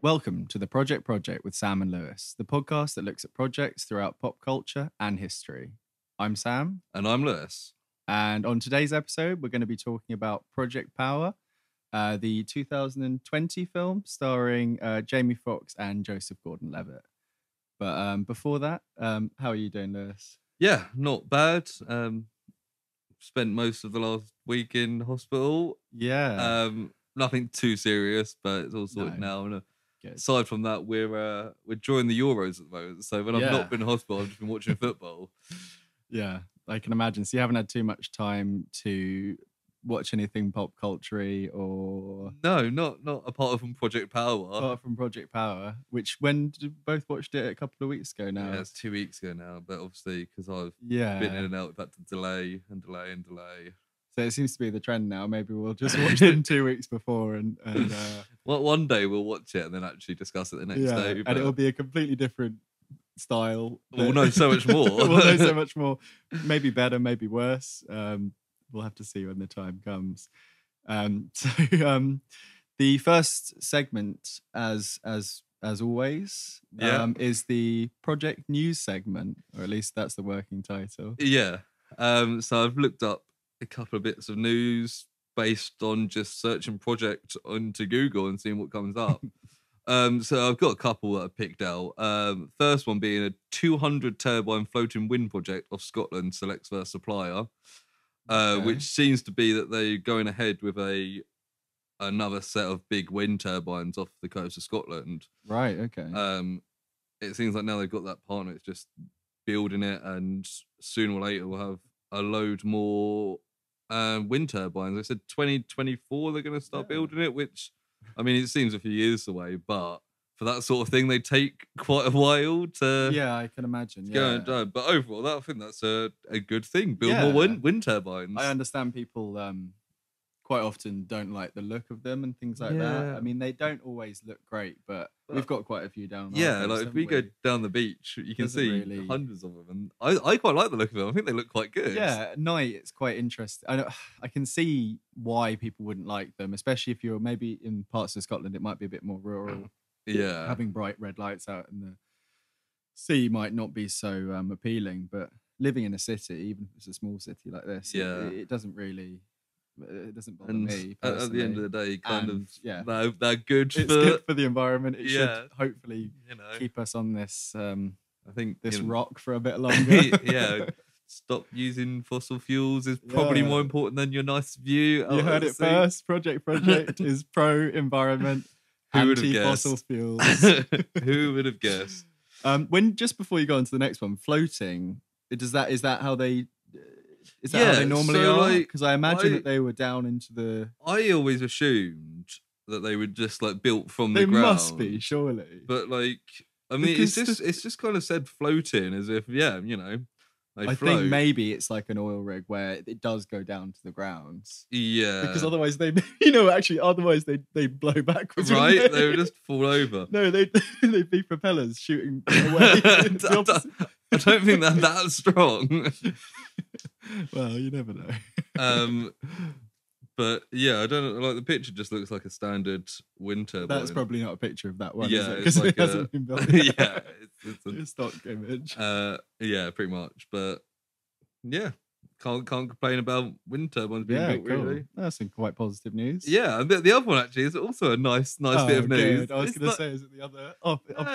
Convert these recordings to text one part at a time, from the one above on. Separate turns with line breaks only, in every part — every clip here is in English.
Welcome to The Project Project with Sam and Lewis, the podcast that looks at projects throughout pop culture and history. I'm Sam.
And I'm Lewis.
And on today's episode, we're going to be talking about Project Power, the 2020 film starring Jamie Foxx and Joseph Gordon-Levitt. But before that, how are you doing, Lewis?
Yeah, not bad. Spent most of the last week in hospital.
Yeah.
Nothing too serious, but it's all sorted now. And aside from that, we're drawing the Euros at the moment. So when I've not been in hospital, I've just been watching football.
Yeah, I can imagine. So you haven't had too much time to watch anything pop culture-y or...
No, not apart from Project Power.
Apart from Project Power, which when did you both watched it a couple of weeks ago now?
Yeah, it's 2 weeks ago now, but obviously because I've been in and out, we've had to delay.
So it seems to be the trend now. Maybe we'll just watch them 2 weeks before and
well, one day we'll watch it and then actually discuss it the next day.
And it'll be a completely different style.
We'll know so much more.
We'll know so much more. Maybe better, maybe worse. We'll have to see when the time comes. The first segment, as always, is the Project News segment, or at least that's the working title.
Yeah. So I've looked up a couple of bits of news based on just searching project onto Google and seeing what comes up. So I've got a couple that I picked out. First one being a 200 turbine floating wind project off Scotland selects their supplier, which seems to be that they're going ahead with another set of big wind turbines off the coast of Scotland.
Right, okay.
It seems like now they've got that partner, it's just building it, and sooner or later we'll have a load more wind turbines. They said 2024 they're going to start building it, which, I mean, it seems a few years away, but for that sort of thing, they take quite a while to...
Yeah, I can imagine.
Go and done. But overall, I think that's a good thing. Build more wind turbines.
I understand people quite often don't like the look of them and things like that. I mean, they don't always look great, but we've got quite a few down there.
Yeah, like if we go down the beach, you can see hundreds of them. And I quite like the look of them. I think they look quite good.
Yeah, at night it's quite interesting. I can see why people wouldn't like them, especially if you're maybe in parts of Scotland, it might be a bit more rural.
Yeah.
Having bright red lights out in the sea might not be so appealing, but living in a city, even if it's a small city like this, it doesn't really... It doesn't bother me personally.
At the end of the day, they're good.
It's good for the environment. It should hopefully keep us on this. I think this rock for a bit longer.
Stop using fossil fuels is probably more important than your nice view.
You heard it first. Project is pro environment, anti fossil fuels.
Who would have guessed?
When just before you go on to the next one, floating. Is that how they? Is that how they normally are? Because I imagine that they were down into the...
I always assumed that they were just like built from the ground.
They must be, surely.
But like, I mean, it's just kind of said floating as if, they
I
float.
think maybe it's like an oil rig where it does go down to the ground.
Yeah.
Because otherwise they blow backwards.
Right? They would just fall over.
No, they'd be propellers shooting away.
I don't think they're that strong.
Well, you never know.
But yeah, I don't know. Like the picture just looks like a standard wind turbine.
That's probably not a picture of that one.
Yeah,
because it hasn't been built.
Yeah, it's
a stock image.
Yeah, pretty much. But yeah, can't complain about wind turbines being built.
Cool.
Really,
that's some quite positive news.
Yeah, and the other one actually is also a nice bit of news.
Good. I was going to say, is it the other?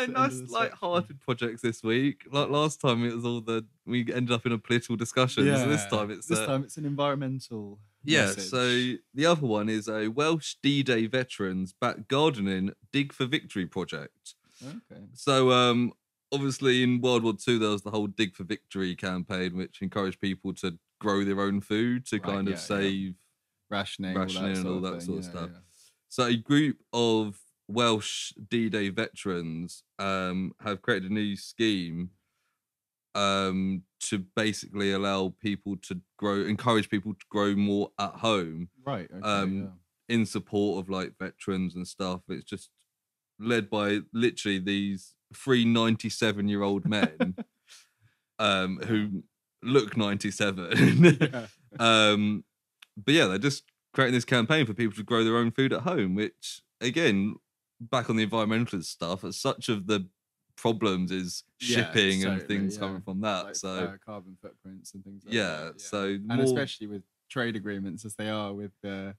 Nice light-hearted projects this week. Like last time, it was we ended up in a political discussion.
Yeah.
So this time it's
an environmental.
Yeah.
Message.
So the other one is a Welsh D-Day veterans back gardening dig for victory project.
Okay.
So obviously in World War II there was the whole dig for victory campaign, which encouraged people to grow their own food to kind of save
rationing
and all that sort of stuff.
Yeah.
So a group of Welsh D-Day veterans have created a new scheme to basically encourage people to grow more at home.
Right. Okay,
in support of like veterans and stuff. It's just led by literally these three 97-year-old men who look 97.
Yeah.
But yeah, they're just creating this campaign for people to grow their own food at home, which, again, back on the environmentalist stuff, such of the problems is shipping and
totally,
things coming from that.
Like,
so
carbon footprints and things like
yeah,
that.
so
And
more,
especially with trade agreements as they are with the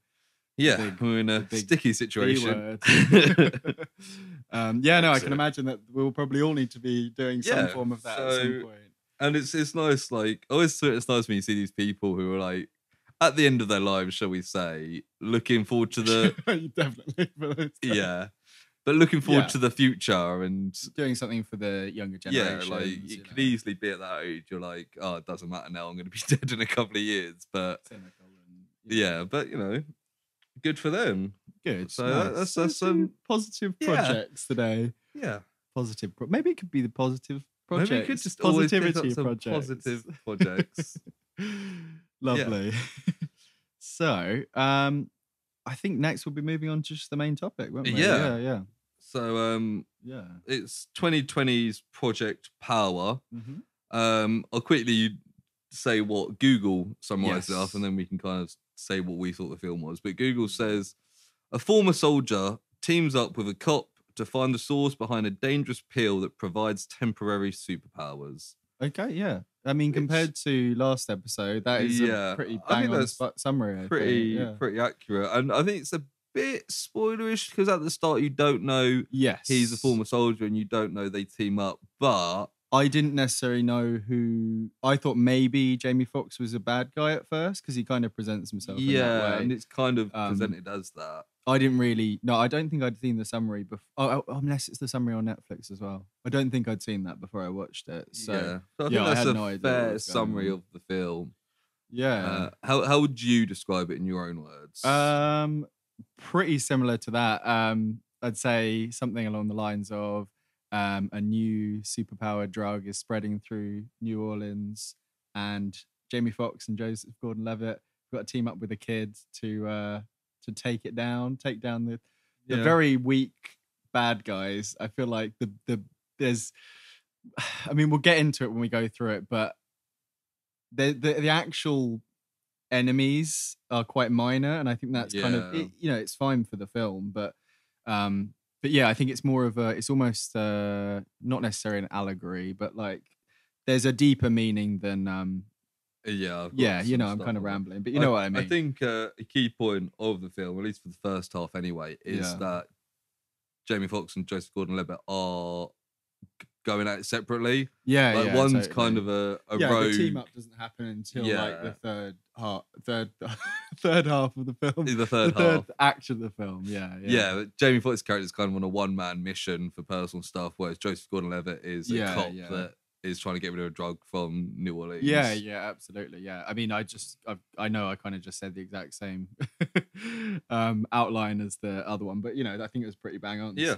we're in a
big
sticky
B
situation.
word. No, I
That's
can
it.
imagine that we'll probably all need to be doing some
Yeah,
form of that at some point.
And it's nice, like, it's nice when you see these people who are like, at the end of their lives, shall we say, looking forward to the
Definitely.
but looking forward to the future and
doing something for the younger generation.
Yeah, like you could easily be at that age. You're like, oh, it doesn't matter now. I'm going to be dead in a couple of years. But but good for them.
Good.
So
nice.
that's some
positive projects today.
Yeah,
positive. Maybe it could be the positive projects.
Maybe we could just positivity projects. Positive projects.
Lovely. So, I think next we'll be moving on to just the main topic, won't we? Yeah.
So, it's 2020's Project Power. I'll quickly say what Google summarized it up, and then we can kind of say what we thought the film was. But Google says a former soldier teams up with a cop to find the source behind a dangerous pill that provides temporary superpowers.
Okay, yeah. I mean, compared to last episode, that is a pretty bang on summary.
Pretty accurate, and I think it's a bit spoilerish because at the start you don't know he's a former soldier and you don't know they team up. But
I didn't necessarily know who. I thought maybe Jamie Foxx was a bad guy at first because he kind of presents himself in that way.
And it's kind of presented as that.
I didn't really. No, I don't think I'd seen the summary before. Oh, unless it's the summary on Netflix as well. I don't think I'd seen that before I watched it. So
I think that's a fair summary of the film.
Yeah.
How would you describe it in your own words?
Pretty similar to that. I'd say something along the lines of a new superpower drug is spreading through New Orleans, and Jamie Foxx and Joseph Gordon-Levitt got to team up with a kid to take down the very weak bad guys. I feel like there's I mean, we'll get into it when we go through it, but the actual enemies are quite minor, and I think that's kind of it's fine for the film, but yeah, I think it's more of it's almost not necessarily an allegory, but like there's a deeper meaning than I'm kind of rambling, but you know what I mean.
I think a key point of the film, at least for the first half anyway, is that Jamie Foxx and Joseph Gordon-Levitt are going at it separately. One's totally. Kind of a rogue.
The team up doesn't happen until like the third half of the film.
The third
act of the film.
But Jamie Foxx's character is kind of on a one-man mission for personal stuff, whereas Joseph Gordon-Levitt is a cop that is trying to get rid of a drug from New Orleans.
Yeah, absolutely. Yeah, I mean, I know I kind of just said the exact same outline as the other one, but I think it was pretty bang on. Yeah.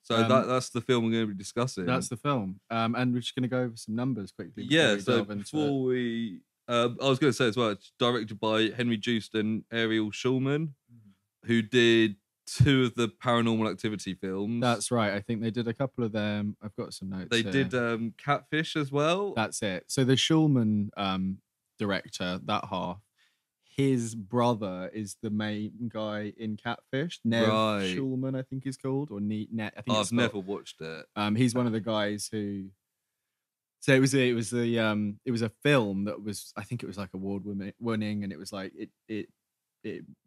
So that's the film we're going to be discussing.
That's the film, and we're just going to go over some numbers quickly.
Before we I was going to say as well, it's directed by Henry Joost and Ariel Schulman, who did 2 of the Paranormal Activity films.
That's right. I think they did a couple of them. I've got some notes.
They did Catfish as well.
That's it. So the Schulman director, that half, his brother is the main guy in Catfish. Nev Schulman, I think he's called, or Net. I think
I've never watched it.
He's one of the guys who. So it was a film that was, I think it was like award winning, and it was like it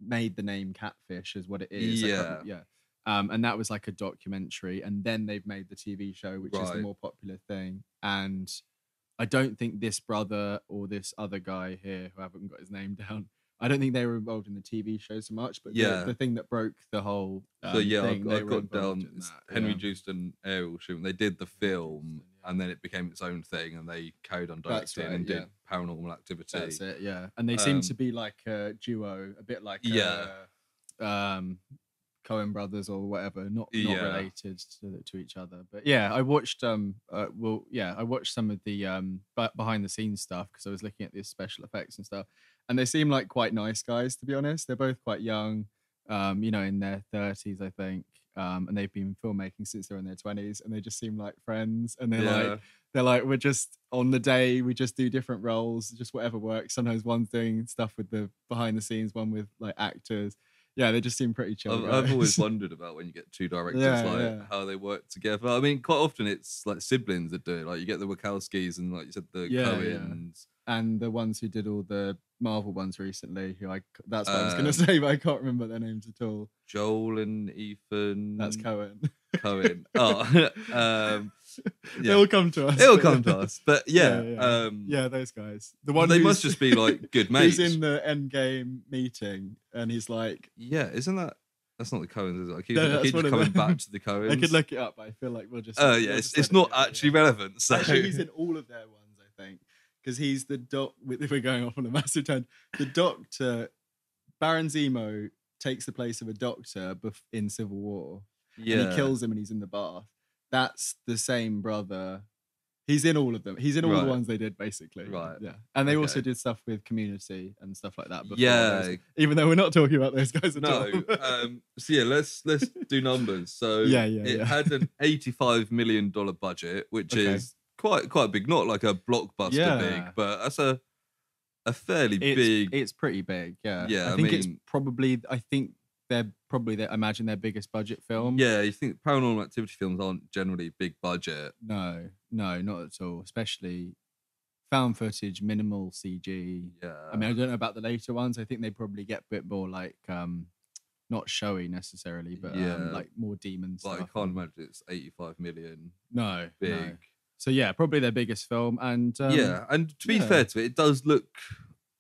made the name Catfish as what it is. And that was like a documentary, and then they've made the TV show, which is the more popular thing. And I don't think this brother or this other guy here, who I haven't got his name down, I don't think they were involved in the TV show so much, but the thing that broke the whole thing,
I've got down Henry Joost and Ariel Schulman. They did the film, and then it became its own thing, and they carried on directing and did Paranormal Activity.
That's it, yeah. And they seem to be like a duo, a bit like Coen brothers or whatever, not related to each other. But I watched I watched some of the behind the scenes stuff because I was looking at the special effects and stuff, and they seem like quite nice guys, to be honest. They're both quite young, in their 30s, I think. and they've been filmmaking since they're in their 20s, and they just seem like friends. And
Yeah.
they're like, we're just on the day, we just do different roles, just whatever works. Sometimes one's doing stuff with the behind the scenes, one with like actors. Yeah, they just seem pretty chill.
I've always wondered about when you get two directors, how they work together. I mean, quite often it's like siblings that do it. Like you get the Wachowskis and, like you said, the Coens.
And the ones who did all the Marvel ones recently, that's what I was going to say, but I can't remember their names at all.
Joel and Ethan.
That's Cohen.
Cohen. Oh,
It'll come to us.
It'll come to us. But
those guys. The one
they must just be like good mates.
He's in the Endgame meeting, and he's like,
yeah, isn't that? That's not the Coens, is it? I keep just coming back to the Coens.
I could look it up, but I feel like we'll just.
It's not actually relevant. So
actually, he's in all of their ones, I think, because he's the doc. If we're going off on a massive tangent, the Doctor, Baron Zemo, takes the place of a doctor in Civil War. Yeah, and he kills him, and he's in the bath. That's the same brother. He's in all of them. He's in all the ones they did, basically.
Right.
Yeah. And they also did stuff with Community and stuff like that before.
Yeah.
Even though we're not talking about those guys at all.
So yeah, let's do numbers. So it had an $85 million budget, which is quite big. Not like a blockbuster big, but that's a fairly big.
It's pretty big. Yeah.
Yeah.
I imagine their biggest budget film.
Yeah, you think paranormal activity films aren't generally big budget?
No, not at all. Especially found footage, minimal CG.
Yeah.
I mean, I don't know about the later ones. I think they probably get a bit more like not showy necessarily, but like more demon stuff.
I can't imagine it's 85 million.
No,
big.
No. So yeah, probably their biggest film. And
and to be fair to it does look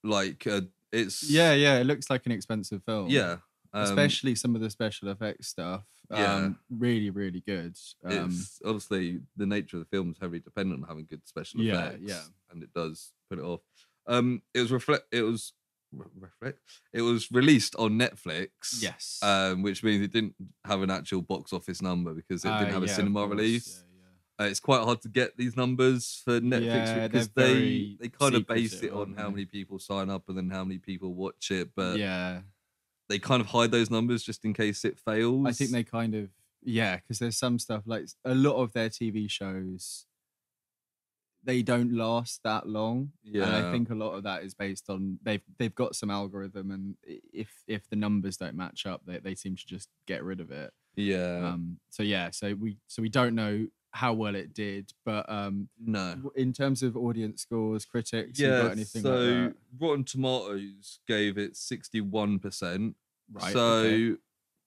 like it's
it looks like an expensive film.
Yeah.
Especially some of the special effects stuff. Really, really good.
It's obviously the nature of the film is heavily dependent on having good special effects. Yeah. And it does put it off. It was released on Netflix.
Yes.
Which means it didn't have an actual box office number because it didn't have a cinema release. It's quite hard to get these numbers for Netflix because they kind of base it on how many people sign up and then how many people watch it. But they kind of hide those numbers just in case it fails.
I think they kind of, because there's some stuff like a lot of their TV shows, they don't last that long. Yeah. And I think a lot of that is based on they've got some algorithm, and if the numbers don't match up, they seem to just get rid of it.
Yeah.
So we don't know how well it did, but
no.
In terms of audience scores, critics, you got anything like that?
Rotten Tomatoes gave it 61%.
Right.
So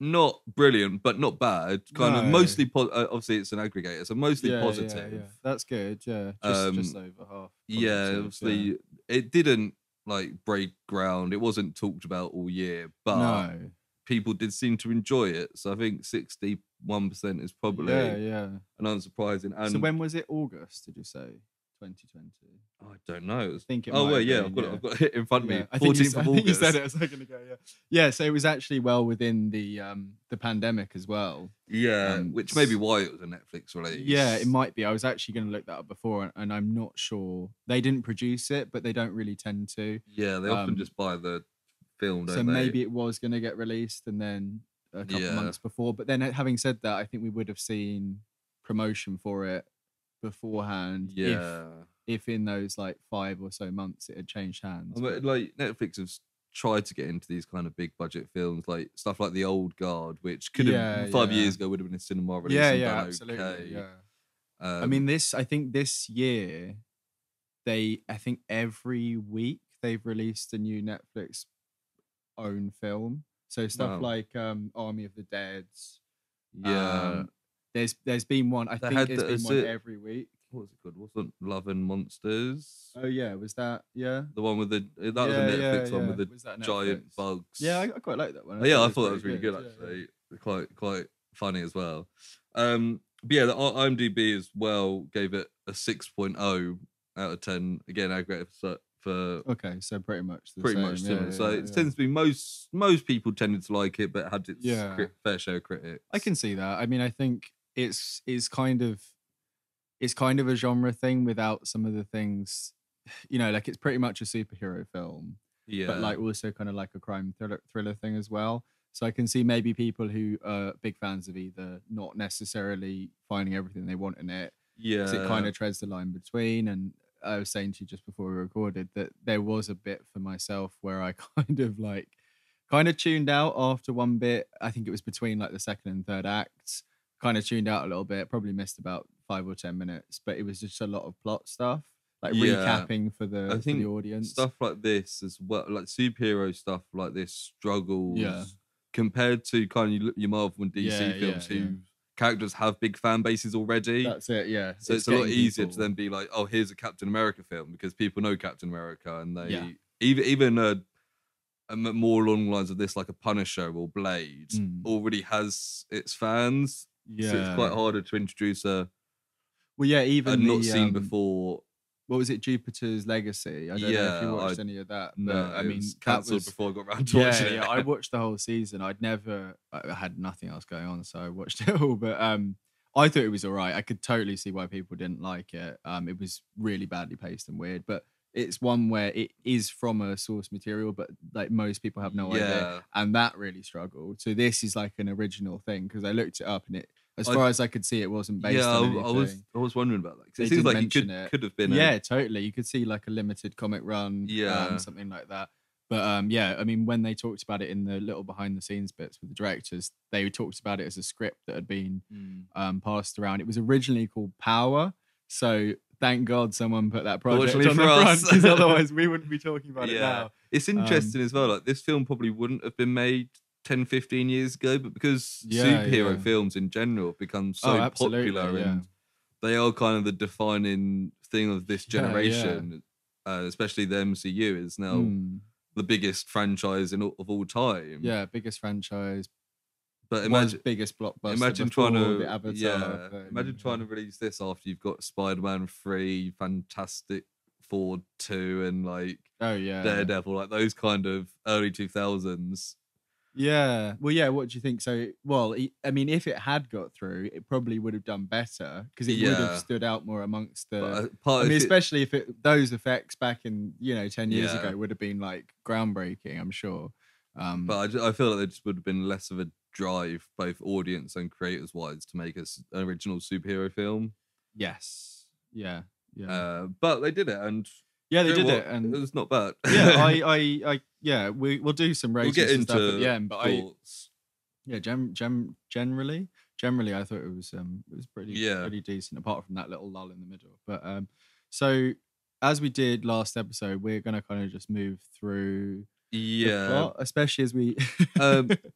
not brilliant, but not bad. Kind of mostly obviously it's an aggregator, so mostly positive.
Yeah. That's good. Yeah, just over half.
Yeah, obviously it didn't like break ground. It wasn't talked about all year, but people did seem to enjoy it. So I think 61% is probably an unsurprising. And
so when was it? August? Did you say 2020?
I don't know.
I think it.
I've got it in front of me. 14th of August.
I think you said it a second ago. Yeah. So it was actually well within the pandemic as well.
Yeah, which may be why it was a Netflix release.
Yeah, it might be. I was actually going to look that up before, and I'm not sure. They didn't produce it, but they don't really tend to.
Yeah, they often just buy the film.
So maybe it was going to get released, and then a couple of months before. But then, having said that, I think we would have seen promotion for it beforehand.
Yeah.
If in those like 5 or so months it had changed hands.
But like Netflix has tried to get into these kind of big budget films, like stuff like The Old Guard, which could have 5 years ago would have been a cinema release.
Absolutely.
Okay.
Yeah. I mean, I think this year, I think every week they've released a new Netflix own film. So stuff like Army of the Dead.
Yeah.
There's been one. I think there's been one every week.
What was it called? Wasn't Love and Monsters?
Oh yeah, was that? Yeah,
the one with was a Netflix one with the giant bugs.
Yeah, I quite like that one.
I thought that was really good actually. Quite funny as well. But yeah, the IMDb as well gave it a 6.0 out of 10. Again, aggregated for
so pretty much
similar. So it tends to be most people tended to like it, but had its fair share of critics.
I can see that. I mean, I think it's kind of a genre thing without some of the things, like it's pretty much a superhero film, but like also kind of like a crime thriller thing as well. So I can see maybe people who are big fans of either not necessarily finding everything they want in it, because it kind
Yeah.
of treads the line between. And I was saying to you just before we recorded that there was a bit for myself where I kind of tuned out after one bit. I think it was between like the second and third acts. Kind of tuned out a little bit. Probably missed about 5 or 10 minutes, but it was just a lot of plot stuff, like
Yeah.
recapping for
I
the
think
audience.
stuff like this as well, like superhero stuff like this struggles
Yeah.
compared to kind of your Marvel and DC
Yeah,
films
yeah,
who
yeah.
characters have big fan bases already.
That's it. Yeah.
So it's a lot
getting
easier to
people-
then be like, oh, here's a Captain America film, because people know Captain America, and they
Yeah.
even more along the lines of this, like a Punisher or Blade, already has its fans.
Yeah.
So it's quite harder to introduce a
Well, yeah, even
not
the,
seen before.
What was it? Jupiter's Legacy. I don't know if you watched any of that. But
No,
I mean,
cancelled before I got around to watching it.
Yeah, I watched the whole season. I had nothing else going on, so I watched it all. But I thought it was all right. I could totally see why people didn't like it. It was really badly paced and weird, but it's one where it is from a source material, but like most people have no idea, and that really struggled. So this is like an original thing, because I looked it up, and it, as far as I could see, it wasn't based on anything.
I was wondering about that, 'cause
They
it seems
didn't
like it
mention
could have been.
Yeah, totally. You could see like a limited comic run, something like that. But yeah, I mean, when they talked about it in the little behind the scenes bits with the directors, they talked about it as a script that had been passed around. It was originally called Power, so thank God someone put that project on the front, because otherwise we wouldn't be talking about it now.
It's interesting as well. Like, this film probably wouldn't have been made 10, 15 years ago, but because superhero films in general have become so popular, and they are kind of the defining thing of this generation, especially the MCU is now the biggest franchise of all time.
Yeah, biggest franchise.
But imagine
biggest blockbuster.
Imagine trying to
the Avatar thing.
Imagine trying to release this after you've got Spider-Man 3, Fantastic Four 2, and like Daredevil, like those kind of early 2000s.
Yeah. Well, yeah. What do you think? So, well, I mean, if it had got through, it probably would have done better, because it would have stood out more amongst the. I mean, especially if those effects back in 10 years ago would have been like groundbreaking, I'm sure.
But I feel like there just would have been less of a drive, both audience and creators wise, to make an original superhero film.
Yes. Yeah. Yeah.
But they did it, and
yeah, they did it, and
it was not bad.
Yeah, we'll do some ratings and stuff at the end, but
thoughts.
Generally, I thought it was pretty decent, apart from that little lull in the middle. But so as we did last episode, we're gonna kind of just move through the plot, especially as we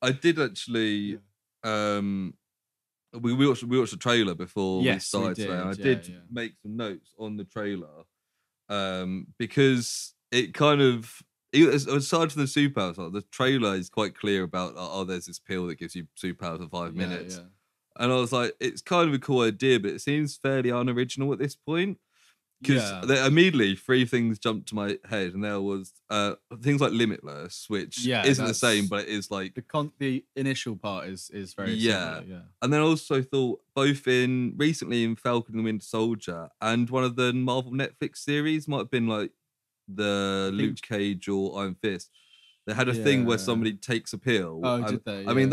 I did actually we watched the trailer before we started today, and I did make some notes on the trailer, because it kind of, aside from the superpowers, like, the trailer is quite clear about there's this pill that gives you superpowers for 5 minutes, and I was like, it's kind of a cool idea, but it seems fairly unoriginal at this point, because immediately 3 things jumped to my head, and there was things like Limitless, which isn't the same, but it is like
the initial part is very similar,
and then I also thought both recently in Falcon and the Winter Soldier and one of the Marvel Netflix series, might have been like the Luke Cage or Iron Fist, they had a thing where somebody takes a pill.
Did they?
I mean,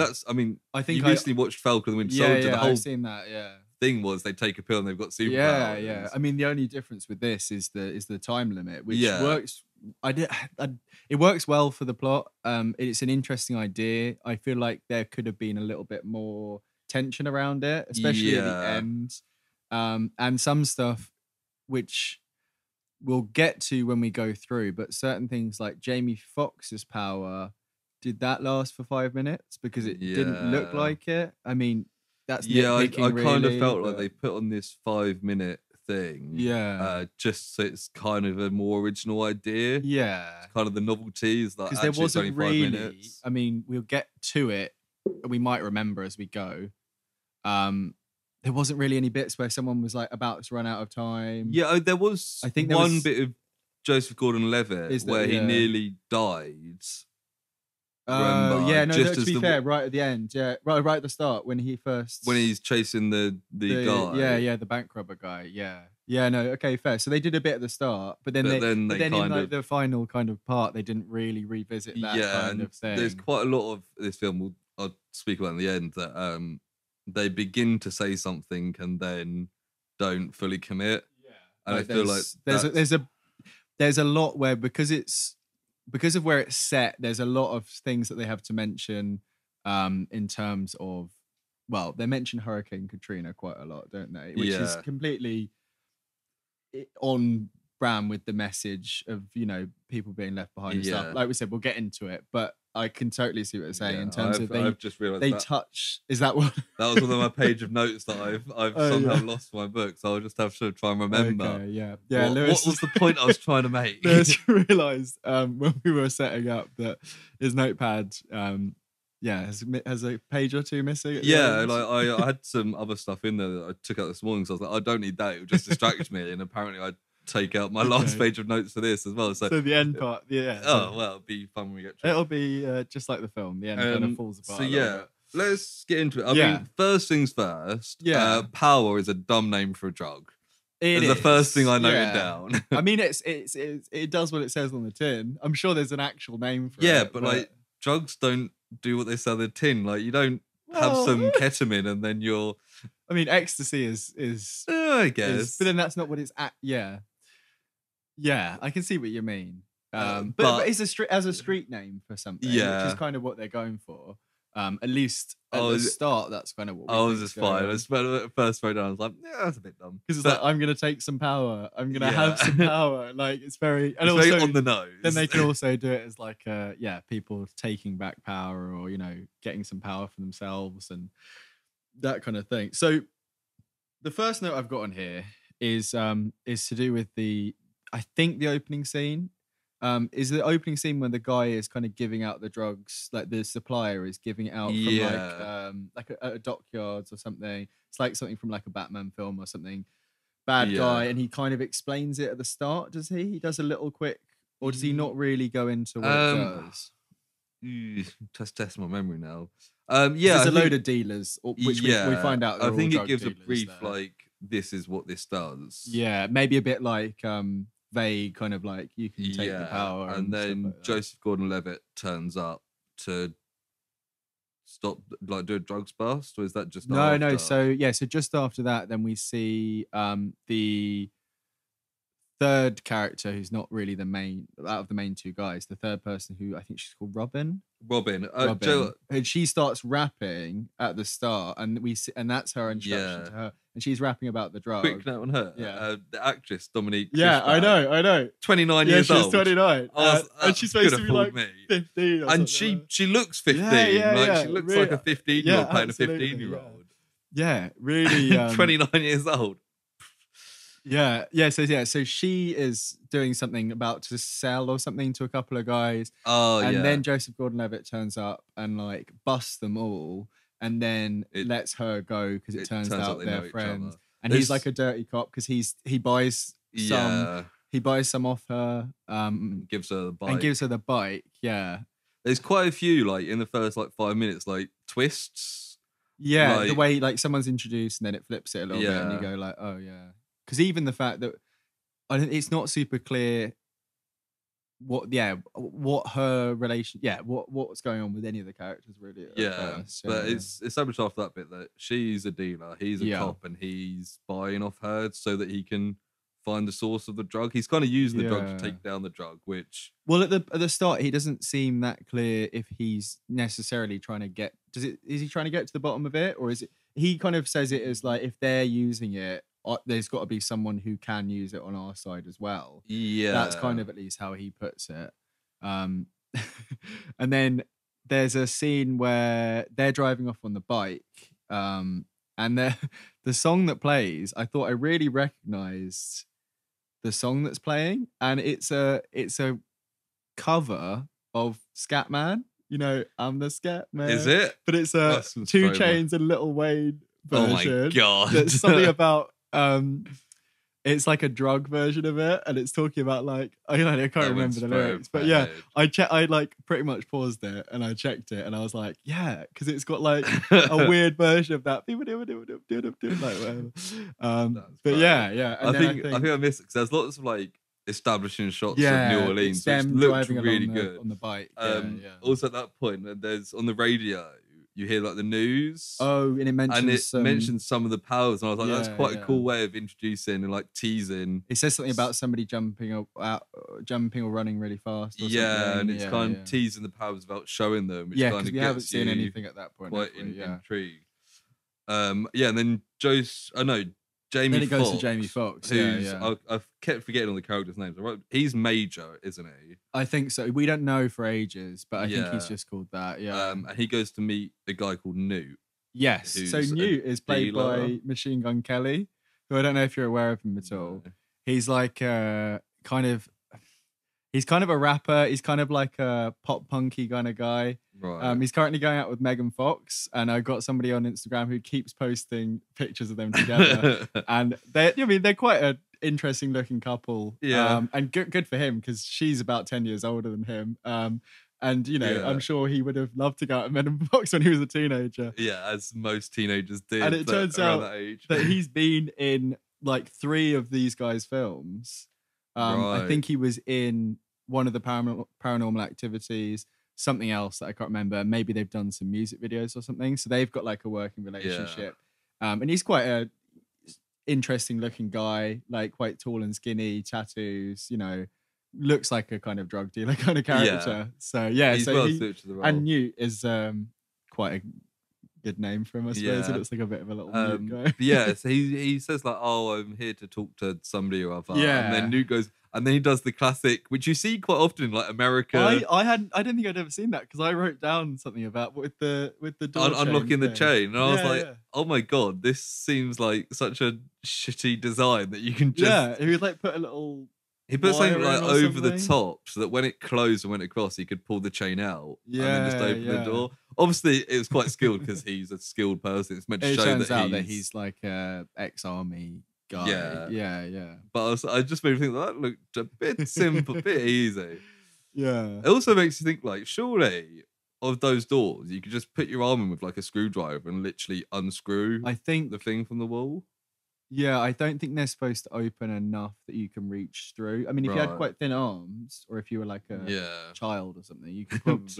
I think you recently watched Falcon and the Winter Soldier. The whole
I've seen that.
Thing was they take a pill and they've got superpowers.
Yeah. I mean, the only difference with this is the time limit, which works. It works well for the plot. It's an interesting idea. I feel like there could have been a little bit more tension around it, especially at the end. And some stuff which we'll get to when we go through, but certain things like Jamie Foxx's power, did that last for 5 minutes? Because it didn't look like it. I mean, that's
I kind of felt like they put on this 5-minute thing, just so it's kind of a more original idea. It's kind of the novelty is that, because there wasn't really 5 minutes.
I mean, we'll get to it, we might remember as we go. There wasn't really any bits where someone was like about to run out of time.
There was, I think, one bit of Joseph Gordon-Levitt where he nearly died.
To be fair, right at the end, right at the start, when he's
chasing the guy,
the bank robber guy, okay, fair. So they did a bit at the start, but then in the final kind of part, they didn't really revisit that kind of thing.
There's quite a lot of this film. I'll speak about in the end, that they begin to say something and then don't fully commit.
Yeah.
And
Like
I feel like
there's a lot where because of where it's set, there's a lot of things that they have to mention in terms of, well, they mention Hurricane Katrina quite a lot, don't they? Which is completely on brand with the message of, you know, people being left behind and stuff. Like we said, we'll get into it, but I can totally see what they're saying in terms of
I've just realised
they
that
touch. Is that what?
that was one of my page of notes that I've somehow lost my book, so I'll just have to try and remember.
Okay, yeah.
What was the point I was trying to make?
Lewis realised when we were setting up that his notepad, has a page or two missing.
Yeah, like I had some other stuff in there that I took out this morning, so I was like, I don't need that; it would just distract me. And apparently, I take out my last page of notes for this as well. So
the end part,
Oh well, it'll be fun when we get to it.
It'll be just like the film. The end kind of falls apart.
So yeah, let's get into it. I mean, first things first.
Yeah,
power is a dumb name for a drug. It's the first thing I noted down.
I mean, it does what it says on the tin. I'm sure there's an actual name for it.
Yeah, but like drugs don't do what they say on the tin. Like you don't have some ketamine and then you're.
I mean, ecstasy is.
I guess,
but then that's not what it's at. Yeah, I can see what you mean. But it's as a street name for something, which is kind of what they're going for. At least at the start, that's kind of what we
was just fine. I first wrote down, I was like, yeah, that's a bit dumb.
Because it's like, I'm going to take some power. I'm going to have some power. Like, it's very... And
it's
also,
very on the nose.
Then they can also do it as like, people taking back power or, you know, getting some power for themselves and that kind of thing. So the first note I've got on here is to do with the opening scene. Is the opening scene when the guy is kind of giving out the drugs, like the supplier is giving it out from like a dockyards or something. It's like something from like a Batman film or something. Bad guy, and he kind of explains it at the start. Does he? He does a little quick, or does he not really go into what it does?
Test my memory now.
There's a load of dealers, which we find out.
I think it gives a brief like, this is what this does.
Yeah, maybe a bit like vague, kind of like you can take the power,
and then like Joseph Gordon-Levitt turns up to stop, like, do a drugs bust, or is that just
no? So just after that, then we see the third character, who's not really the main out of the main two guys. The third person, who I think she's called Robin. And she starts rapping at the start, and and that's her introduction to her. And she's rapping about the drug.
Quick note on her. The actress Dominique.
Yeah,
Fishback,
I know.
29 years old.
She's 29, and she's supposed to be like 15.
And she looks 15. She looks like a 15-year-old playing a 15-year-old.
Yeah, really.
29 years old.
So she is doing something about to sell or something to a couple of guys. And then Joseph Gordon-Levitt turns up and like busts them all, and then lets her go because it turns out they're friends. And he's like a dirty cop because he buys some off her,
gives her the bike.
Yeah.
There's quite a few, like, in the first like 5 minutes, like twists.
Yeah, like, the way like someone's introduced and then it flips it a little bit and you go like, oh yeah. Because even the fact that it's not super clear what her relation, what's going on with any of the characters really.
But it's established after that bit that she's a dealer, he's a cop, and he's buying off her so that he can find the source of the drug. He's kind of using the drug to take down the drug, which
at the start he doesn't seem that clear if he's necessarily trying to get. Is he trying to get to the bottom of it, or is it? He kind of says it as like, if they're using it, there's got to be someone who can use it on our side as well. Yeah, that's kind of at least how he puts it. And then there's a scene where they're driving off on the bike, and the song that plays, I thought I really recognized the song that's playing, and it's a cover of Scatman. You know, I'm the Scatman.
Is it?
But it's a 2 Chainz and Lil Wayne version.
Oh my god!
That's something about it's like a drug version of it, and it's talking about like I can't remember the lyrics, but I like pretty much paused it and I checked it, and I was like, yeah, because it's got like a weird version of that. People do like whatever. But yeah.
I think I missed it because there's lots of like establishing shots of New Orleans, which looked really good
on the bike.
Also at that point, there's on the radio, you hear like the news.
Oh, and it mentions
some of the powers, and I was like, that's quite a cool way of introducing and like teasing.
It says something about somebody jumping or running really fast. Or
yeah,
something.
And it's kind of teasing the powers without showing them. Which kind of
we haven't seen anything at that point.
Quite intrigued. And then Jamie
Then it goes
Foxx,
to Jamie Foxx.
I've kept forgetting all the characters' names. He's Major, isn't he?
I think so. We don't know for ages, but I think he's just called that. Yeah.
And he goes to meet a guy called Newt.
Yes. So Newt is played by Machine Gun Kelly, who I don't know if you're aware of him at all. He's like he's kind of a rapper. He's kind of like a pop punky kind of guy.
Right.
He's currently going out with Megan Fox, and I got somebody on Instagram who keeps posting pictures of them together. And they're quite an interesting looking couple.
Yeah.
And good for him, because she's about 10 years older than him. And I'm sure he would have loved to go out with Megan Fox when he was a teenager.
Yeah, as most teenagers did.
And it turns out that he's been in like 3 of these guys' films. I think he was in one of the Paranormal Activities, something else that I can't remember. Maybe they've done some music videos or something. So they've got like a working relationship. And he's quite a interesting looking guy, like quite tall and skinny, tattoos, looks like a kind of drug dealer kind of character. So
he's well suited to the role.
And Newt is quite a good name for him, I suppose. It looks like a bit of a little Newt guy.
Yeah, so he says like, "Oh, I'm here to talk to somebody or other."
Yeah.
And then Newt goes, and then he does the classic, which you see quite often in like America.
I don't think I'd ever seen that, because I wrote down something about with the door
unlocking the chain, and I was like,
yeah.
"Oh my god, this seems like such a shitty design that you can just."
He would like put a little.
He put something like over the
something.
top so that when it closed and went across, he could pull the chain out and then just open the
Yeah.
door. Obviously, it was quite skilled because he's a skilled person. It's meant to
It
show
turns
that
out that he's like a ex-army guy. Yeah.
But I just made me think that looked a bit simple, a bit easy.
Yeah.
It also makes you think like, surely of those doors, you could just put your arm in with like a screwdriver and literally unscrew
I think
the thing from the wall.
Yeah, I don't think they're supposed to open enough that you can reach through. I mean, if you had quite thin arms, or if you were like a child or something, you could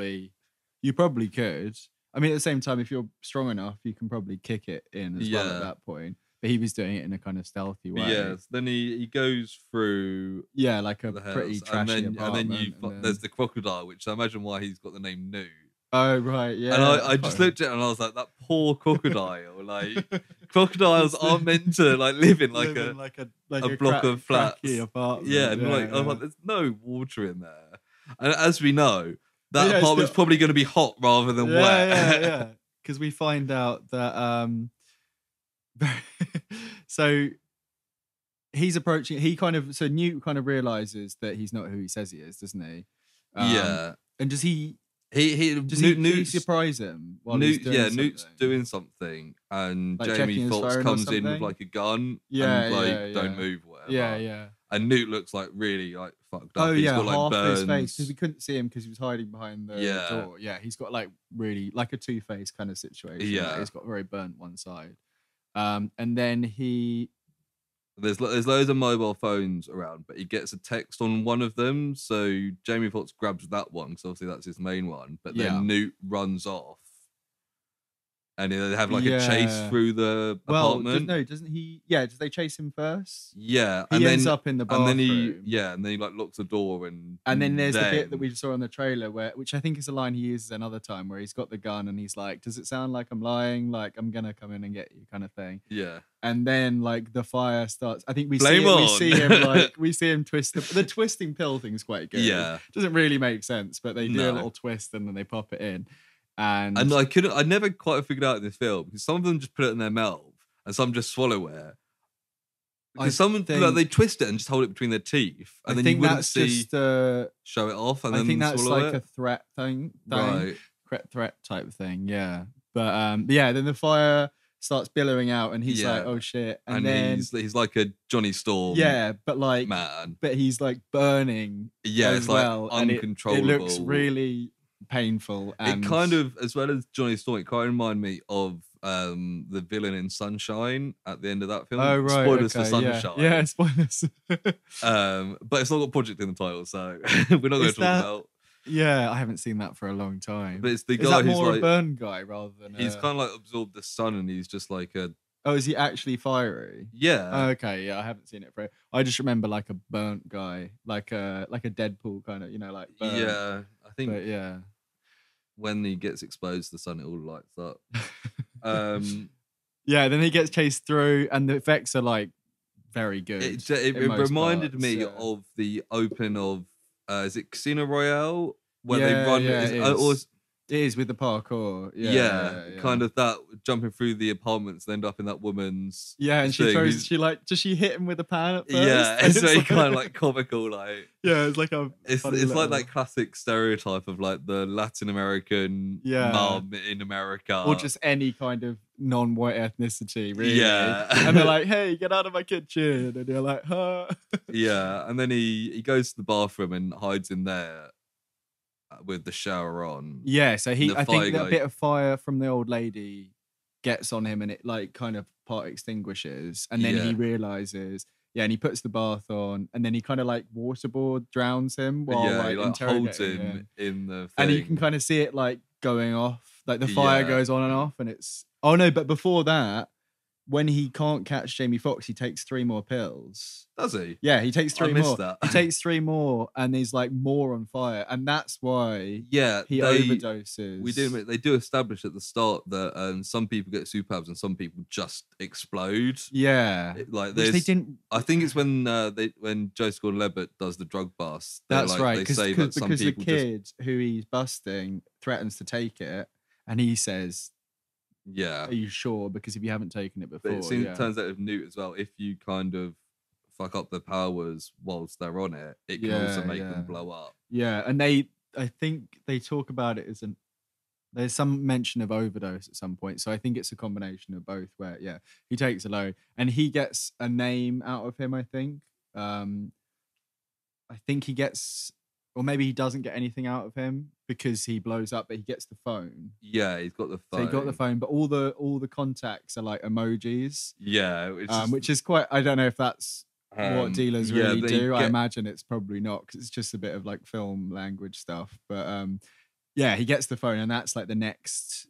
you probably could. I mean, at the same time, if you're strong enough, you can probably kick it in as well at that point. But he was doing it in a kind of stealthy way.
Yes, then he goes through
like a pretty trashy apartment.
And then there's the crocodile, which I imagine why he's got the name Newt.
Oh right, yeah.
And I just looked at it and I was like, that poor crocodile. Like crocodiles are meant to like live in like a block of flats.
Apartment.
Yeah, and I was like, there's no water in there. And as we know, that apartment's probably going to be hot rather than wet.
Yeah. Because we find out that so he's approaching. Newt kind of realizes that he's not who he says he is, doesn't he? And does he? Does he surprise him while he's doing something?
Newt's doing something, and
like
Jamie Foxx comes in with like a gun, and don't move, or whatever.
Yeah.
And Newt looks like really like fucked up.
Oh
He's got, like,
half
burns.
his face, because we couldn't see him because he was hiding behind the door. Yeah, he's got like really like a Two-Face kind of situation.
Yeah,
he's got very burnt one side. And then
There's loads of mobile phones around, but he gets a text on one of them. So Jamie Foxx grabs that one, because obviously that's his main one. But then Newt runs off. And they have like a chase through the apartment.
Doesn't he? Yeah, do they chase him first?
Yeah.
He ends up in the bathroom.
And then he like locks the door. And
then there's the bit that we saw in the trailer, which I think is a line he uses another time, where he's got the gun and he's like, does it sound like I'm lying? Like, I'm going to come in and get you kind of thing.
Yeah.
And then like the fire starts. I think we see him twist the twisting pill thing's quite good.
Yeah.
Doesn't really make sense, but they do a little twist and then they pop it in. And
I never quite figured out in this film, because some of them just put it in their mouth and some just swallow it. Because they twist it and just hold it between their teeth, and then you wouldn't show it off. And then
that's
swallow
like
it.
a threat thing,
right?
Threat type thing, yeah. But then the fire starts billowing out, and he's like, "Oh shit!" And then
he's like a Johnny Storm,
but like
man,
but he's like burning,
it's
well,
like uncontrollable.
And it looks really painful, and
it kind of, as well as Johnny Storm, it kind of reminded me of the villain in Sunshine at the end of that film.
Oh right,
spoilers for Sunshine.
Yeah, spoilers.
But it's not got project in the title, so we're not going to talk about.
Yeah, I haven't seen that for a long time.
But it's the
Is
guy
that
who's
more a
like,
burn guy rather than
he's kind of like absorbed the sun, and he's just like a
Oh, is he actually fiery?
yeah.
Okay, yeah, I haven't seen it for. I just remember like a burnt guy, like a Deadpool kind of, like burnt.
Yeah, I think
But yeah,
when he gets exposed to the sun, it all lights up.
Yeah, then he gets chased through, and the effects are like very good.
It reminded me of the open of is it Casino Royale where they run?
It is with the parkour.
Yeah, kind of that jumping through the apartments and end up in that woman's.
Yeah, and
thing.
does she hit him with a pan at first?
Yeah, it's very kind of like comical, like
yeah, it's like
it's like that classic stereotype of like the Latin American mom in America,
or just any kind of non-white ethnicity, really.
Yeah,
and they're like, "Hey, get out of my kitchen," and you're like, "Huh."
Yeah, and then he goes to the bathroom and hides in there. With the shower on.
Yeah, so I think that bit of fire from the old lady gets on him and it like kind of part extinguishes. And then he realizes, and he puts the bath on and then he kind of like waterboard drowns him while like
holds him in the thing.
And you can kind of see it like going off, like the fire goes on and off and it's, oh no, but before that, when he can't catch Jamie Foxx, he takes 3 more pills.
Does he?
Yeah, he takes 3 more.
That.
He takes 3 more, and he's like more on fire, and that's why he overdoses.
They do establish at the start that some people get superpowers and some people just explode.
Yeah,
they didn't. I think it's when Joseph Gordon-Levitt does the drug bust.
That's right.
They say that some people
the kid who he's busting threatens to take it, and he says.
Yeah.
Are you sure? Because if you haven't taken it before,
but it turns out with Newt as well, if you kind of fuck up the powers whilst they're on it, it can also make them blow up. Yeah, and I think they talk about it as there's some mention of overdose at some point, so I think it's a combination of both. Where he takes a load and he gets a name out of him. I think he gets. Or maybe he doesn't get anything out of him because he blows up, but he gets the phone. Yeah, he's got the phone. So he got the phone, but all the contacts are like emojis. Yeah, which is quite. I don't know if that's what dealers really do. I imagine it's probably not because it's just a bit of like film language stuff. But he gets the phone, and that's like the next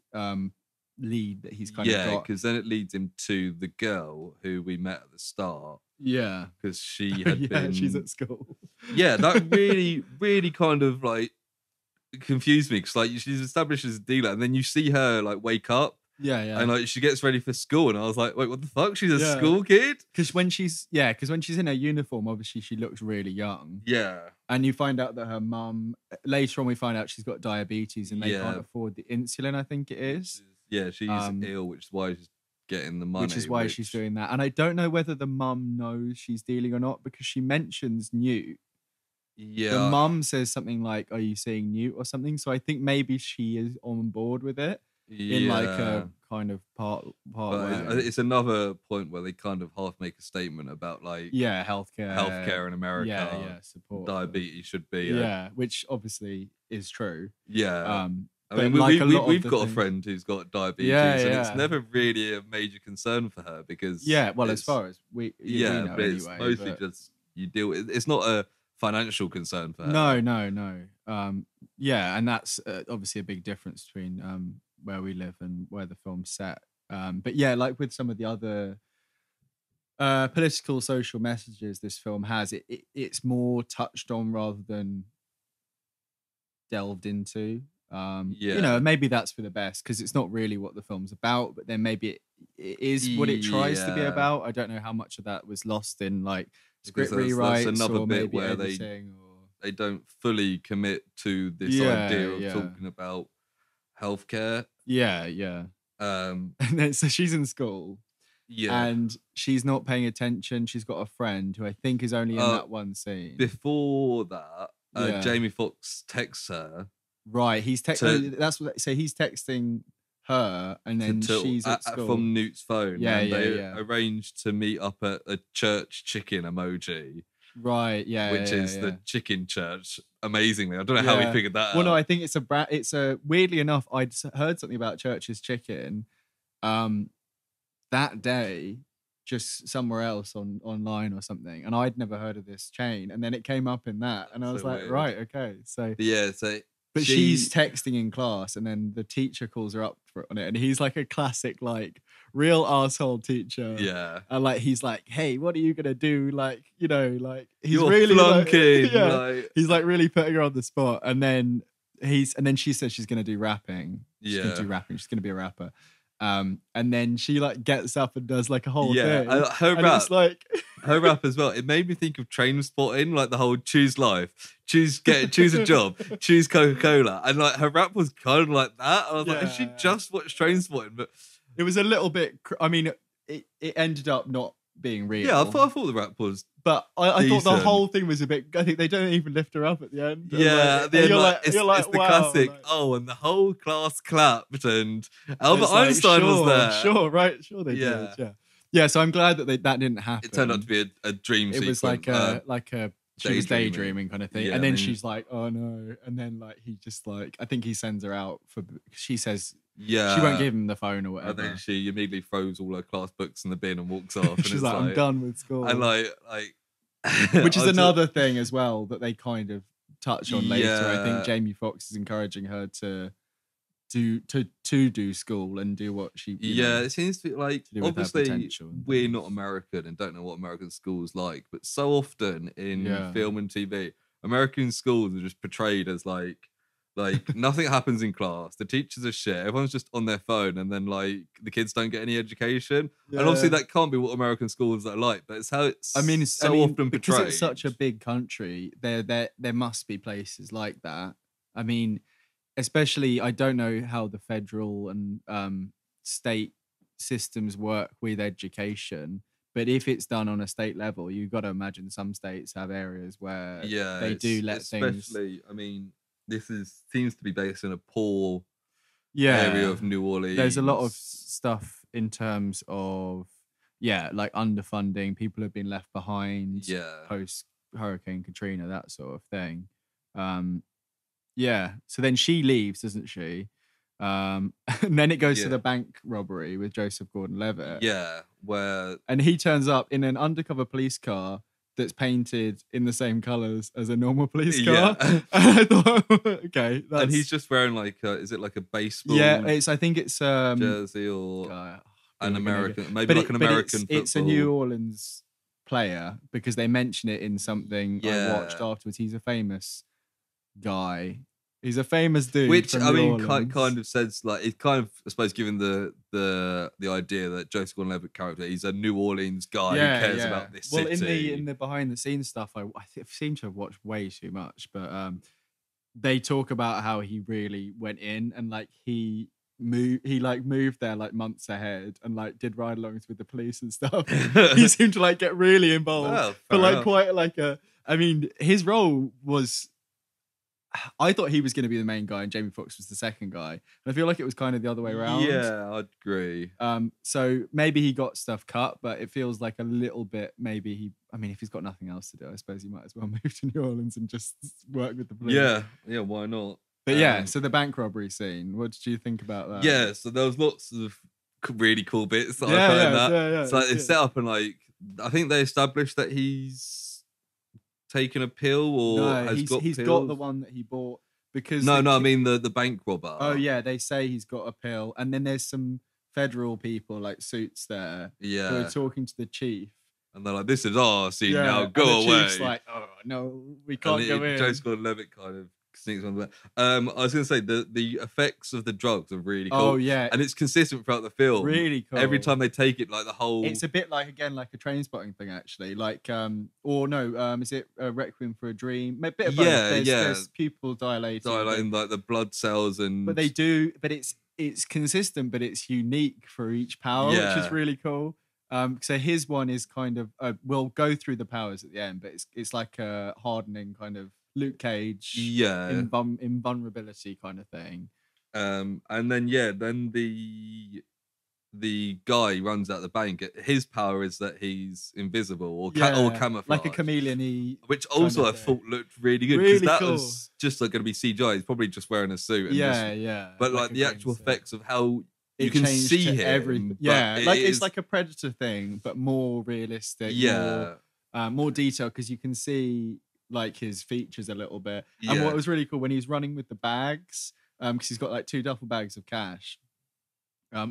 lead that he's kind of got. Yeah, because then it leads him to the girl who we met at the start. Yeah, because she had been. She's at school. Yeah, that really, really kind of like confused me because like she's established as a dealer, and then you see her like wake up. Yeah, and like she gets ready for school, and I was like, wait, what the fuck? She's a school kid? Because when she's in her uniform, obviously she looks really young. Yeah, and you find out that her mum later on. We find out she's got diabetes, and they can't afford the insulin. I think it is. Yeah, she's ill, which is why she's getting the money. Which is why she's doing that. And I don't know whether the mum knows she's dealing or not because she mentions Newt. Yeah. The mum says something like, are you seeing Newt or something? So I think maybe she is on board with it in like a kind of part way. It's another point where they kind of half make a statement about like healthcare in America. Yeah, support. Diabetes should be. Which obviously is true. Yeah. I mean, we've got a friend who's got diabetes, and it's never really a major concern for her because as far as we know but it's anyway, mostly just you deal with. It's not a financial concern for her. No. And that's obviously a big difference between where we live and where the film's set. But like with some of the other political, social messages this film has, it's more touched on rather than delved into. Maybe that's for the best because it's not really what the film's about, but then maybe it is what it tries to be about. I don't know how much of that was lost in like script rewrites. That's another bit where they don't fully commit to this idea of talking about healthcare. And then so she's in school. And she's not paying attention. She's got a friend who I think is only in that one scene. Before that, Jamie Foxx texts her. Right, he's texting. So he's texting her, and then she's at school from Newt's phone. They arranged to meet up at a church chicken emoji. Right, which is the chicken church. Amazingly, I don't know how he figured that out. Well, no, I think it's a weirdly enough. I'd heard something about Church's chicken. That day,
just somewhere else online or something, and I'd never heard of this chain, and then it came up in that, and I was
So
like,
weird.
right, okay, so
Yeah, so
but she's texting in class, and then the teacher calls her up on it, and he's like a classic, like, real asshole teacher.
Yeah.
And like he's like, hey, what are you gonna do? Like, you know, like he's
You're
really
flunking.
like, yeah,
like...
he's like really putting her on the spot. And then she says she's gonna do rapping. She's gonna do rapping. She's gonna be a rapper. And then she like gets up and does like a whole thing.
Her
and
rap,
it's like
her rap as well. It made me think of Train Spotting, like the whole choose life, choose a job, choose Coca-Cola, and like her rap was kind of like that. I was like, she just watched Train Spotting, but
it was a little bit. I mean, it ended up not being real.
Yeah, I thought the rap was.
But I thought the whole thing was a bit. I think they don't even lift her up at the end.
Yeah, at the end, it's the
wow,
classic.
like,
and the whole class clapped, and Albert Einstein was there.
Sure, they did. Yeah. So I'm glad that that didn't happen.
It turned out to be a dream sequence.
It was like a she was daydreaming kind of thing, and then she's like, oh no, and then like he just like I think he sends her out for. She says. Yeah, she won't give him the phone or whatever.
And then she immediately throws all her class books in the bin and walks off. And
she's like, I'm done with school.
And like,
which is another thing as well that they kind of touch on later. I think Jamie Foxx is encouraging her to do school and do what she.
It seems to be like obviously we're not American and don't know what American school's like, but so often in film and TV, American schools are just portrayed as like nothing happens in class. The teachers are shit. Everyone's just on their phone, and then like the kids don't get any education. And obviously that can't be what American schools are like. But it's how it's. often portrayed.
Because it's such a big country. There must be places like that. I mean, especially I don't know how the federal and state systems work with education. But if it's done on a state level, you've got to imagine some states have areas where they do let things.
Especially, I mean. This seems to be based in a poor area of New Orleans.
There's a lot of stuff in terms of like underfunding. People have been left behind. Post Hurricane Katrina, that sort of thing. So then she leaves, doesn't she? And then it goes to the bank robbery with Joseph Gordon-Levitt. And he turns up in an undercover police car that's painted in the same colours as a normal police car. And I thought, okay.
And he's just wearing like, is it like a baseball?
I think it's
jersey or an American, maybe like an American football.
It's a New Orleans player because they mention it in something I watched afterwards. He's a famous guy. He's a famous dude.
Which
from
I
New
mean,
Orleans.
kind of says like it kind of I suppose given the idea that Joseph Gordon-Levitt character, he's a New Orleans guy who cares about this city.
Well, in the behind the scenes stuff, I seem to have watched way too much, but they talk about how he really went in and like he moved there like months ahead and like did ride-alongs with the police and stuff. He seemed to like get really involved, but like quite like a. I mean, his role was. I thought he was going to be the main guy and Jamie Foxx was the second guy. And I feel like it was kind of the other way around.
Yeah, I'd agree.
So maybe he got stuff cut, but it feels like a little bit maybe if he's got nothing else to do, I suppose he might as well move to New Orleans and just work with the police.
Yeah, why not?
But so the bank robbery scene, what did you think about that?
Yeah, so there was lots of really cool bits that I found in that.
Yeah,
so it's set up and like, I think they established that he's taken a pill or
he's got the one that he bought because
I mean the bank robber.
Oh yeah, they say he's got a pill, and then there's some federal people like suits there who are talking to the chief,
and they're like, "This is our scene now, go
and the
away."
Chief's like, "Oh no, we can't go in."
Joseph Gordon-Levitt kind of sneaks on the back. I was going to say the effects of the drugs are really cool.
Oh yeah,
and it's consistent throughout the film.
Really cool.
Every time they take it, like the whole.
It's a bit like like a train spotting thing actually. Like is it Requiem for a Dream? A bit of both. There's pupil dilating
like the blood cells and.
But they do. But it's consistent, but it's unique for each power, which is really cool. So his one is kind of we'll go through the powers at the end, but it's like a hardening kind of Luke Cage, invulnerability kind of thing.
And then the guy runs out the bank. His power is that he's invisible or camouflage,
like a chameleon-y,
which also I thought looked really good because that was just like going to be CGI. He's probably just wearing a suit. And but like the actual effects of how you can
changed
see
to
him.
everything.
but
Yeah,
it
like
is-
it's like a Predator thing, but more realistic.
yeah,
more detail because you can see like his features a little bit. And
Yeah.
what was really cool when he's running with the bags, because he's got like 2 duffel bags of cash.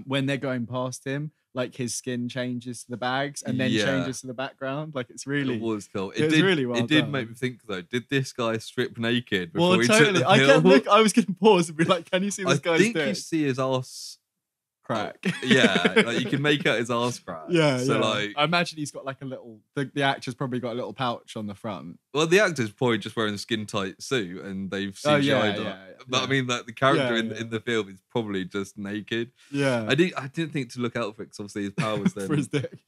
When they're going past him, like his skin changes to the bags and then
Yeah.
changes to the background. Like it's really
it was cool.
it was really well
It did
done.
make me think though. Did this guy strip naked before
well,
he
totally.
took the
I
pill?
kept look. I was going to pause and be like, "Can you see this
I
guy's
think
dick?"
you see his ass
Crack.
Yeah, like you can make out his ass crack.
Yeah,
So
yeah.
like,
I imagine he's got like a little. The actor's probably got a little pouch on the front.
well, the actor's probably just wearing a skin tight suit and they've
Oh,
CGI'd
yeah,
up.
yeah,
But I
yeah.
mean, like the character
Yeah,
in
yeah.
the film is probably just naked.
Yeah,
I didn't think to look out for it because obviously his powers then.
for his dick.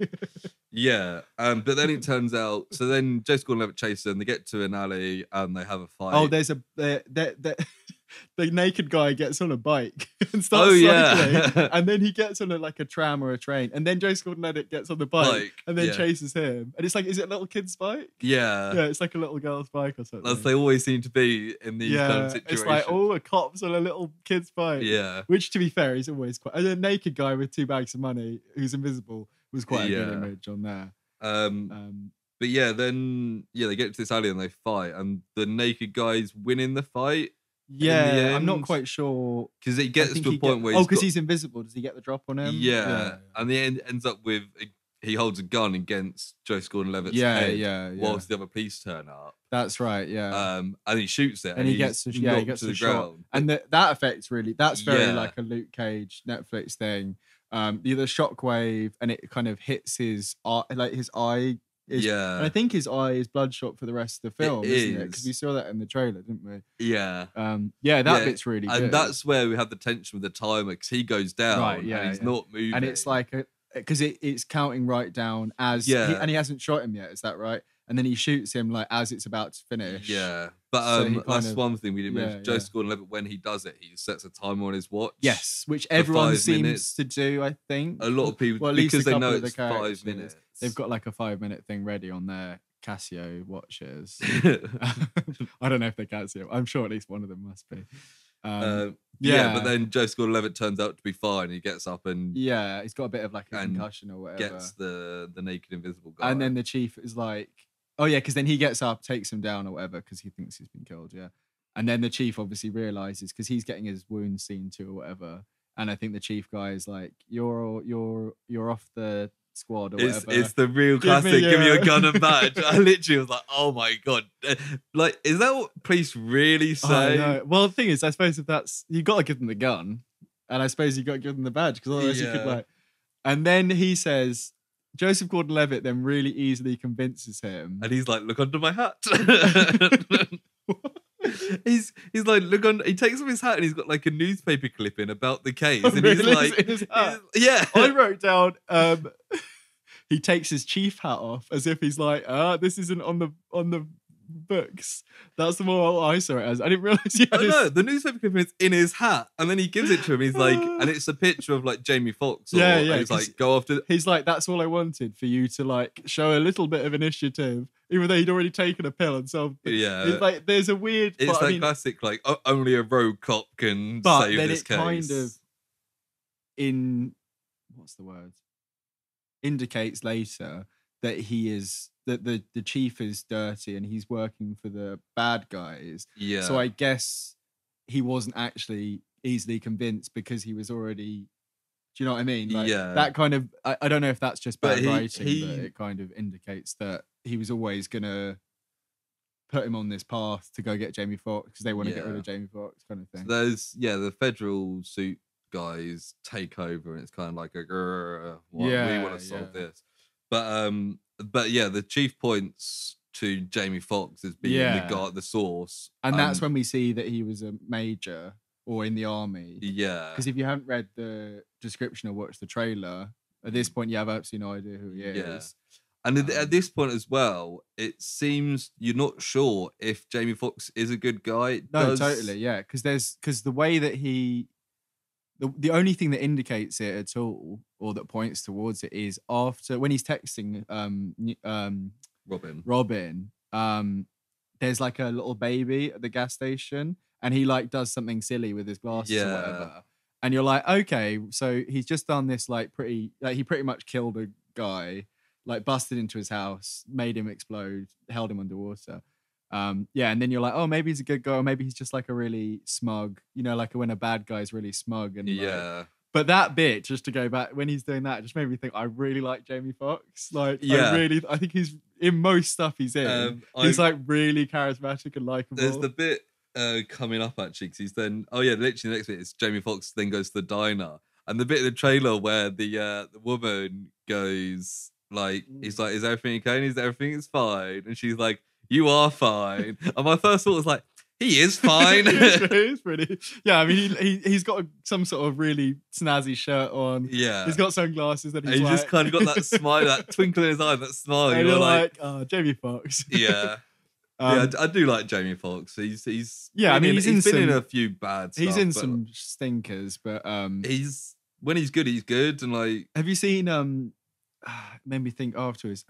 Yeah, but then it turns out. So then Joseph Gordon-Levitt chases them. They get to an alley and they have a fight.
Oh, there's the naked guy gets on a bike and starts
Oh,
cycling,
yeah.
and then he gets on like a tram or a train, and then Joseph Gordon-Levitt gets on the bike and then
yeah.
chases him, and it's like, is it a little kid's bike?
Yeah,
Yeah, it's like a little girl's bike or something.
as they always seem to be in these kind of situations.
it's like, oh, a cop's on a little kid's bike.
Yeah.
Which, to be fair, is always quite. And a naked guy with 2 bags of money who's invisible was quite a good
Yeah.
image on there.
But yeah, then they get to this alley and they fight, and the naked guy's winning the fight.
Yeah, I'm not
end.
quite sure
Because it
I
gets
think
to a
he
point
get-
where
oh, because he's invisible. Does he get the drop on him?
yeah, and the end ends up with he holds a gun against Joseph Gordon-Levitt's head
yeah.
whilst the other police turn up.
That's right. Yeah,
And he shoots it,
and he
he's
gets the,
knocked
he gets
to
the
the
shot,
ground.
and that effect's really that's very
Yeah.
like a Luke Cage Netflix thing. The shockwave, and it kind of hits his eye, like his eye. And I think his eye is bloodshot for the rest of the film, isn't it? Because we saw that in the trailer, didn't we?
Yeah.
That bit's really good.
And that's where we have the tension with the timer, because he goes down
Right, yeah,
and he's
yeah.
not moving.
and it's like because it's counting right down as and he hasn't shot him yet. Is that right? And then he shoots him like as it's about to finish.
Yeah. But
So he kind
that's
of-
one thing we didn't
yeah,
mention. Joseph Gordon-Levitt, when he does it, he sets a timer on his watch.
Yes, which everyone
5
seems
minutes.
to do. I think
A lot of people,
well, at least
because
a
they
couple
know
of the
it's 5
characters.
minutes.
They've got like a 5-minute thing ready on their Casio watches. I don't know if they're Casio. I'm sure at least one of them must be.
But then Joseph Gordon-Levitt turns out to be fine. He gets up and
Yeah, he's got a bit of like a
And
concussion or whatever.
gets the naked invisible guy.
And then the chief is like, oh yeah, because then he gets up, takes him down or whatever, because he thinks he's been killed. Yeah, and then the chief obviously realizes because he's getting his wounds seen to or whatever. And I think the chief guy is like, you're off the squad or whatever.
It's the real
Give me
classic. Give me
your-
your gun and badge. I literally was like, oh my god, like, is that what police really
I
say?
know. Well, the thing is, I suppose if that's you got to give them the gun, and I suppose you got to give them the badge because otherwise you could
Yeah.
like. And then he says, Joseph Gordon-Levitt then really easily convinces him.
And he's like, look under my hat. he's like, look on. He takes off his hat and he's got like a newspaper clipping about the case, and he's
Really?
like,
In his hat?
yeah.
I wrote down. He takes his chief hat off as if he's like, this isn't on the books. That's the more I saw it as. I didn't realize he had
Oh no, the newspaper clipping is in his hat, and then he gives it to him. He's like, and it's a picture of like Jamie Foxx.
Yeah,
and
yeah,
he's
'cause
like, go after.
He's like, that's all I wanted for you to like show a little bit of initiative, even though he'd already taken a pill and solved.
Yeah.
It's like there's a weird.
It's
but,
that
I mean,
classic, like only a rogue cop can
but
save
then
this
it
case.
kind of what's the word? Indicates later that he is that the chief is dirty and he's working for the bad guys.
Yeah.
So I guess he wasn't actually easily convinced because he was already. Do you know what I mean? Like,
Yeah.
That kind of. I don't know if that's just
But
bad writing,
he-
but it kind of indicates that he was always gonna put him on this path to go get Jamie Foxx because they want to get rid
Yeah.
of Jamie Foxx, kind of thing.
There's the federal suit guys take over, and it's kind of like a we
Yeah,
want to solve
yeah.
this. But yeah, the chief points to Jamie Foxx as being
Yeah.
the guy, the source,
And that's when we see that he was a major or in the army.
yeah,
Because if you haven't read the description or watched the trailer, at this point you have absolutely no idea who he is.
Yeah. And at this point as well, it seems you're not sure if Jamie Foxx is a good guy.
No, totally, yeah. Because the way that the only thing that indicates it at all or that points towards it is after when he's texting
Robin.
there's like a little baby at the gas station and he like does something silly with his glasses or
Yeah.
whatever. and you're like, okay, so he's just done this like he pretty much killed a guy, like busted into his house, made him explode, held him underwater. Yeah, and then you're like, oh, maybe he's a good guy, or maybe he's just like a really smug, like when a bad guy's really smug and
yeah.
But that bit, just to go back, when he's doing that, just made me think I really like Jamie Foxx. Like,
Yeah.
I think he's in most stuff he's in. He's like really charismatic and likable.
There's the bit coming up actually, because he's then, literally the next bit is Jamie Foxx then goes to the diner, and the bit in the trailer where the woman goes like, he's like, is everything okay? And he's everything is fine, and she's like, you are fine. And my first thought was like, he is fine.
He's pretty. Yeah, I mean, he's got some sort of really snazzy shirt on.
Yeah,
he's got sunglasses, and
he's just kind of got that smile, that twinkle in his eye, that smile.
And you're like, oh, Jamie Foxx.
Yeah. I do like Jamie Foxx. He's he's been in a few bad stuff.
He's in some stinkers, but
he's when he's good, he's good. And like,
have you seen made me think afterwards,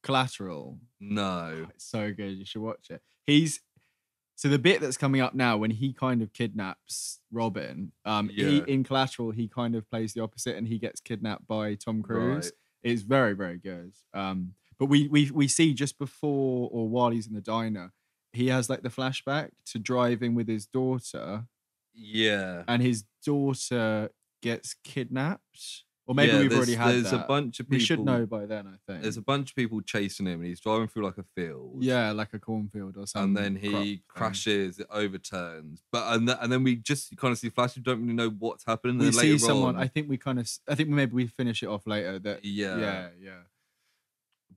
Collateral?
No.
Oh, it's so good, you should watch it. So the bit that's coming up now, when he kind of kidnaps Robin, he, in Collateral, he kind of plays the opposite, and he gets kidnapped by Tom Cruise. Right. It's very, very good. But we see just before or while he's in the diner, he has like the flashback to driving with his daughter.
Yeah.
And his daughter gets kidnapped. Or maybe we've already had
there's a bunch of people.
We should know by then, I think.
There's a bunch of people chasing him, and he's driving through like a field.
Yeah, like a cornfield or something.
And then he crashes, it overturns. But and then we just kind of see flashes. We don't really know what's happening.
We see someone. I think maybe we finish it off later. That yeah.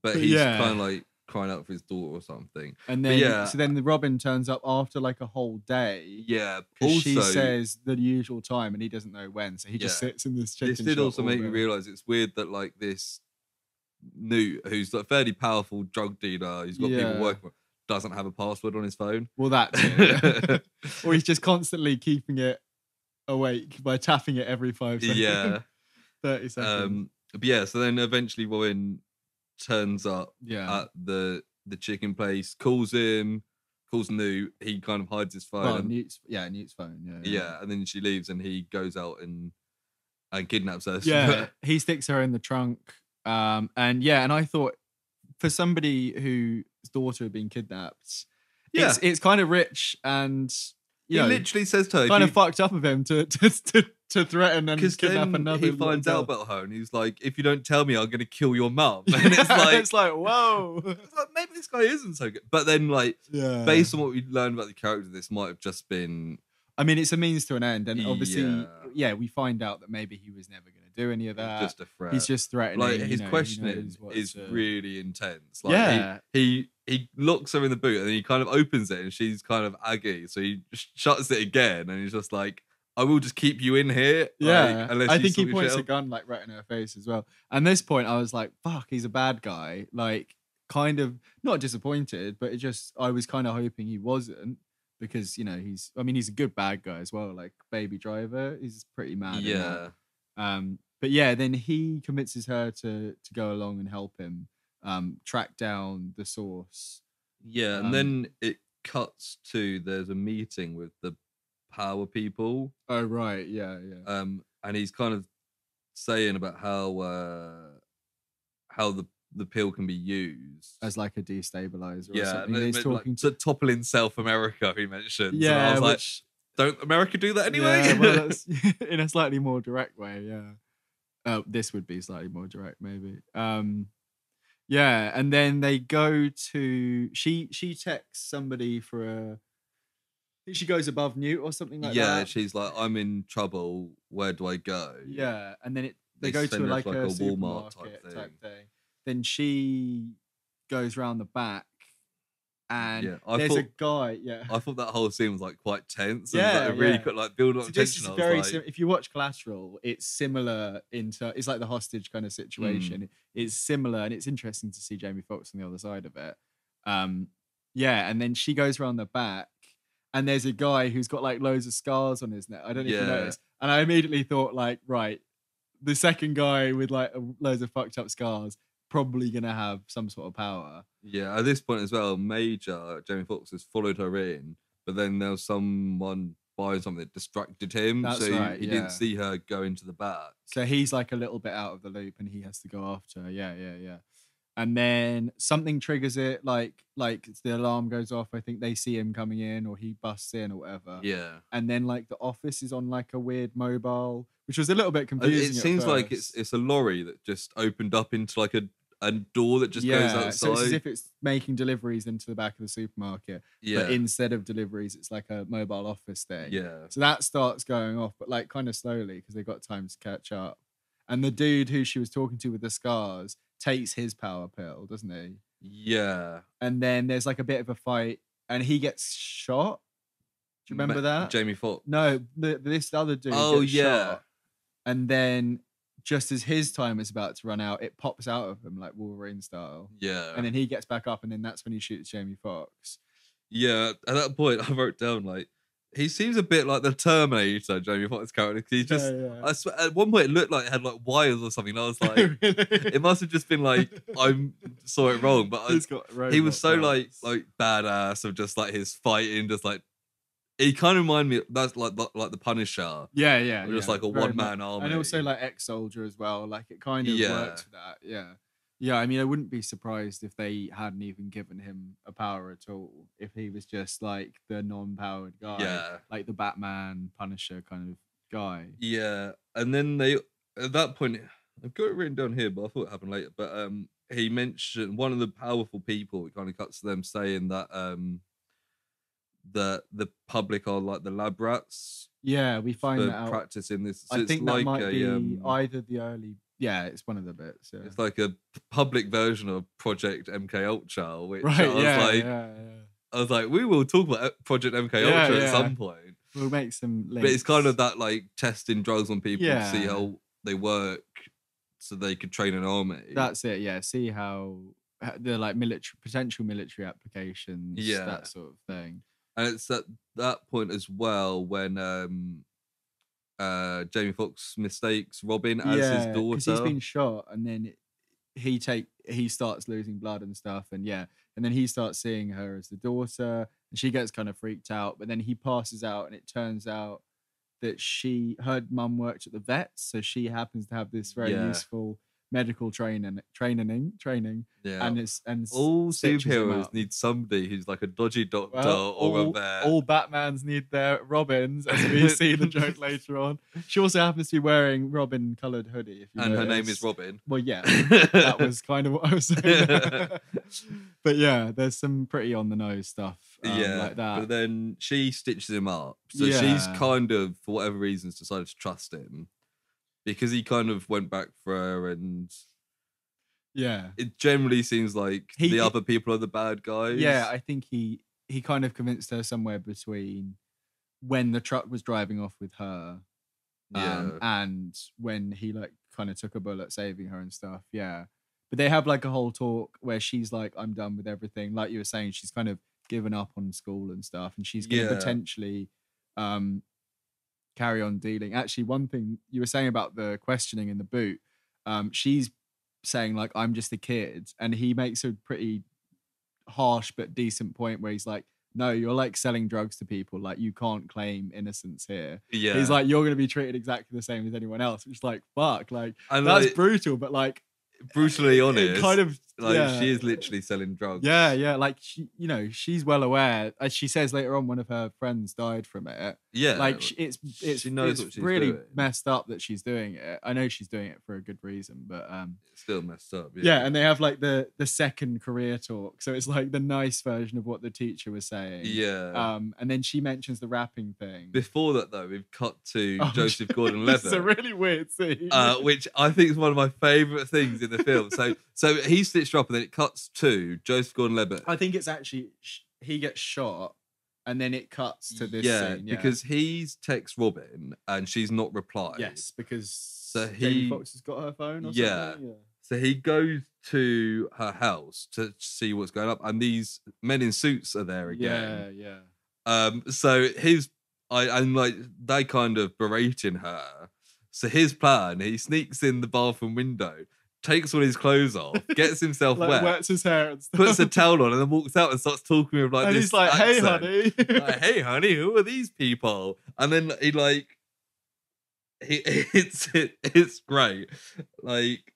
But he's kind of like crying out for his daughter or something.
And then so then the Robin turns up after like a whole day.
Yeah.
Also, she says the usual time and he doesn't know when, so he just sits in this chicken shop.
This did also make me realise it's weird that like this Newt, who's a fairly powerful drug dealer, he's got people working with, doesn't have a password on his phone.
Well, that too. Or he's just constantly keeping it awake by tapping it every 5 seconds.
Yeah.
30 seconds.
But yeah, so then eventually Robin turns up at the chicken place, calls Newt, he kind of hides his phone.
Well, Newt's phone,
yeah. And then she leaves and he goes out and kidnaps her.
Yeah, he sticks her in the trunk. And I thought for somebody whose daughter had been kidnapped, it's kind of rich, and
he literally says to her,
kind of fucked up of him to threaten and kidnap another.
He finds out about her, and he's like, "If you don't tell me, I'm going to kill your mum." And it's like,
whoa,
maybe this guy isn't so good. But then, based on what we learned about the character, this might have just been.
I mean, it's a means to an end, and obviously, we find out that maybe he was never going to do any of that.
Just a threat.
He's just threatening.
Like his questioning is really intense. Like, he looks her in the boot, and then he kind of opens it, and she's kind of aggy, so he shuts it again, and he's just like, "I will just keep you in here."
Yeah,
unless
I think he points a gun like right in her face as well. And this point, I was like, "Fuck, he's a bad guy." Like, kind of not disappointed, but I was kind of hoping he wasn't. Because, he's a good bad guy as well. Like Baby Driver, he's pretty mad.
Yeah.
But yeah, then he convinces her to go along and help him track down the source.
Yeah, and then it cuts to there's a meeting with the power people.
Oh right, yeah.
And he's kind of saying about how the pill can be used
as like a destabilizer.
Yeah,
or something. He's talking
to toppling South America. He mentioned.
Yeah,
and I was like, don't America do that anyway?
Yeah, well, that's in a slightly more direct way. Yeah, this would be slightly more direct, maybe. Yeah, and then they go to she texts somebody for I think she goes above Newt or something like that.
Yeah, she's like, I'm in trouble. Where do I go?
Yeah, and then they go to like a Walmart type thing. Then she goes round the back, and there's a guy. Yeah,
I thought that whole scene was like quite tense.
Yeah,
and, really could like build up tension.
If you watch Collateral, it's similar it's like the hostage kind of situation. It's similar, and it's interesting to see Jamie Foxx on the other side of it. And then she goes around the back, and there's a guy who's got like loads of scars on his neck. I don't know if you noticed, and I immediately thought like, right, the second guy with like loads of fucked up scars, probably gonna have some sort of power.
Yeah, at this point as well, Major Jamie Foxx has followed her in, but then there was someone buying something that distracted him.
That's
so
right,
he
yeah.
didn't see her go into the back.
So he's like a little bit out of the loop and he has to go after her. Yeah. And then something triggers it, like the alarm goes off. I think they see him coming in or he busts in or whatever.
Yeah.
And then like the office is on like a weird mobile, which was a little bit confusing.
It seems
at
like
first.
it's a lorry that just opened up into like a door that just goes outside.
So it's as if it's making deliveries into the back of the supermarket.
Yeah.
But instead of deliveries, it's like a mobile office thing.
Yeah.
So that starts going off, but like kind of slowly because they got time to catch up. And the dude who she was talking to with the scars takes his power pill, doesn't he?
Yeah.
And then there's like a bit of a fight and he gets shot. Do you remember that?
Jamie Foxx.
No, this other dude gets shot. And then just as his time is about to run out, it pops out of him like Wolverine style.
Yeah.
And then he gets back up and then that's when he shoots Jamie Foxx.
Yeah. At that point, I wrote down like, he seems a bit like the Terminator, Jamie Foxx character. He just, I swear, at one point it looked like it had like wires or something. And I was like,
Really?
it must have just been like, I saw it wrong. But he was so like badass of just like his fighting, just like, he kind of reminded me, that's like the Punisher.
Yeah.
Just like a one-man army.
And also like ex-soldier as well. Like it kind of works for that. Yeah. Yeah, I mean, I wouldn't be surprised if they hadn't even given him a power at all. If he was just like the non-powered guy, like the Batman, Punisher kind of guy.
Yeah, and then they at that point, I've got it written down here, but I thought it happened later. But he mentioned one of the powerful people. It kind of cuts to them saying that the public are like the lab rats.
Yeah, we find
for
that out.
Practicing this. So
I
it's
think
like
that might be
a,
either the early. Yeah, it's one of the bits. Yeah.
It's like a public version of Project MK Ultra, which
right,
I was like, we will talk about Project MK Ultra at some point.
We'll make some links.
But it's kind of that like testing drugs on people to see how they work, so they could train an army.
That's it. Yeah, see how the like potential military applications.
Yeah,
that sort of thing.
And it's at that point as well when Jamie Foxx mistakes Robin as his daughter
because he's been shot, and then he starts losing blood and stuff, and then he starts seeing her as the daughter, and she gets kind of freaked out. But then he passes out, and it turns out that her mum worked at the vets, so she happens to have this very useful medical training.
Yeah,
and
all superheroes need somebody who's like a dodgy doctor or a vet.
All Batmans need their Robins, as we see the joke later on. She also happens to be wearing Robin coloured hoodie.
And her name is Robin.
Well, yeah, that was kind of what I was saying. But yeah, there's some pretty on the nose stuff. Like that.
But then she stitches him up, so she's kind of, for whatever reasons, decided to trust him. Because he kind of went back for her, and it generally seems like the other people are the bad guys.
Yeah, I think he kind of convinced her somewhere between when the truck was driving off with her, and when he like kind of took a bullet saving her and stuff. Yeah, but they have like a whole talk where she's like, "I'm done with everything." Like you were saying, she's kind of given up on school and stuff, and she's going to potentially carry on dealing. Actually, one thing you were saying about the questioning in the boot, she's saying like, I'm just a kid, and he makes a pretty harsh but decent point where he's like, no, you're like selling drugs to people, like you can't claim innocence here. He's like, you're going to be treated exactly the same as anyone else, which is like, fuck, like and that's like, brutal, but like
brutally honest,
kind of
like she is literally selling drugs.
Like she, she's well aware, as she says later on, one of her friends died from it. Like it's she knows what she's really doing. Messed up that she's doing it. I know she's doing it for a good reason, but
it's still messed up.
And they have like the second career talk, so it's like the nice version of what the teacher was saying. And then she mentions the rapping thing.
Before that though, we've cut to Joseph Gordon-Levitt.
It's a really weird scene,
which I think is one of my favourite things in the film. So he stitched her up, and then it cuts to Joseph Gordon-Levitt.
I think it's actually he gets shot, and then it cuts to this scene. Yeah,
because he's text Robin, and she's not replied.
Yes, because Jamie Foxx has got her phone or something. Yeah.
So he goes to her house to see what's going on, and these men in suits are there again. So they kind of berating her. So his plan, he sneaks in the bathroom window, takes all his clothes off, gets himself
like
wet,
wets his hair and stuff.
puts a towel on, and then walks out and starts talking with like
and
this
he's like, "Hey,
accent.
honey."
Like, "Hey, honey, who are these people?" And then it's great. Like,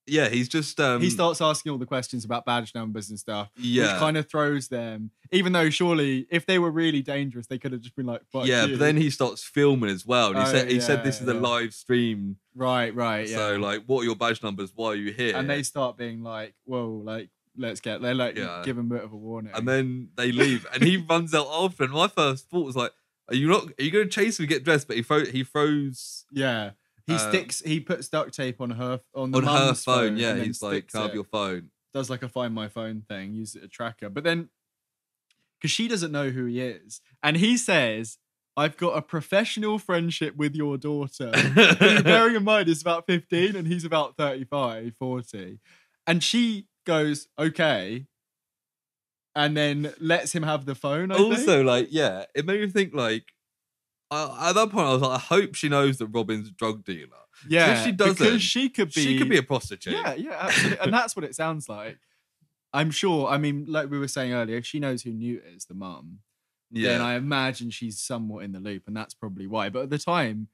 yeah, he's just
he starts asking all the questions about badge numbers and stuff, which
yeah.
kind of throws them. Even though surely, if they were really dangerous, they could have just been like, "Fuck
yeah,
you."
but then he starts filming as well. And he said this is a
yeah.
live stream.
Right, yeah.
So like, what are your badge numbers? Why are you here?
And they start being like, "Whoa, like, they're like, give him a bit of a warning."
And then they leave, and he runs out after. And my first thought was like, Are you going to chase him and get dressed? But he throws.
Yeah. He puts duct tape on her
phone.
phone.
Yeah, he's like, "Can I have your phone?"
Does like a Find My Phone thing, use it as a tracker. But then, because she doesn't know who he is, and he says, "I've got a professional friendship with your daughter," who, bearing in mind, is about 15 and he's about 35, 40. And she goes, "Okay," and then lets him have the phone. I think.
Like, yeah, it made me think like. At that point, I was like, I hope she knows that Robin's a drug dealer.
Yeah,
if she doesn't,
because she could be
a prostitute.
Yeah, absolutely. And that's what it sounds like. I'm sure. I mean, like we were saying earlier, if she knows who Newt is, the mum, then I imagine she's somewhat in the loop, and that's probably why. But at the time,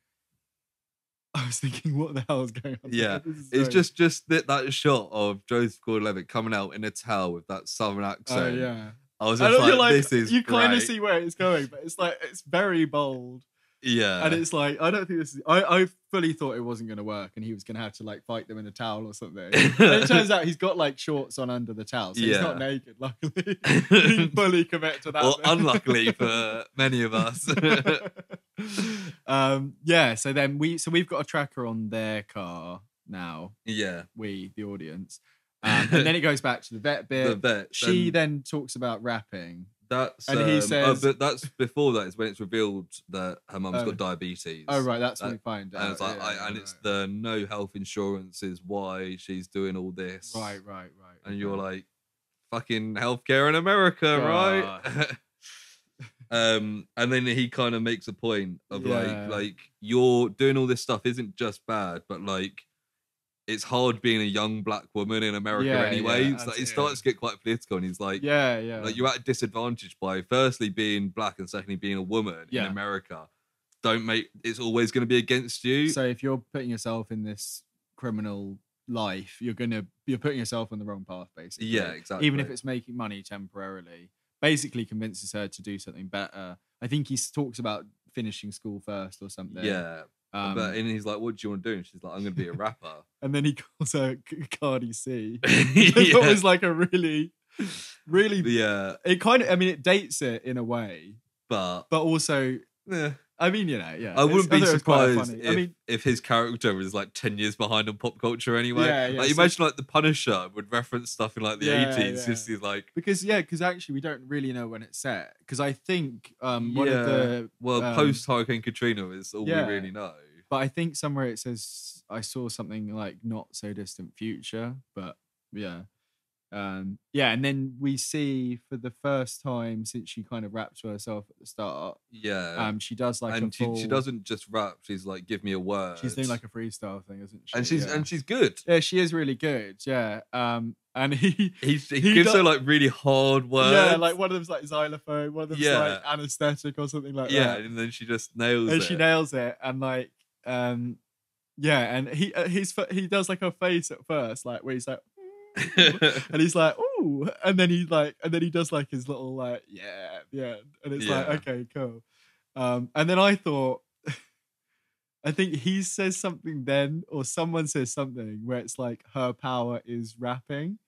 I was thinking, what the hell is going on?
Yeah, it's just that shot of Joseph Gordon-Levitt coming out in a towel with that southern accent.
Oh yeah.
I was just like, this is
you kind of
great.
see where it's going, but it's like it's very bold.
Yeah.
And it's like, I don't think this is I fully thought it wasn't gonna work and he was gonna have to like fight them in a towel or something. And it turns out he's got like shorts on under the towel, so he's not naked, luckily. He can fully commit to that.
Or unluckily for many of us.
So then we've got a tracker on their car now.
Yeah.
We, the audience. And then it goes back to the vet bit.
The vet.
She then talks about rapping.
And
he says,
but that's before that is when it's revealed that her mum's got diabetes.
Oh right, that's when we find out.
And it's like, it's the no health insurance is why she's doing all this.
Right.
And you're like, fucking healthcare in America, right? And then he kind of makes a point of like you're doing all this stuff isn't just bad, but like it's hard being a young black woman in America anyway.
Yeah,
it's like, it starts to get quite political, and he's like, like you're at a disadvantage by firstly being black and secondly being a woman in America. It's always going to be against you.
So if you're putting yourself in this criminal life, you're putting yourself on the wrong path, basically.
Yeah, exactly.
Even if it's making money temporarily, basically convinces her to do something better. I think he talks about finishing school first or something.
Yeah. But and he's like, "What do you want to do?" And she's like, "I'm going to be a rapper."
And then he calls her Cardi C. It was like a really, It kind of, I mean, it dates it in a way, but also, I mean,
I wouldn't be surprised if his character was like 10 years behind on pop culture anyway. Like, imagine like the Punisher would reference stuff in like the 80s. Just he's like,
because actually we don't really know when it's set. Because I think one of the
post Hurricane Katrina is all we really know.
But I think somewhere it says I saw something like not so distant future. But and then we see for the first time since she kind of raps to herself at the start. She does like
she doesn't just rap. She's like, give me a word.
She's doing like a freestyle thing, isn't she?
And she's good.
Yeah, she is really good. Yeah. And he
gives her like really hard words.
Yeah, like one of them's like xylophone, one of them's like anesthetic or something like that.
Yeah, and then she just nails it.
And she nails it, and like and he does like her face at first, like where he's like. And he's like, ooh, and then he does like his little like and it's like, okay, cool. And then I thought I think he says something then, or someone says something where it's like her power is rapping,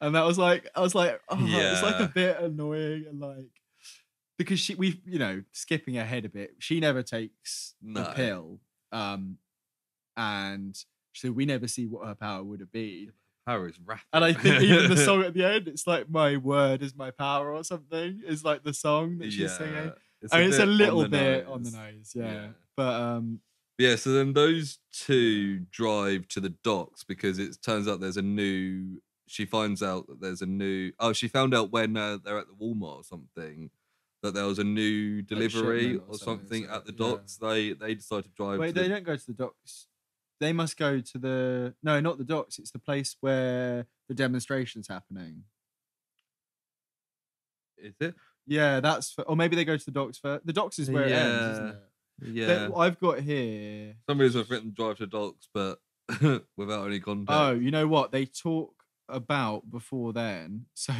and I was like it's like a bit annoying, and like because we've skipping ahead a bit, she never takes the pill, and so we never see what her power would have been.
Power is rapping.
And I think even the song at the end, it's like my word is my power or something, is like the song that she's singing. It's a little bit on the nose,
but so then those two drive to the docks because it turns out she finds out that there's a new she found out when they're at the Walmart or something that there was a new delivery or something at the docks. They decide to drive.
Wait, they don't go to the docks. they must go to not the docks. It's the place where the demonstration's happening.
Is it?
Yeah, or maybe they go to the docks first. The docks is where it ends, isn't it?
Yeah.
I've got here.
For some reason I've written drive to docks, but without any context.
Oh, you know what? They talk about before then. So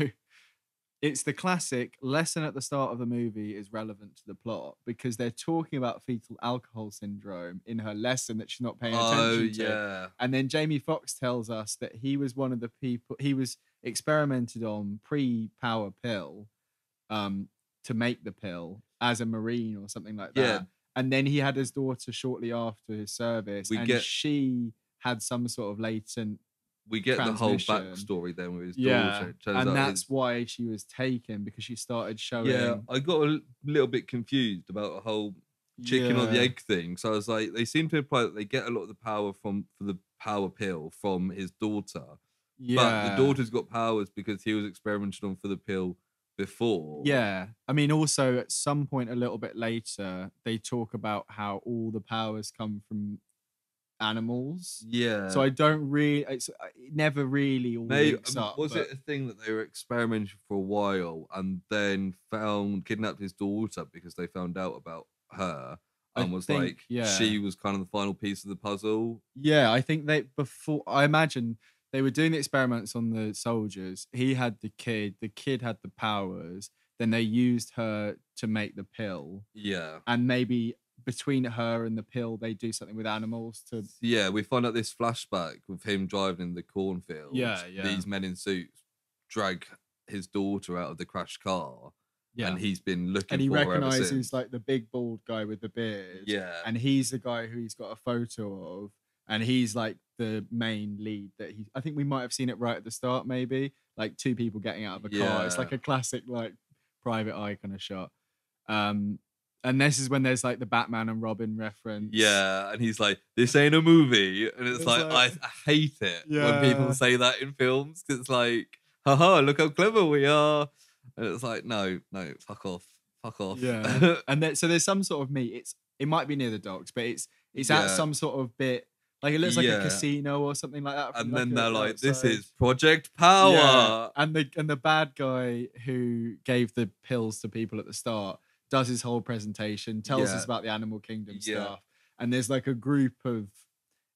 it's the classic lesson at the start of the movie is relevant to the plot because they're talking about fetal alcohol syndrome in her lesson that she's not paying attention to.
Yeah.
And then Jamie Foxx tells us that he was one of the people, he was experimented on pre-power pill to make the pill as a Marine or something like that.
Yeah.
And then he had his daughter shortly after his service, she had some sort of latent.
We get the whole backstory then with his daughter.
And that's why she was taken, because she started showing.
Yeah, I got a little bit confused about the whole chicken or the egg thing. So I was like, they seem to imply that they get a lot of the power for the power pill from his daughter. Yeah. But the daughter's got powers because he was experimenting on for the pill before.
Yeah. I mean, also at some point a little bit later, they talk about how all the powers come from animals.
Yeah.
So I don't really, it never really all links up.
Was it a thing that they were experimenting for a while and then kidnapped his daughter because they found out about her and she was kind of the final piece of the puzzle?
Yeah, I think I imagine they were doing the experiments on the soldiers. He had the kid had the powers, then they used her to make the pill.
Yeah.
And maybe between her and the pill, they do something with animals to.
Yeah, we find out this flashback with him driving in the cornfield.
Yeah.
These men in suits drag his daughter out of the crashed car.
Yeah.
And he's been looking
and he
for her ever
recognizes
since.
Like the big bald guy with the beard.
Yeah.
And he's the guy who he's got a photo of. And he's like the main lead I think we might have seen it right at the start, maybe. Like two people getting out of a car. It's like a classic, like, private eye kind of shot. And this is when there's like the Batman and Robin reference.
Yeah, and he's like, this ain't a movie. And it's like I hate it when people say that in films. Because it's like, haha, look how clever we are. And it's like, no, fuck off.
Yeah. And so there's some sort of meet. It might be near the docks, but it's at some sort of bit. Like it looks like a casino or something like that.
And then they're like, this is Project Power.
Yeah. And the bad guy who gave the pills to people at the start does his whole presentation, tells us about the animal kingdom stuff. And there's like a group of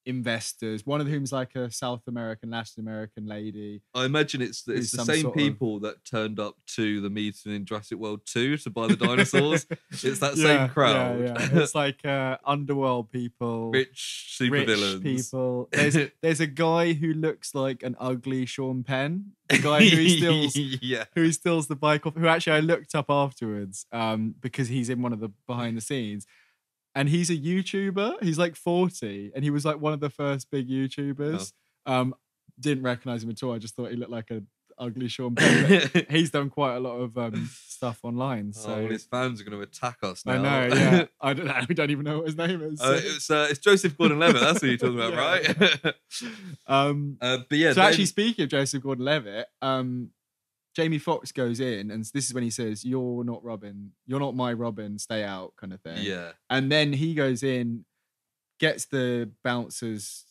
investors, one of whom's like a South American, Latin American lady.
I imagine it's the same people that turned up to the meeting in Jurassic World 2 to buy the dinosaurs. It's that same crowd.
Yeah. It's like underworld people,
rich supervillains.
People. There's a guy who looks like an ugly Sean Penn, the guy who steals the bike off. Who actually I looked up afterwards, because he's in one of the behind the scenes. And he's a YouTuber. He's like 40, and he was like one of the first big YouTubers. Didn't recognize him at all. I just thought he looked like an ugly Sean Penn. He's done quite a lot of stuff online. So
his fans are going to attack us now.
I know. Yeah, I don't know. We don't even know what his name is.
It's Joseph Gordon-Levitt. That's what you're talking about, right?
But yeah. So actually, speaking of Joseph Gordon-Levitt, Jamie Foxx goes in, and this is when he says, "You're not Robin. You're not my Robin. Stay out," kind of thing.
Yeah.
And then he goes in, gets the bouncers,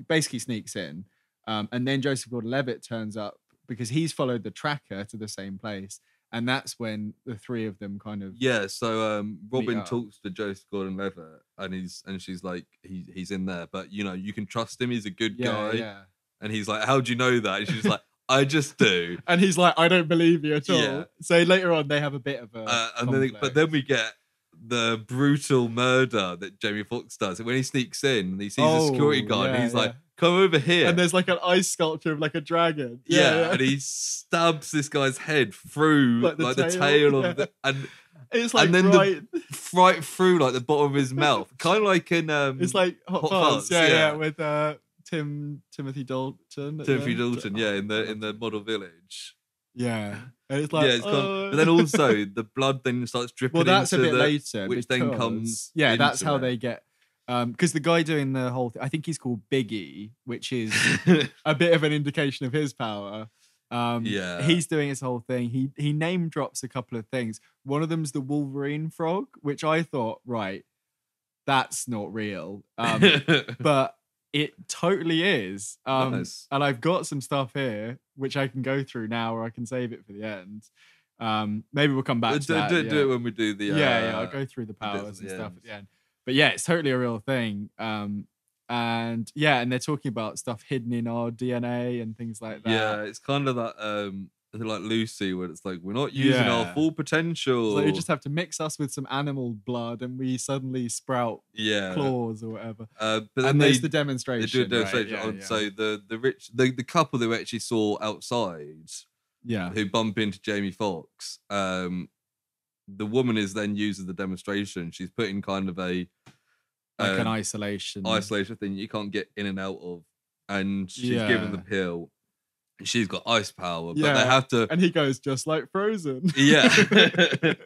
basically sneaks in, and then Joseph Gordon-Levitt turns up because he's followed the tracker to the same place, and that's when the three of them kind of
So Robin talks to Joseph Gordon-Levitt, and she's like, he's in there, but you can trust him. He's a good guy.
Yeah.
And he's like, "How do you know that?" And she's like, "I just do."
And he's like, "I don't believe you at all." Yeah. So later on, they have a bit of a
but then we get the brutal murder that Jamie Foxx does. When he sneaks in and he sees a security guard, and he's like, "Come over here."
And there's like an ice sculpture of like a dragon.
Yeah. And he stabs this guy's head through like the tail of the and
it's like
and then right through like the bottom of his mouth, kind of like in
it's like Hot Fuzz. Yeah, with Timothy Dalton.
In the model village.
Yeah. And it's like,
but then also the blood then starts dripping.
Well, that's a bit later,
which then comes.
Yeah, that's how they get. Because the guy doing the whole thing, I think he's called Biggie, which is a bit of an indication of his power. He's doing his whole thing. He name drops a couple of things. One of them's the Wolverine frog, which I thought, right, that's not real. But It totally is.
Nice.
And I've got some stuff here which I can go through now, or I can save it for the end. Maybe we'll come back to that.
Do it when we do the
I'll go through the powers and stuff at the end. But yeah, it's totally a real thing. And they're talking about stuff hidden in our DNA and things like that.
Yeah, it's kind of that like Lucy, where it's like we're not using our full potential.
So you just have to mix us with some animal blood, and we suddenly sprout claws or whatever.
But then
there's the demonstration.
They do a demonstration.
Right?
So the couple that we actually saw outside, who bump into Jamie Foxx. The woman is then used as the demonstration. She's put in kind of a
an isolation
thing you can't get in and out of, and she's given the pill. She's got ice power, but they have to.
And he goes just like Frozen.
Yeah. But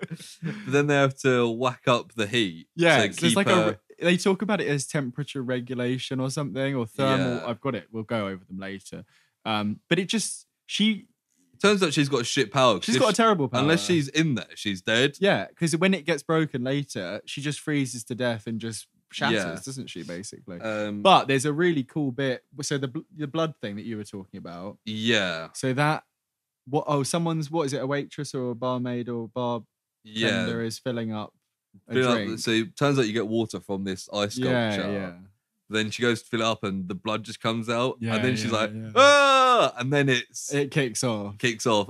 then they have to whack up the heat.
Yeah, so it's like they talk about it as temperature regulation or something, or thermal.
Yeah.
I've got it. We'll go over them later. But it just
turns out she's got a shit power.
She's got a terrible power.
Unless she's in there, she's dead.
Yeah, because when it gets broken later, she just freezes to death and just shatters, doesn't she, basically? But there's a really cool bit. So the blood thing that you were talking about.
Yeah.
So that someone's, what is it, a waitress or a barmaid or bartender is filling up a drink.
So it turns out you get water from this ice sculpture.
Yeah.
Then she goes to fill it up and the blood just comes out. And then she's like, ah! And then it
kicks off.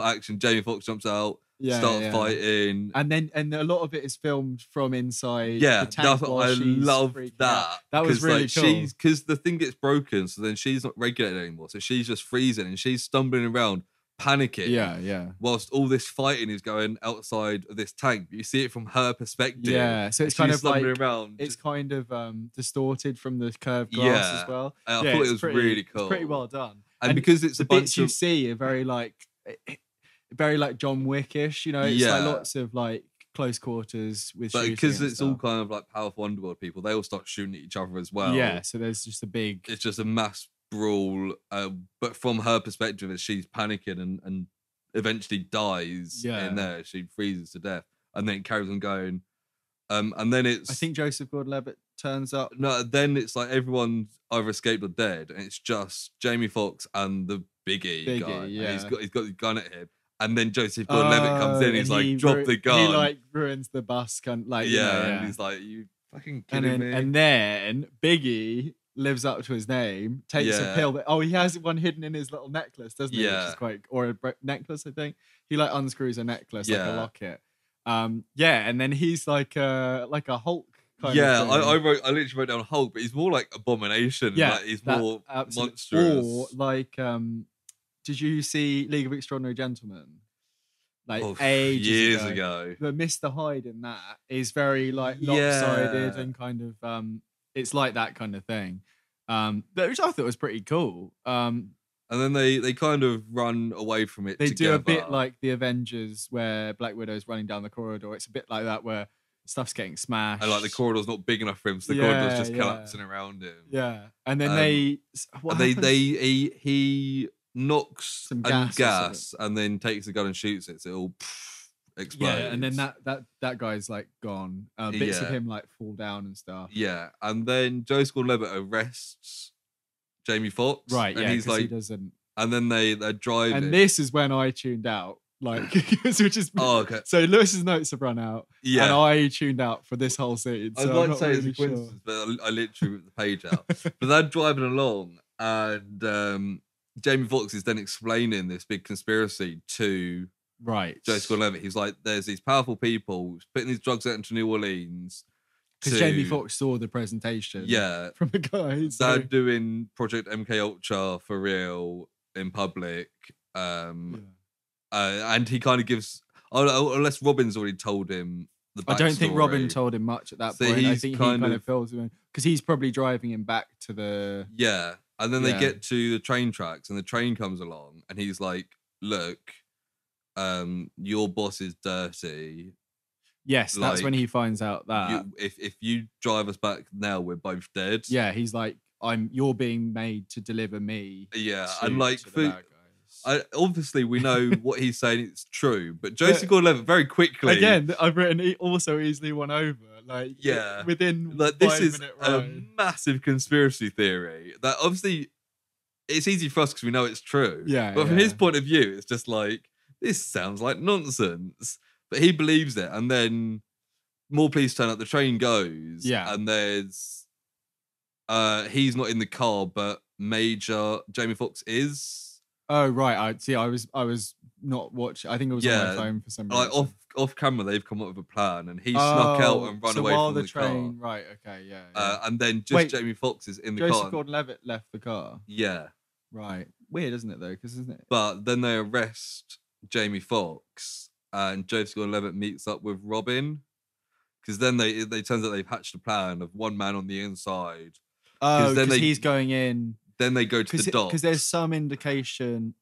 Action. Jamie Foxx jumps out. Starts fighting,
and a lot of it is filmed from inside.
Yeah,
the tank
I love that.
That was really cool.
Because the thing gets broken, so then she's not regulated anymore. So she's just freezing and she's stumbling around, panicking.
Yeah.
Whilst all this fighting is going outside of this tank, you see it from her perspective.
Yeah, so it's kind of like
around.
It's kind of distorted from my curved glass as well.
I thought it was really cool.
It's pretty well done,
and because it's
the bits you see are very like John Wickish, you know. It's like lots of like close quarters with shooting,
because it's all kind of like powerful underworld people. They all start shooting at each other as well.
Yeah, so there's just it's
just a mass brawl. But from her perspective, as she's panicking and eventually dies in there, she freezes to death, and then it carries on going. And then I
think Joseph Gordon-Levitt turns up.
No, then it's like everyone's either escaped or dead, and it's just Jamie Foxx and the Biggie guy. Yeah, and he's got his gun at him. And then Joseph Gordon-Levitt comes in. He's like, drop the gun.
He like ruins the bus.
And he's like, you fucking kidding me?
And then Biggie lives up to his name, takes a pill. He has one hidden in his little necklace, doesn't he?
Yeah.
Which is or a necklace, I think. He like unscrews a necklace, like a locket. And then he's like a Hulk kind of thing.
I literally wrote down Hulk, but he's more like Abomination.
Yeah,
like he's more monstrous.
Or like did you see League of Extraordinary Gentlemen? Like
years ago.
But Mr. Hyde in that is very like lopsided and kind of it's like that kind of thing. Which I thought was pretty cool.
And then they kind of run away from it.
They
together.
do a bit like the Avengers where Black Widow's running down the corridor. It's a bit like that where stuff's getting smashed.
And like the corridor's not big enough for him, so the corridor's just collapsing around him.
Yeah. And then
he knocks
some
gas and then takes the gun and shoots it, so it all explodes.
Yeah, and then that guy's like gone. Bits of him like fall down and stuff.
Yeah, and then Joseph Gordon-Levitt arrests Jamie Foxx.
Right,
and he's like,
he doesn't.
And then they're driving.
And this is when I tuned out. Like, which is
okay.
So Lewis's notes have run out, and I tuned out for this whole scene. So
I'd like to say it's a coincidence, but I literally ripped the page out. But they're driving along, and Jamie Foxx is then explaining this big conspiracy to Joseph Gordon-Levitt. He's like, "There's these powerful people putting these drugs out into New Orleans."
Because Jamie Foxx saw the presentation, from the guys.
They're doing Project MK Ultra for real in public. And he kind of gives, unless Robin's already told him the backstory.
I don't think Robin told him much at that point. I think he kind of fills him in because he's probably driving him back to the.
Yeah. And then they get to the train tracks and the train comes along and he's like, look, your boss is dirty.
Yes, that's when he finds out that.
If you drive us back now, we're both dead.
Yeah, he's like, you're being made to deliver me.
Yeah, and like obviously we know what he's saying is true, but Joseph Gordon-Levitt very quickly.
Again, I've written also easily won over. Like,
Yeah.
within
Like, this
5
is
minute
a
ride.
massive conspiracy theory that obviously it's easy for us because we know it's true.
Yeah,
But from his
yeah.
point of view, it's just like, this sounds like nonsense. But he believes it. And then more police turn up, the train goes,
Yeah.
and there's he's not in the car, but Major Jamie Foxx is.
Oh right, I was not watching. I think it was on my
Yeah.
phone for some
Like
reason.
off camera, they've come up with a plan, and he snuck out and run
so
away
while
from
the
the
train,
car.
right? Okay, yeah.
And then just
Wait,
Jamie Foxx is in the
Joseph
car.
Gordon-Levitt left the car.
Yeah.
Right. Weird, isn't it though? Because isn't it?
But then they arrest Jamie Foxx, and Joseph Gordon-Levitt meets up with Robin. Because then they turns out they've hatched a plan of one man on the inside.
Oh, because he's going in.
Then they go to the docks.
Because there's some indication.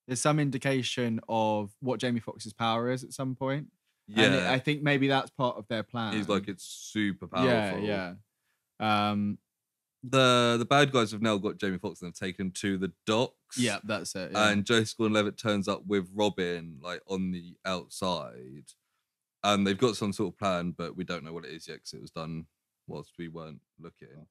There's some indication of what Jamie Foxx's power is at some point.
Yeah,
and I think maybe that's part of their plan.
he's like, it's super
Yeah,
powerful.
yeah.
The bad guys have now got Jamie Foxx and have taken him to the docks.
Yeah, that's it. Yeah.
And Joseph Gordon-Levitt turns up with Robin like on the outside, and they've got some sort of plan, but we don't know what it is yet because it was done whilst we weren't looking.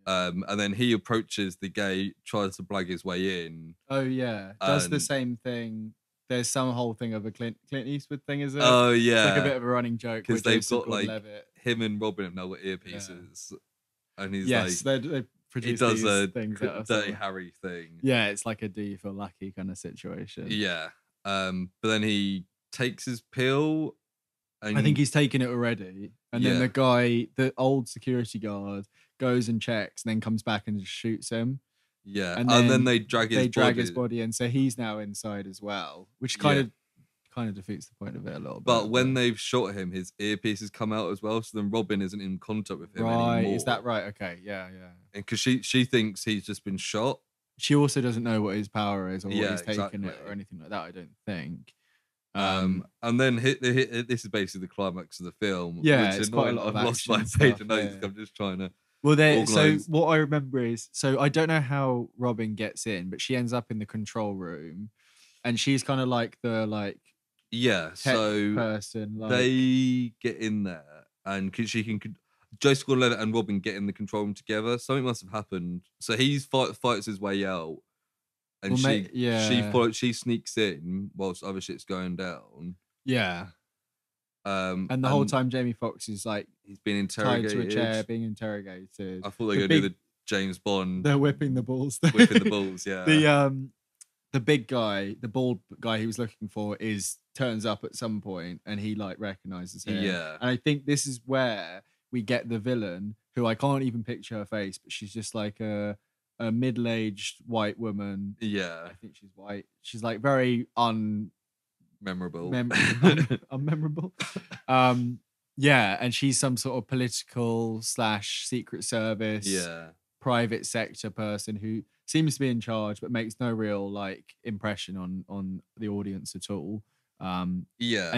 And then he approaches the gate, tries to blag his way in.
Oh yeah, does the same thing. There's some whole thing of a Clint Eastwood thing, is it?
Oh yeah,
it's like a bit of a running joke
because they've got like
Levitt.
him and Robin have now got earpieces, and he's
like, they
he does a
things
Dirty Harry thing.
Yeah, it's like a do you feel lucky kind of situation.
Yeah, but then he takes his pill. And
I think he's taken it already, and then the old security guard, goes and checks, and then comes back and just shoots him.
Yeah, and then they drag his
body in, so he's now inside as well, which kind of defeats the point of it a little bit.
But when they've shot him, his earpieces come out as well, so then Robin isn't in contact with him anymore.
Is that right? Okay, yeah.
And because she thinks he's just been shot.
She also doesn't know what his power is or what he's taken it or anything like that, I don't think.
And then this is basically the climax of the film.
Yeah, it's quite a lot of
I've
action
lost my page
stuff,
of notes. I'm just trying to.
Well, so what I remember is, so I don't know how Robin gets in, but she ends up in the control room, and she's kind of like the
so
person.
They get in there, and Joseph Gordon-Levitt and Robin get in the control room together. Something must have happened. So he fights his way out. And she sneaks in whilst other shit's going down.
Yeah. And the whole time Jamie Foxx is like
he's been interrogated.
Tied to a chair, being interrogated.
I thought they were gonna do the James Bond.
They're whipping the balls.
Whipping the balls, yeah.
The big guy, the bald guy he was looking for, turns up at some point, and he like recognizes him.
Yeah.
And I think this is where we get the villain, who I can't even picture her face, but she's just like a middle-aged white woman.
Yeah,
I think she's white. She's like very
memorable.
Unmemorable. Yeah, and she's some sort of political / secret service, private sector person who seems to be in charge, but makes no real like impression on the audience at all. And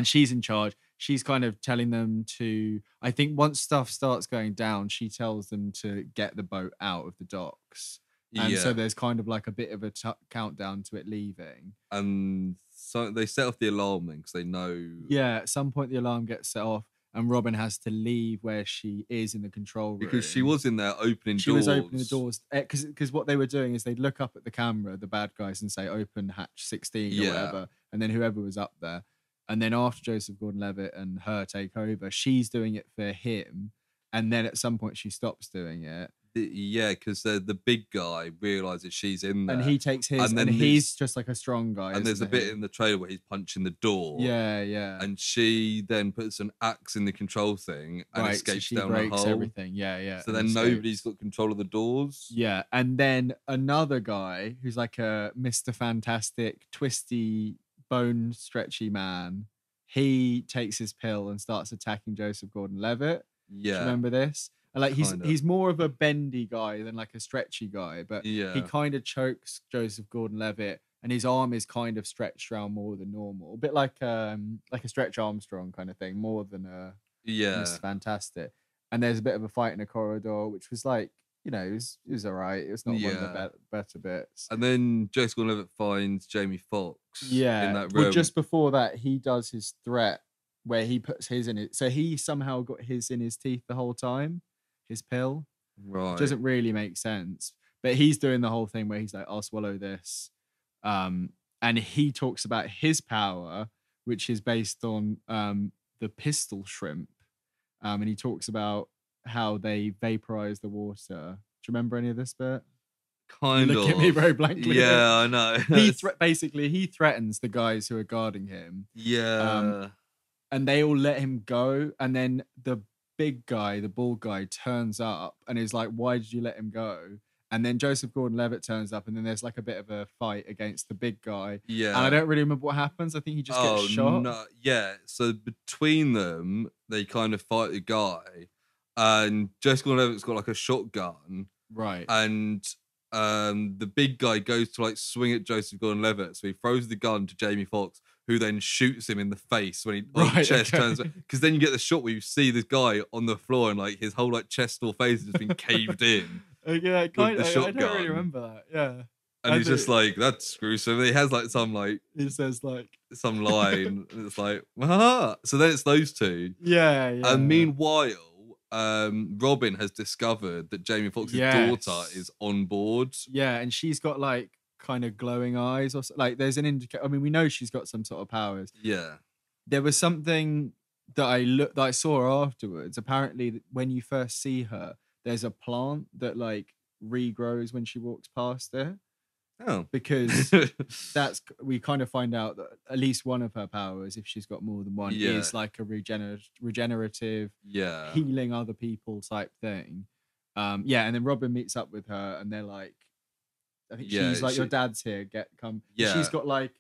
she's in charge. She's kind of telling them to, I think once stuff starts going down, she tells them to get the boat out of the docks. And so there's kind of like a bit of a countdown to it leaving.
And so they set off the alarm then because they know.
Yeah, at some point the alarm gets set off, and Robin has to leave where she is in the control room.
Because she was in there opening doors.
She was opening the doors. Because what they were doing is they'd look up at the camera, the bad guys, and say, open hatch 16 or whatever. And then whoever was up there. And then after Joseph Gordon-Levitt and her take over, she's doing it for him. And then at some point she stops doing it.
Yeah, because the big guy realizes she's in there,
and he takes his, and he's just like a strong guy.
And there's a bit in the trailer where he's punching the door.
Yeah.
And she then puts an axe in the control thing and escapes down the hole.
Everything. Yeah.
So then nobody's got control of the doors.
Yeah, and then another guy who's like a Mr. Fantastic, twisty, bone stretchy man. He takes his pill and starts attacking Joseph Gordon-Levitt. Yeah, do you remember this? And like he's more of a bendy guy than like a stretchy guy, but he kind of chokes Joseph Gordon-Levitt, and his arm is kind of stretched around more than normal, a bit like a Stretch Armstrong kind of thing, more than a Mr. Fantastic. And there's a bit of a fight in a corridor, which was like, you know, it was all right. It was not one of the better bits.
And then Joseph Gordon-Levitt finds Jamie Foxx in that room.
Well, just before that, he does his threat where he puts his in it. So he somehow got his in his teeth the whole time, his pill.
Right.
Doesn't really make sense. But he's doing the whole thing where he's like, I'll swallow this. And he talks about his power, which is based on the pistol shrimp. And he talks about how they vaporize the water. Do you remember any of this bit?
Kind
you look
of.
at me very blankly.
Yeah, I know.
Basically, he threatens the guys who are guarding him.
Yeah.
And they all let him go. And then the big guy, the bald guy, turns up and is like, why did you let him go? And then Joseph Gordon-Levitt turns up, and then there's like a bit of a fight against the big guy.
Yeah.
And I don't really remember what happens. I think he just gets shot.
No. Yeah. So between them, they kind of fight the guy, and Joseph Gordon-Levitt's got like a shotgun.
Right.
And the big guy goes to like swing at Joseph Gordon-Levitt, so he throws the gun to Jamie Foxx, who then shoots him in the face when his chest turns. Because then you get the shot where you see this guy on the floor and like his whole like chest or face has just been caved in.
Yeah, kind of. I don't
shotgun.
really remember that. Yeah.
And he's just like, that's gruesome. He has like some like
He says like
some line, and it's like, ah. So then it's those two.
Yeah.
And meanwhile, Robin has discovered that Jamie Foxx's daughter is on board.
Yeah, and she's got like kind of glowing eyes, or like there's an indicator. I mean, we know she's got some sort of powers.
Yeah.
There was something that I saw afterwards. Apparently, when you first see her, there's a plant that like regrows when she walks past it.
Oh,
because we kind of find out that at least one of her powers, if she's got more than one, is like a regenerative, healing other people type thing. And then Robin meets up with her, and they're like, I think she's like, your dad's here, come. Yeah, she's got like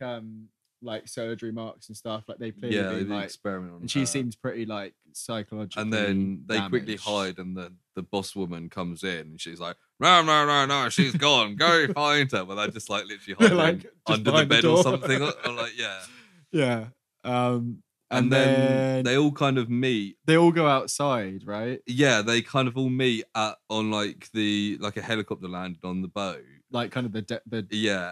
surgery marks and stuff. Like they clearly
like experiment on
and
her.
she seems pretty like psychologically.
And then they quickly hide, and the boss woman comes in, and she's like, no, she's gone. Go find her. But they're just like literally hiding like, under the bed or something. Or like,
yeah.
And then they all kind of meet.
They all go outside, right?
Yeah, they kind of all meet on like a helicopter landed on the boat.
Like kind of the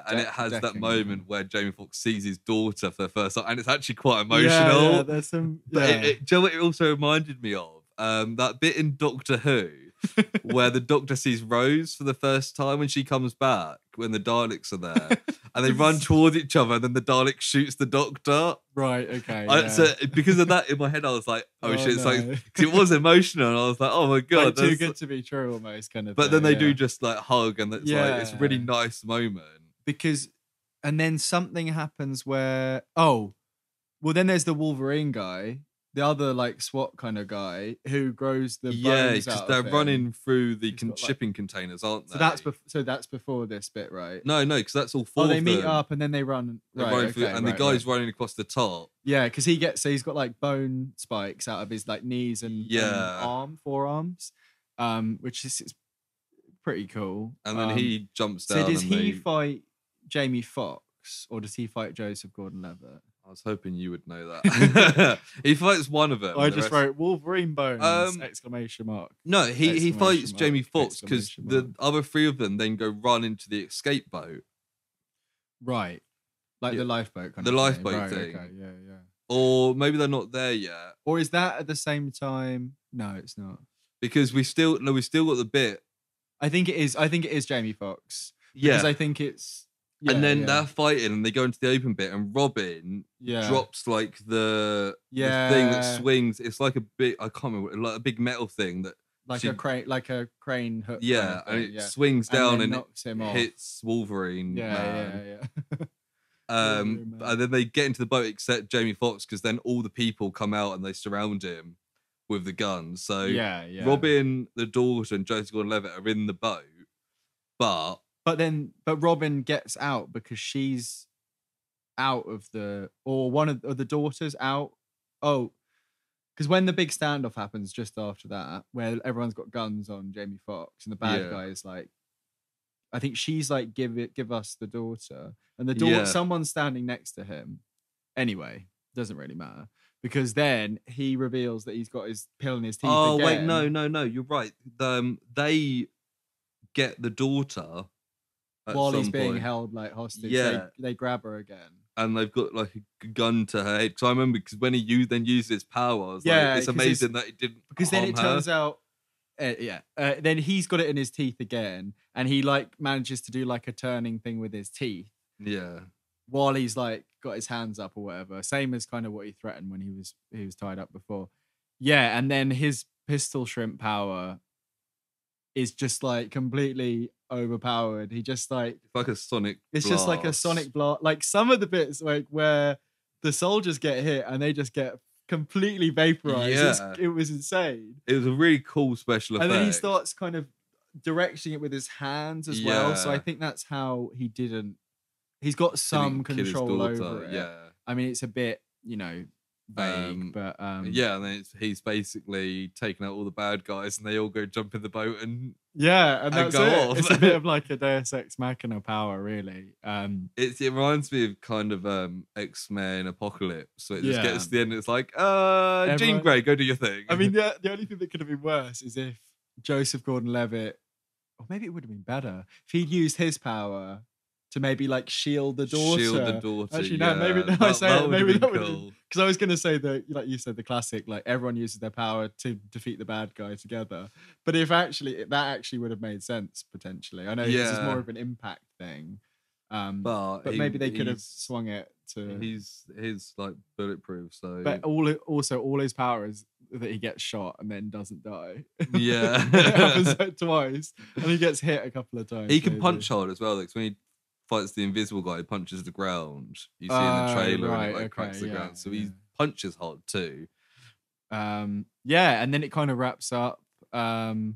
and it has that moment where Jamie Foxx sees his daughter for the first time, and it's actually quite emotional.
Yeah, there's some. Yeah.
But do you know what it also reminded me of? That bit in Doctor Who where the Doctor sees Rose for the first time when she comes back, when the Daleks are there, and they run towards each other, and then the Dalek shoots the Doctor.
Right. Okay.
So because of that in my head, I was like, "Oh shit!" It's like because it was emotional, and I was like, "Oh my god,
like too good to be true," almost kind of.
But then they do just like hug, and it's like it's a really nice moment
and then something happens where then there's the Wolverine guy. The other like SWAT kind of guy who grows the bones
because they're running through the shipping containers, aren't they?
So that's before this bit, right?
No, because that's all four.
They meet up and then they run.
The guy's running across the top.
Yeah, because he's got like bone spikes out of his like knees and forearms, which is pretty cool.
And then he jumps down.
So does he fight Jamie Foxx or does he fight Joseph Gordon-Levitt?
I was hoping you would know that. He fights one of them.
I just wrote Wolverine bones! Exclamation mark.
No, he fights Jamie Foxx because the other three of them then go run into the escape boat.
Right, like the lifeboat kind
of thing. The lifeboat thing.
Okay, yeah.
Or maybe they're not there yet.
Or is that at the same time? No, it's not.
Because we still got the bit.
I think it is Jamie Foxx. Because I think it's. Yeah,
and then they're fighting and they go into the open bit and Robin drops like the thing that swings. It's like a big, I can't remember, like a big metal thing that
a crane hook.
Yeah, and it swings down and knocks him off. Hits Wolverine.
Yeah.
And then they get into the boat except Jamie Foxx because then all the people come out and they surround him with the guns. So Robin, the daughter, and Joseph Gordon-Levitt are in the boat, But Robin gets out because she's out of one of the daughters out. Oh, because when the big standoff happens just after that, where everyone's got guns on Jamie Foxx and the bad guy is like, I think she's like, give us the daughter, and the daughter, someone's standing next to him. Anyway, doesn't really matter because then he reveals that he's got his pill in his teeth. Oh wait, no, you're right. They get the daughter. While he's being held like hostage, they grab her again. and they've got like a gun to her head. Because I remember when he then used his power, I was like, it's amazing that it didn't.
Because then it
harm her.
turns out, then he's got it in his teeth again, and he like manages to do like a turning thing with his teeth.
Yeah.
While he's like got his hands up or whatever, same as kind of what he threatened when he was tied up before. Yeah, and then his pistol shrimp power is just like completely overpowered. He just like
it's like a sonic.
It's
blast.
just like a sonic blast. Like some of the bits like where the soldiers get hit and they just get completely vaporized.
Yeah.
It was insane.
It was a really cool special effect.
And then he starts kind of directing it with his hands as well. So I think that's how he didn't. He's got some control over it.
Yeah.
I mean, it's a bit, vague, but
yeah, and then he's basically taking out all the bad guys, and they all go jump in the boat and
that's
go
it.
off.
It's a bit of like a Deus Ex Machina power, really.
It reminds me of kind of X-Men Apocalypse. So it just gets to the end, and it's like, Jean Grey, go do your thing.
I mean, the only thing that could have been worse is if Joseph Gordon-Levitt, or maybe it would have been better if he'd used his power to maybe like shield the daughter. Actually, no, maybe I say that, maybe that would have been, because I was going to say that, like you said, the classic, like everyone uses their power to defeat the bad guy together. But if that actually would have made sense potentially. I know this is more of an impact thing, but maybe they could have swung it to.
He's like bulletproof, so.
But all his power is that he gets shot and then doesn't die.
Yeah,
it happens twice, and he gets hit a couple of times.
He can punch hard as well. Like when he fights the invisible guy, he punches the ground. You see in the trailer, and it cracks the ground. So he punches hard too.
And then it kind of wraps up. Because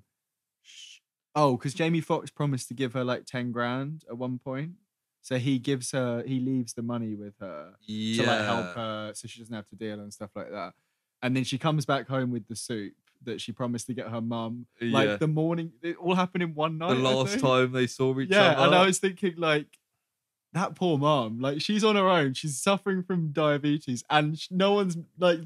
Jamie Foxx promised to give her like 10 grand at one point. So he leaves the money with her to like help her so she doesn't have to deal and stuff like that. And then she comes back home with the soup that she promised to get her mum. Like the morning, it all happened in one night.
The last time they saw each other.
Yeah, and I was thinking like, that poor mum, like she's on her own. She's suffering from diabetes, and no one's like.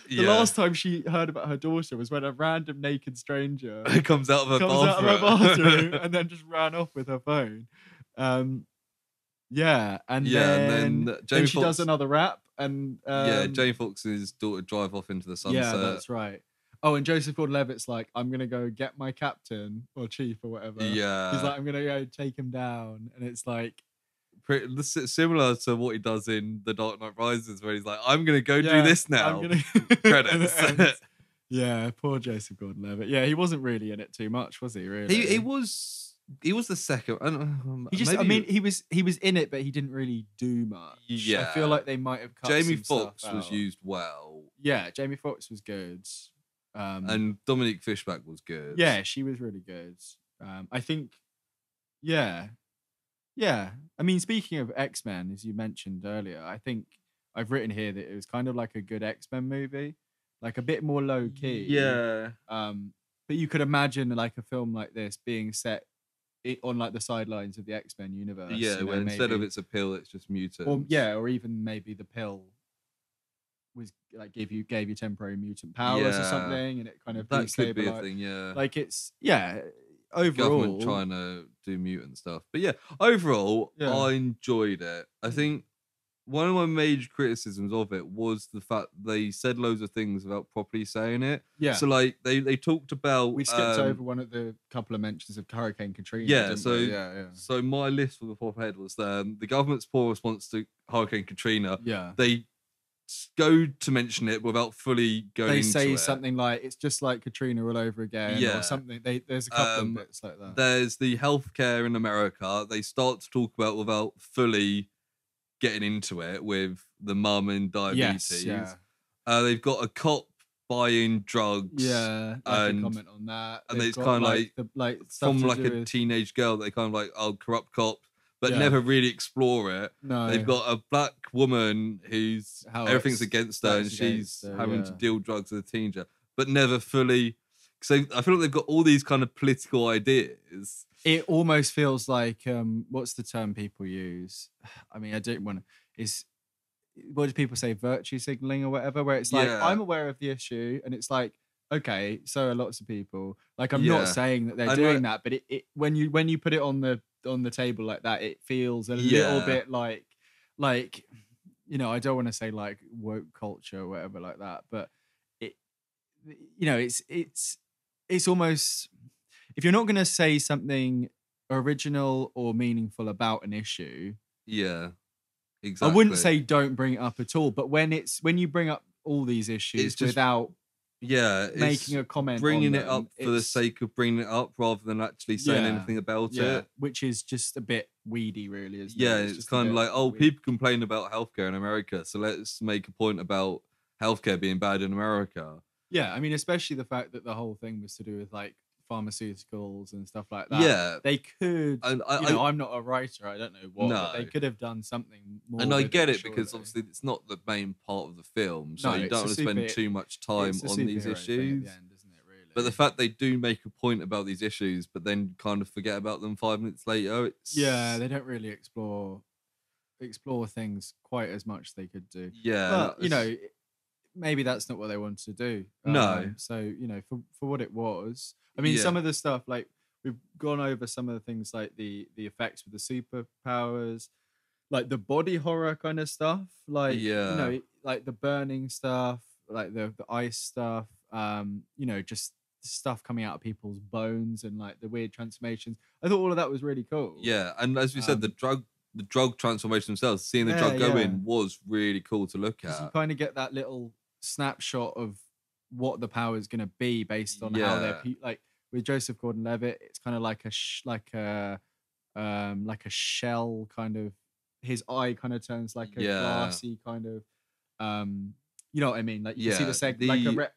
The last time she heard about her daughter was when a random naked stranger
comes out of her bathroom
and then just ran off with her phone. And then
Jamie
she does another rap, and
Jamie Foxx's daughter drive off into the sunset.
Yeah, that's right. Oh, and Joseph Gordon-Levitt's like, I'm gonna go get my captain or chief or whatever.
Yeah,
he's like, I'm gonna go take him down, and it's like.
Similar to what he does in The Dark Knight Rises, where he's like, I'm going to go do this now. Credits.
Yeah, poor Joseph Gordon-Levitt. Yeah, he wasn't really in it too much, was he, really?
He was the second. I don't know,
he was in it, but he didn't really do much.
Yeah.
I feel like they might have cut
Jamie
some
Foxx
stuff
was
out.
used well.
Yeah, Jamie Foxx was good.
And Dominique Fishback was good.
Yeah, she was really good. I think, yeah. I mean, speaking of X-Men, as you mentioned earlier, I think I've written here that it was kind of like a good X-Men movie, like a bit more low key.
Yeah.
But you could imagine like a film like this being set on like the sidelines of the X-Men universe.
Yeah, where instead of it's a pill, it's just mutants.
Or even maybe the pill was like gave you temporary mutant powers or something, and it kind of
that could be a thing. Yeah,
like it's overall
government trying to do mutant stuff, but overall I enjoyed it. I think one of my major criticisms of it was the fact they said loads of things without properly saying it. Yeah, so like they talked about
we skipped over one of the couple of mentions of Hurricane Katrina.
Yeah, so my list for the top head was the government's poor response to Hurricane Katrina.
Yeah,
they go to mention it without fully going into it.
They say something like it's just like Katrina all over again, or something. There's a couple of bits like that.
There's the healthcare in America. They start to talk about without fully getting into it with the mum and diabetes.
Yes,
they've got a cop buying drugs.
Yeah, and a comment on that.
And it's kind of like from like a teenage girl. They kind of like, corrupt cop. But never really explore it. No. They've got a black woman who's everything's against her, and she's having to deal drugs with a teenager, but never fully. So I feel like they've got all these kind of political ideas.
It almost feels like what's the term people use? I mean, I don't want to. What do people say? Virtue signaling or whatever, where it's like I'm aware of the issue, and it's like. Okay, so are lots of people. Like I'm not saying that they're doing that, but it when you put it on the table like that, it feels a little bit like I don't want to say like woke culture or whatever like that, but it, it's almost, if you're not going to say something original or meaningful about an issue,
Yeah,
I
exactly.
wouldn't say don't bring it up at all. But when you bring up all these issues
It's just,
without
it's
making a comment
bringing
on
it up
them,
for the sake of bringing it up rather than actually saying anything about it.
which is just a bit weedy, really, isn't
Yeah,
it?
it's
just
kind of like,
weird.
people complain about healthcare in America, so let's make a point about healthcare being bad in America.
Yeah, I mean, especially the fact that the whole thing was to do with like pharmaceuticals and stuff like that.
Yeah,
They could,
and
I'm not a writer, I don't know what, but they
No.
could have done something more.
And I
with
get it
surely.
because obviously it's not the main part of the film, so
No,
you
it's
don't
a
want to spend
super-
too much time
it's a
on these
superhero thing
issues.
at the end, isn't it? Really,
But the fact they do make a point about these issues, but then kind of forget about them 5 minutes later, it's
they don't really explore things quite as much as they could do.
Yeah,
but maybe that's not what they wanted to do.
No.
So for what it was, I mean, some of the stuff, like we've gone over some of the things like the effects with the superpowers, like the body horror kind of stuff, like like the burning stuff, like the ice stuff, just stuff coming out of people's bones and like the weird transformations. I thought all of that was really cool.
Yeah, and as we said, the drug transformation themselves, seeing the drug go in was really cool to look at.
You kind of get that little snapshot of what the power is going to be based on how they're like with Joseph Gordon-Levitt. It's kind of like a shell kind of. His eye kind of turns like a glassy kind of. You know what I mean? Like you can see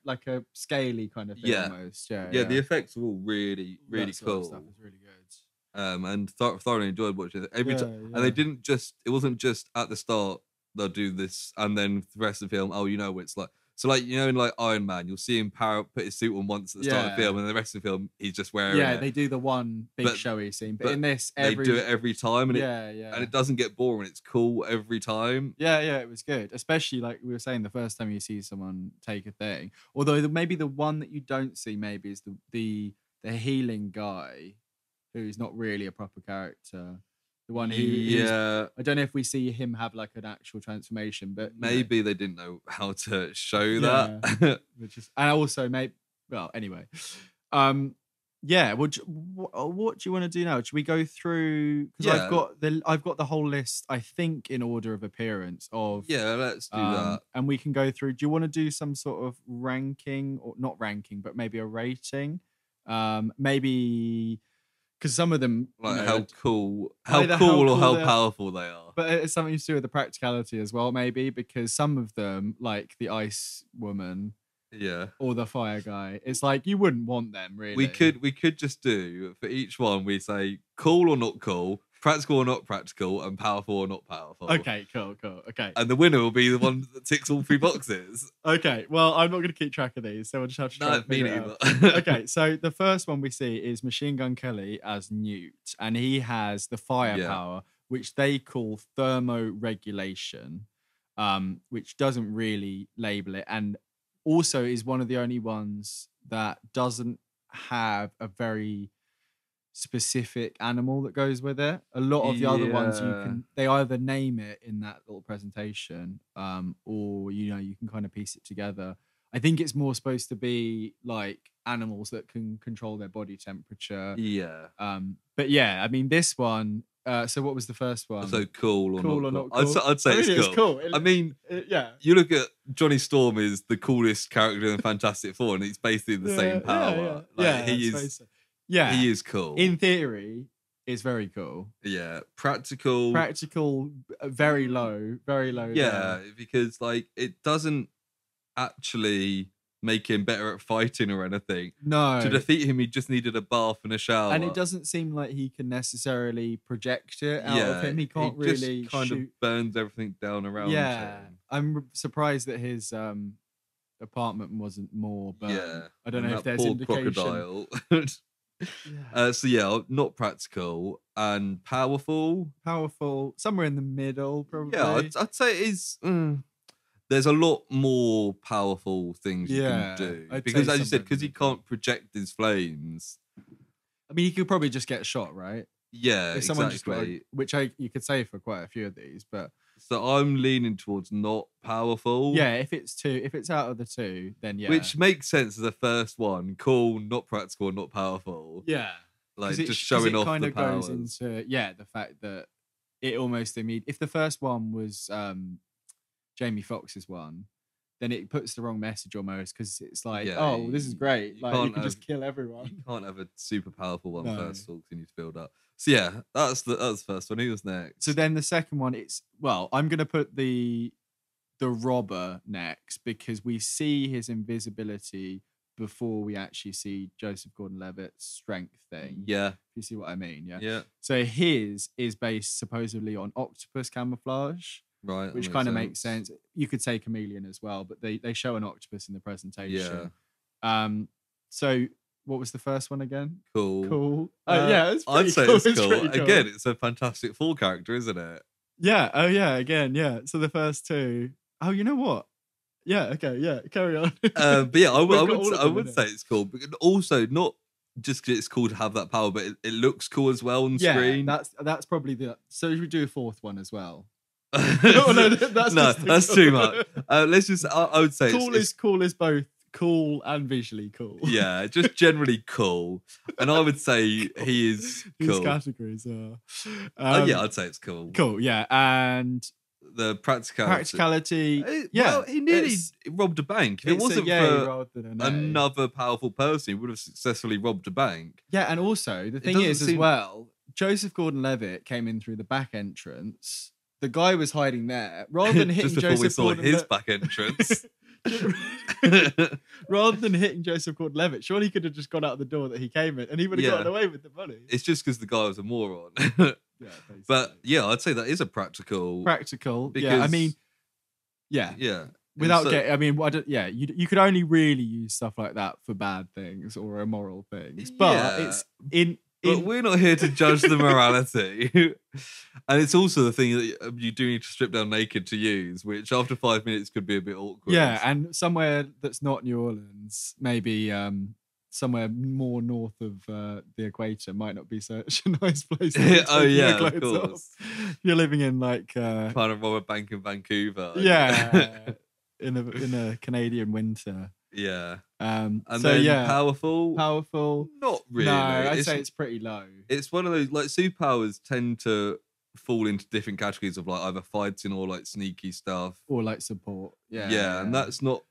like a scaly kind of thing almost. Yeah.
The effects were all really cool.
Stuff is really good.
And thoroughly enjoyed watching it every time. And they didn't just, it wasn't just at the start they'll do this and then the rest of the film, what it's like. So like, in like Iron Man, you'll see him put his suit on once at the start of the film, and the rest of the film he's just wearing it.
They do the one big showy scene, but in this
they do it every time, and
and
it doesn't get boring. It's cool every time.
It was good, especially like we were saying, the first time you see someone take a thing. Although maybe the one that you don't see maybe is the healing guy, who's not really a proper character. The one who I don't know if we see him have like an actual transformation, but
maybe they didn't know how to show that.
Which is, and also anyway. What do you want to do now? Should we go through? Because I've got the whole list, I think, in order of appearance of.
Let's do that,
and we can go through. Do you want to do some sort of ranking, or not ranking, but maybe a rating? Maybe. Because some of them,
like how cool or how powerful they are.
But it's something to do with the practicality as well, maybe, because some of them, like the ice woman, or the fire guy, it's like you wouldn't want them really.
We could just do, for each one, we say cool or not cool, practical or not practical, and powerful or not powerful.
Okay, cool. Okay.
And the winner will be the one that ticks all 3 boxes.
Okay, well, I'm not going to keep track of these, so we'll just have to try and figure it out. Okay, so the first one we see is Machine Gun Kelly as Newt, and he has the firepower, which they call thermoregulation, which doesn't really label it, and also is one of the only ones that doesn't have a very specific animal that goes with it. A lot of the other ones they either name it in that little presentation, or you can kind of piece it together. I think it's more supposed to be like animals that can control their body temperature. But I mean, this one, so what was the first one?
So cool or not
cool?
I'd say it's cool. I mean, you look at Johnny Storm is the coolest character in Fantastic Four, and he's basically the same power. He is cool.
In theory, it's very cool.
Yeah, practical,
very low.
Yeah, because like it doesn't actually make him better at fighting or anything.
No,
to defeat him, he just needed a bath and a shower,
and it doesn't seem like he can necessarily project it out of him. He can't really
just kind
shoot.
of burns everything down around him.
I'm surprised that his apartment wasn't more burned. I don't know if there's
poor
indication.
Crocodile. Not practical and powerful,
somewhere in the middle, probably.
I'd say it is. There's a lot more powerful things you can do, because as you said, because he can't project his flames.
I mean, he could probably just get shot, right?
Yeah,
if someone just got, which you could say for quite a few of these, but
So I'm leaning towards not powerful.
Yeah, if it's out of the two, then yeah.
Which makes sense as the first one. Cool, not practical, not powerful.
Yeah.
Like just showing off the powers.
Goes into the fact that it almost if the first one was Jamie Foxx's one, then it puts the wrong message almost, because it's like, oh, this is great. Like you can just kill everyone.
You can't have a super powerful one first of all, because you need to build up. So yeah, that's the first one. Who was next?
So then the second one, I'm gonna put the robber next, because we see his invisibility before we actually see Joseph Gordon-Levitt's strength thing.
Yeah.
You see what I mean? Yeah.
Yeah.
So his is based supposedly on octopus camouflage.
Right.
Which kind of makes sense. You could say chameleon as well, but they show an octopus in the presentation. Yeah. So what was the first one again?
Cool.
Yeah, it's
I'd say
cool.
it's cool. Again, it's a Fantastic Four character, isn't it?
Yeah. Oh yeah. Again, yeah. So the first two. Oh, you know what? Yeah. Okay. Yeah. Carry on.
But yeah, I would say it's cool, but also not just because it's cool to have that power, but it looks cool as well on screen.
That's probably the. So should we do a fourth one as well?
That's too much. Let's just. I would say
cool is both cool and visually cool.
Yeah, just generally cool, and I would say he is cool.
These categories
are. Yeah, I'd say it's cool.
Cool, yeah, and
the practicality.
Well,
he nearly robbed a bank. If it wasn't for another powerful person, he would have successfully robbed a bank.
Yeah, and also the thing is, as well, Joseph Gordon-Levitt came in through the back entrance. The guy was hiding there. Rather than hitting
just before
Joseph
we saw his back entrance.
Rather than hitting Joseph Gordon-Levitt, surely he could have just gone out the door that he came in, and he would have gotten away with the money.
It's just because the guy was a moron. But yeah, I'd say that is a practical.
Because, yeah, I mean, yeah. Without you could only really use stuff like that for bad things or immoral things. But
But we're not here to judge the morality. And it's also the thing that you do need to strip down naked to use, which after 5 minutes could be a bit awkward.
Yeah, and somewhere that's not New Orleans, maybe somewhere more north of the equator might not be such a nice place.
Of course.
You're living in like
trying to rob a bank in Vancouver.
Yeah, in a Canadian winter.
Yeah.
And then
powerful. Not really.
No, I'd say it's pretty low.
It's one of those, like, superpowers tend to fall into different categories of like either fighting or like sneaky stuff.
Or like support.
Yeah. And it's not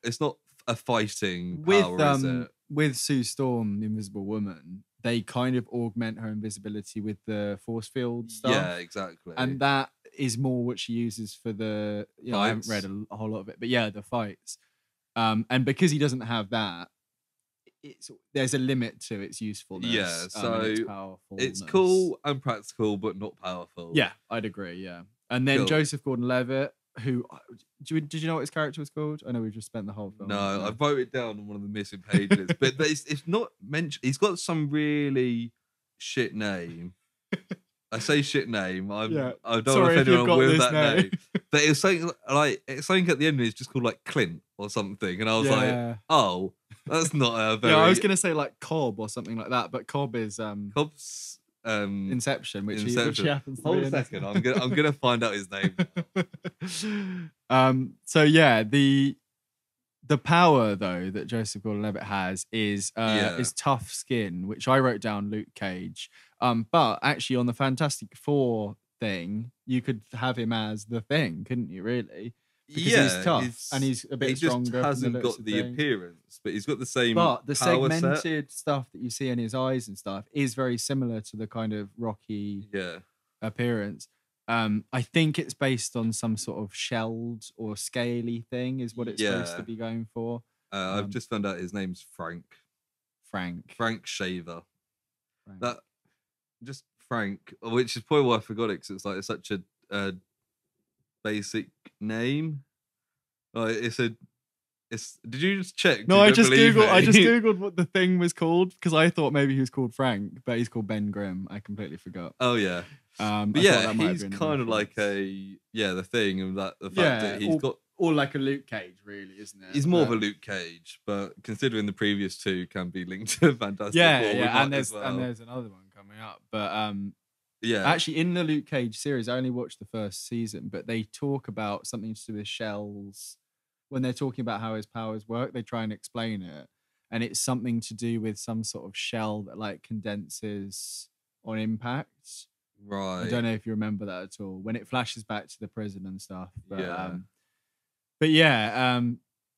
a fighting power, is it?
With Sue Storm, the Invisible Woman, they kind of augment her invisibility with the force field stuff.
Yeah, exactly.
And that is more what she uses for the I haven't read a whole lot of it, but yeah, the fights. And because he doesn't have that, there's a limit to its usefulness.
Yeah, so
it's
cool and practical, but not powerful.
Yeah, I'd agree. Yeah, and then Joseph Gordon-Levitt, who did you know what his character was called? I know we've just spent the whole film.
No, I wrote it down on one of the missing pages, but it's not mentioned. He's got some really shit name. I say shit name. I don't know if anyone with that name. But it was something something at the end. It's just called like Clint or something, and I was like, oh, that's not a very.
Yeah, I was gonna say like Cobb or something like that, but Cobb is
Cobb's
Inception, which he happens to
Hold
be
a second, I'm gonna find out his name.
So yeah, the power though that Joseph Gordon-Levitt has is tough skin, which I wrote down Luke Cage. But actually on the Fantastic Four thing, you could have him as the Thing, couldn't you? Really? Because he's tough and he's a bit stronger.
He just hasn't got the appearance, but he's got the same.
But the
power
segmented stuff that you see in his eyes and stuff is very similar to the kind of Rocky appearance. I think it's based on some sort of shelled or scaly thing, is what it's supposed to be going for.
I've just found out his name's Frank Shaver. That just Frank, which is probably why I forgot it, because it's such a basic name. Like did you just check?
No, I just googled what the Thing was called, because I thought maybe he was called Frank, but he's called Ben Grimm. I completely forgot.
Oh yeah. But he's kind of like the Thing, and the fact that he's got
or like a Luke Cage, really, isn't it?
He's more of a Luke Cage, but considering the previous two can be linked to Fantastic Four.
And there's another one coming up, but
Yeah.
Actually, in the Luke Cage series, I only watched the first season, but they talk about something to do with shells. When they're talking about how his powers work, they try and explain it. And it's something to do with some sort of shell that like condenses on impact.
Right.
I don't know if you remember that at all. When it flashes back to the prison and stuff. But
Yeah.
but yeah,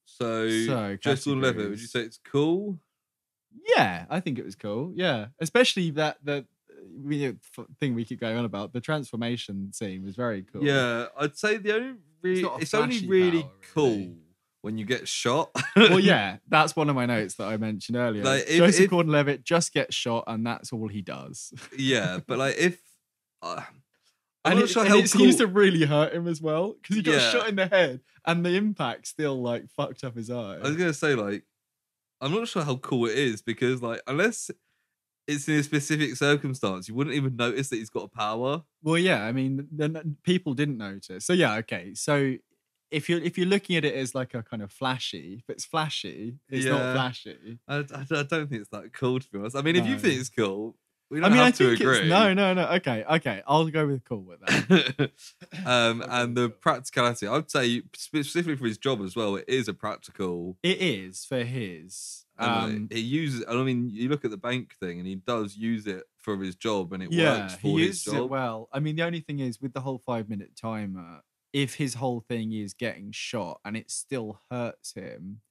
So Joseph Gordon-Levitt, would you
categories.
say it's cool?
Yeah, I think it was cool. Yeah, especially that thing we keep going on about, the transformation scene was very cool.
Yeah, I'd say the only it's only
flashy
really
power,
cool
really.
when you get shot.
Well, yeah, that's one of my notes that I mentioned earlier.
Like,
Joseph Gordon-Levitt just gets shot, and that's all he does.
Yeah, but like if
I'm not sure how it seems to really hurt him as well, because he got shot in the head, and the impact still like fucked up his eye.
I was gonna say, like, I'm not sure how cool it is, because like unless it's in a specific circumstance, you wouldn't even notice that he's got a power.
Well, yeah, I mean, people didn't notice. So yeah, okay. So if you're looking at it as like a kind of flashy, if it's flashy, it's not flashy.
I don't think it's that cool, to be honest. I mean, if you think it's cool, we don't
I
have to
think
agree.
No. Okay. I'll go with cool with that.
And the practicality, I'd say specifically for his job as well, it is a practical.
It is for his.
He uses. I mean, you look at the bank thing, and he does use it for his job, and it works for his job.
It well. I mean, the only thing is with the whole 5-minute timer, if his whole thing is getting shot and it still hurts him,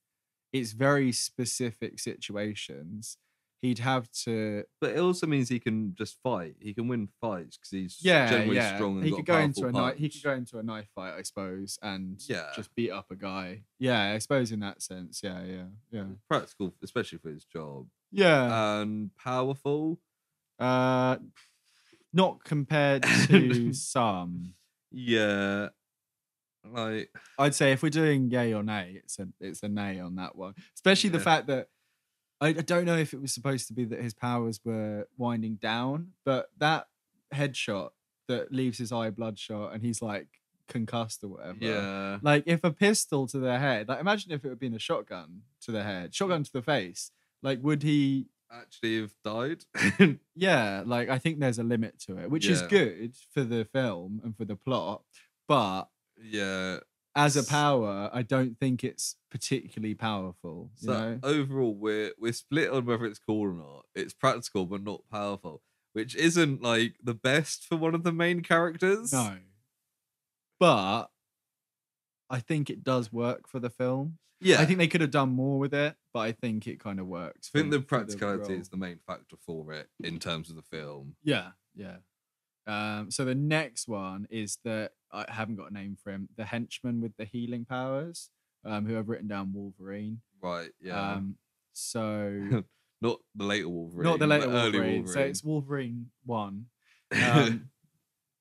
it's very specific situations. He'd have to,
but it also means he can just fight. He can win fights because he's generally strong. And
he could go into a knife. He could go into a knife fight, I suppose, and just beat up a guy. Yeah, I suppose in that sense. Yeah.
Practical, especially for his job.
Yeah,
and powerful.
Not compared to some.
Yeah, like
I'd say if we're doing yay or nay, it's a nay on that one. Especially the fact that. I don't know if it was supposed to be that his powers were winding down, but that headshot that leaves his eye bloodshot and he's like concussed or whatever.
Yeah.
Like if a pistol to the head, like imagine if it had been a shotgun to the head, shotgun to the face, like would he
actually have died?
Yeah, like I think there's a limit to it, which is good for the film and for the plot, but
yeah.
As a power, I don't think it's particularly powerful. You know?
Overall, we're split on whether it's cool or not. It's practical but not powerful, which isn't like the best for one of the main characters.
No, but I think it does work for the film.
Yeah,
I think they could have done more with it, but I think it kind of works.
I think the practicality is the main factor for it in terms of the film.
Yeah. So the next one is that I haven't got a name for him. The henchman with the healing powers, who I've written down Wolverine.
Right. Yeah.
So
not the later Wolverine.
Not the later
Wolverine.
Wolverine. So it's Wolverine 1,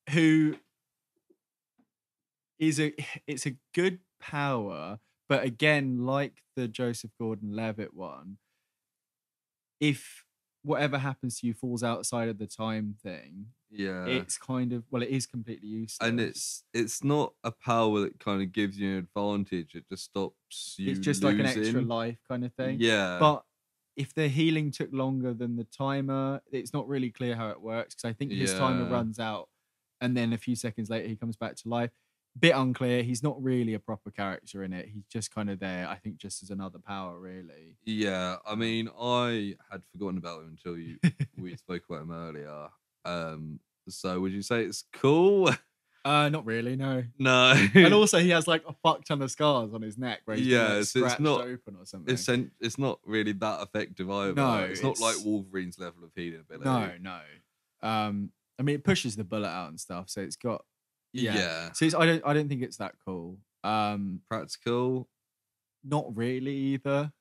who is it's a good power, but again, like the Joseph Gordon-Levitt one, if whatever happens to you falls outside of the time thing, it's kind of it is completely useless.
And it's not a power that kind of gives you an advantage. It just stops you.
It's just
losing.
like an extra life kind of thing.
Yeah.
But if the healing took longer than the timer, it's not really clear how it works, because I think his timer runs out and then a few seconds later he comes back to life. Bit unclear. He's not really a proper character in it. He's just kind of there, I think, just as another power, really.
Yeah, I mean, I had forgotten about him until we spoke about him earlier. So would you say it's cool?
Not really, no.
No.
And also he has like a fuck ton of scars on his neck where he's
so
scratched open or something.
It's not really that effective either.
No,
it's not like Wolverine's level of healing ability.
No. I mean, it pushes the bullet out and stuff, so it's got So I don't think it's that cool.
Practical,
not really either.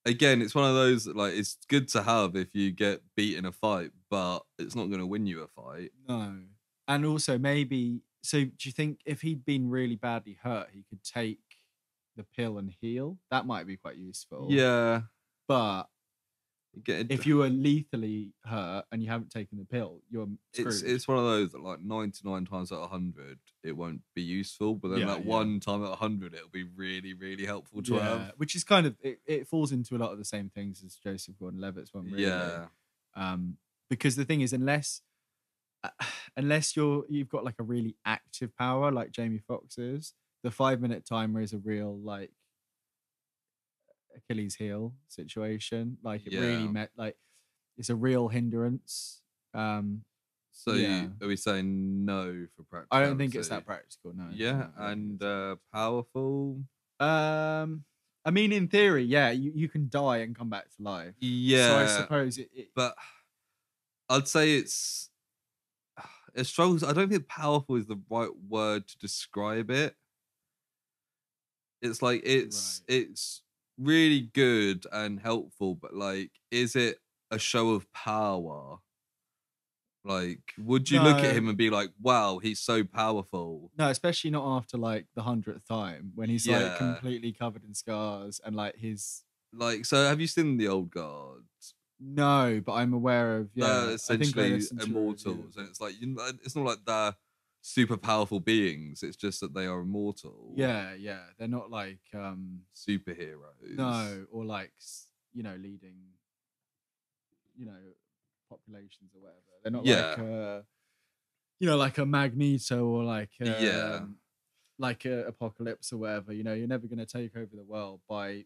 Again, it's one of those that, like, it's good to have if you get beat in a fight, but it's not going to win you a fight.
No. And also maybe, so do you think if he'd been really badly hurt, he could take the pill and heal? That might be quite useful.
Yeah.
But if you were lethally hurt and you haven't taken the pill, you're screwed.
It's one of those that, like, 99 times out of 100, it won't be useful. But then one time out of 100, it'll be really, really helpful to have.
Which is kind of, it falls into a lot of the same things as Joseph Gordon-Levitt's one, really.
Yeah.
Because the thing is, unless unless you've got like a really active power like Jamie Foxx is, the 5 minute timer is a real like Achilles heel situation. Like it really
Yeah.
met like it's a real hindrance. Um,
So
yeah,
are we saying no for
I don't think it's that
practicality?
practical. No,
Yeah,
no, I don't think
and
it's that
powerful.
practical. I mean, in theory, yeah, you can die and come back to life. So I
Yeah,
suppose it
but I'd say it struggles. I don't think powerful is the right word to describe it. It's like
right.
it's really good and helpful, but like, is it a show of power? Like, would you look at
No,
him and be like, "Wow, he's so powerful"?
no, especially not after like the 100th time when he's like
Yeah.
completely covered in scars and like his.
Like, so have you seen the old guard?
No, but I'm aware of.
They're
Yeah, I think I
essentially
listened to a review
immortals,
of
and
it.
it's like it's not like they're super powerful beings. It's just that they are immortal
Yeah, yeah, they're not like
superheroes.
no, or like leading you know populations or whatever. They're not like
Yeah,
like a Magneto or
yeah,
like a Apocalypse or whatever. You're never going to take over the world by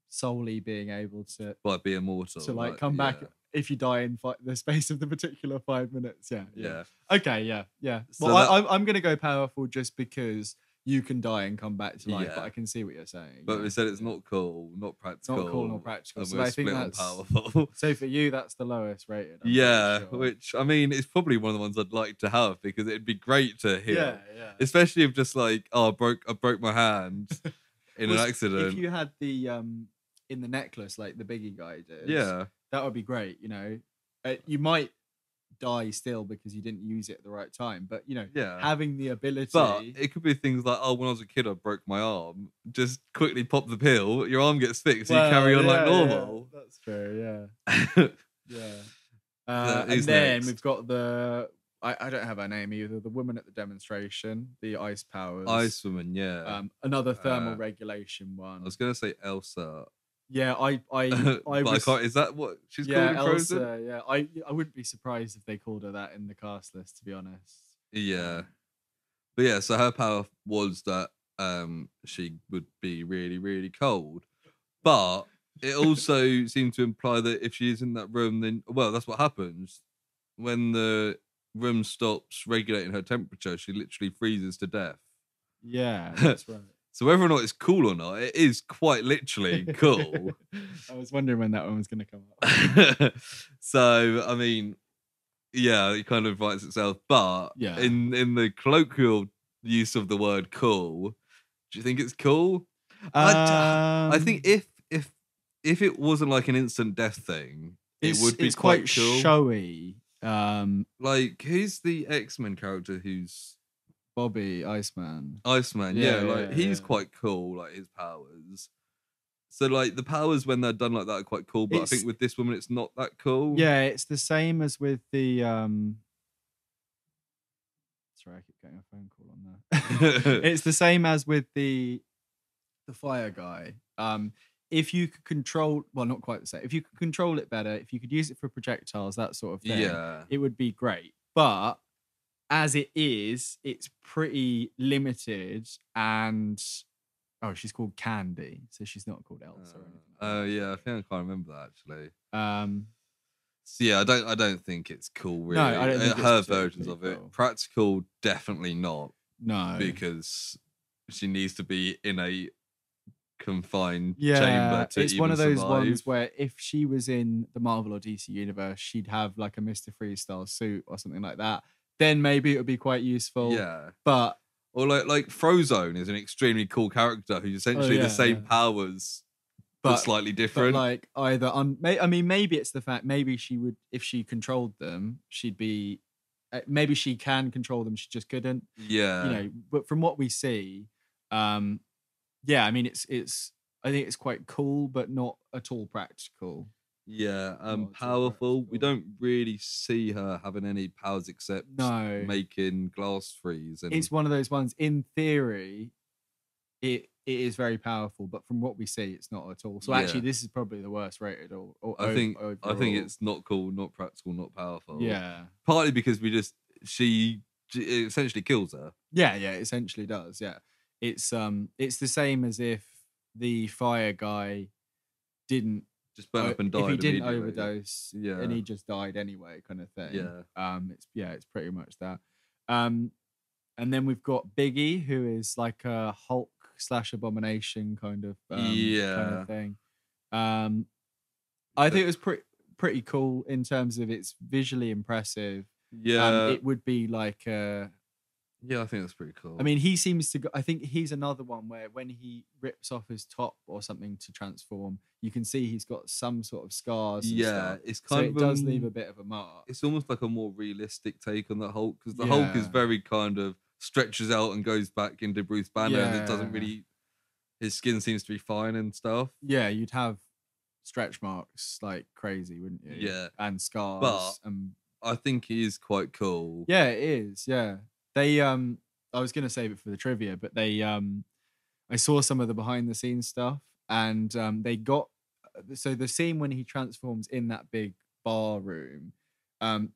solely being able
but be immortal.
to like
Like,
come back
yeah,
if you die in the space of the particular 5 minutes. Yeah, yeah.
yeah.
Okay, yeah, yeah.
So
Well,
that,
I'm gonna go powerful just because you can die and come back to life, but
yeah.
I can see what you're saying.
But
Yeah,
we said it's
yeah.
not cool, not
Not cool nor
practical,
practical.
and
So
we're
I think
split on
that's
powerful.
so for you. That's the lowest rated. I'm pretty
Yeah,
sure.
which I mean, it's probably one of the ones I'd like to have because it'd be great to
Yeah,
heal,
yeah.
especially if just like, oh, I broke my hand in an
If
accident.
you had the in the necklace like the biggie guy did,
Yeah,
that would be great. You might die still because you didn't use it at the right time, but
yeah.
having the
But
ability.
it could be things like, oh, when I was a kid, I broke my arm. Just quickly pop the pill, your arm gets fixed, you carry
Well,
on like
yeah, yeah,
normal.
that's true. Yeah.
So
And
who's
then we've
next?
got I don't have her name either. The woman at the demonstration, the ice powers,
Icewoman, yeah.
another thermal
Uh,
regulation
I
one.
was gonna say Elsa,
Yeah, I
but I
was.
can't. Is that what she's called
Yeah,
in Frozen?
Elsa. Yeah, I wouldn't be surprised if they called her that in the cast list. To be honest.
Yeah,
Um,
but yeah. So her power was that she would be really really cold, but it also seemed to imply that if she is in that room, then well, that's what happens when the room stops regulating her temperature. She literally freezes to death.
yeah, that's right.
So whether or not it's cool or not, it is quite literally cool.
I was wondering when that one was going to come up.
So I mean, yeah, it kind of writes itself. But
Yeah.
in the colloquial use of the word "cool," do you think it's cool? I think if it wasn't like an instant death thing, it would be
it's quite
cool.
showy.
Like, who's the X-Men character who's
Bobby Iceman.
Iceman? Yeah, like he's
Yeah.
quite cool, like his powers. So like the powers when they're done like that are quite cool, but I think
It's
with this woman it's not that cool.
yeah, it's the same as with the Sorry, I keep getting a phone call on there. It's the same as with the fire guy. If you could control, well, not quite the same. If you could control it better, if you could use it for projectiles, that sort of thing,
Yeah.
it would be great. But as it is, it's pretty limited. And she's called Candy, so she's not called Elsa or anything.
Oh yeah, I think I can't remember that actually.
Um,
So yeah, I don't think it's cool really.
No, I don't think it's
her
particularly
versions of it.
cool.
Practical, definitely not.
no,
Because she needs to be in a confined
yeah,
chamber to
it's
even
one of those
survive.
ones where if she was in the Marvel or DC universe, she'd have like a Mr. Freeze style suit or something like that. Then maybe it would be quite useful.
Yeah.
But
Or like Frozone is an extremely cool character who's essentially the same powers but slightly different.
But like either I mean, maybe it's the fact. Maybe she would, if she controlled them, she'd be. Maybe she can control them. She just couldn't.
Yeah.
But from what we see, yeah. I mean, it's. I think it's quite cool, but not at all practical.
Yeah,
Not at all
powerful. We
practical.
don't really see her having any powers except
No.
making glass freeze. And
It's one of those ones. In theory, it it is very powerful, but from what we see, it's not at all. So
Yeah.
actually, this is probably the worst rated.
I think
overall.
it's not cool, not practical, not powerful.
Yeah.
Partly because she essentially kills her.
Yeah, it essentially does. Yeah. It's the same as if the fire guy didn't
Just burn up and died.
If he didn't
immediately.
overdose, and he just died anyway, kind of thing. It's pretty much that. And then we've got Biggie, who is like a Hulk / Abomination kind of thing. I think it was pretty cool in terms of it's visually impressive.
Yeah,
it would be like
yeah, I think that's pretty cool.
I mean, he seems to go, I think he's another one where when he rips off his top or something to transform, you can see he's got some sort of scars. And stuff.
It's kind of
it does leave a bit of a mark.
It's almost like a more realistic take on the Hulk, because the Hulk is very kind of stretches out and goes back into Bruce Banner, and it doesn't really. His skin seems to be fine and stuff. Yeah,
you'd have stretch marks like crazy, wouldn't you?
Yeah,
and scars.
But I think he is quite cool.
Yeah, it is. Yeah. They I was gonna save it for the trivia, but they I saw some of the behind the scenes stuff, and they got so the scene when he transforms in that big bar room,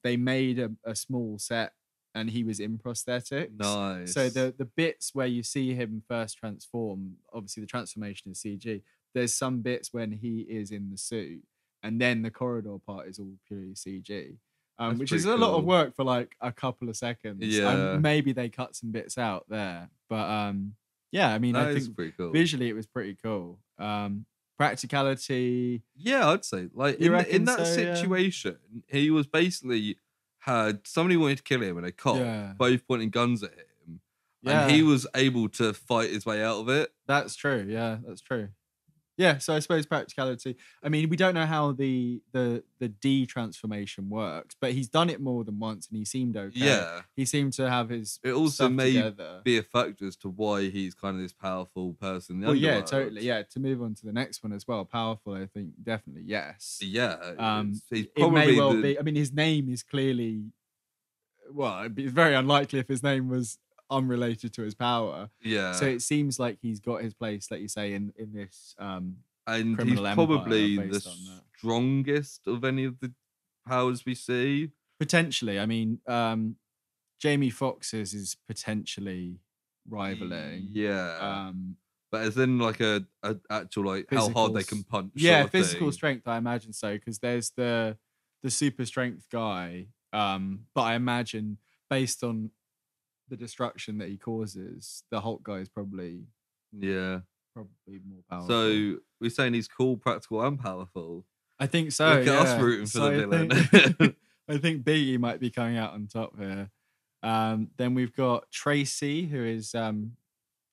they made a small set and he was in prosthetics.
Nice.
So the bits where you see him first transform, obviously the transformation is CG. There's some bits when he is in the suit, and then the corridor part is all purely CG. Which is a lot of work for like a couple of seconds.
Yeah.
Maybe they cut some bits out there. But yeah, I mean, I think
pretty cool.
Visually it was pretty cool. Practicality.
Yeah, I'd say. Like in that situation, he was basically had somebody wanted to kill him and a cop, both pointing guns at him. Yeah. And he was able to fight his way out of it.
That's true. Yeah, that's true. Yeah, so I suppose practicality. I mean, we don't know how the D transformation works, but he's done it more than once, and he seemed okay.
Yeah,
he seemed to have his.
It also
stuff
may
together.
Be a factor as to why he's kind of this powerful person.
Well, yeah, totally. Yeah, to move on to the next one as well. Powerful, I think, definitely yes.
Yeah,
he's probably it may well be. I mean, his name is clearly. Well, it'd be very unlikely if his name was unrelated to his power.
Yeah.
So it seems like he's got his place, like you say, in this
and he's probably the strongest of any of the powers we see.
Potentially. I mean, Jamie Foxx's is potentially rivaling.
Yeah. But as in like a actual like how hard they can punch.
Yeah,
sort of
physical
thing.
Strength, I imagine so, because there's the super strength guy. But I imagine based on the destruction that he causes, the Hulk guy is probably
more
powerful.
So we're saying he's cool, practical, and powerful.
I think so.
Look at us rooting for the villain.
I think Biggie might be coming out on top here. Then we've got Tracy, who is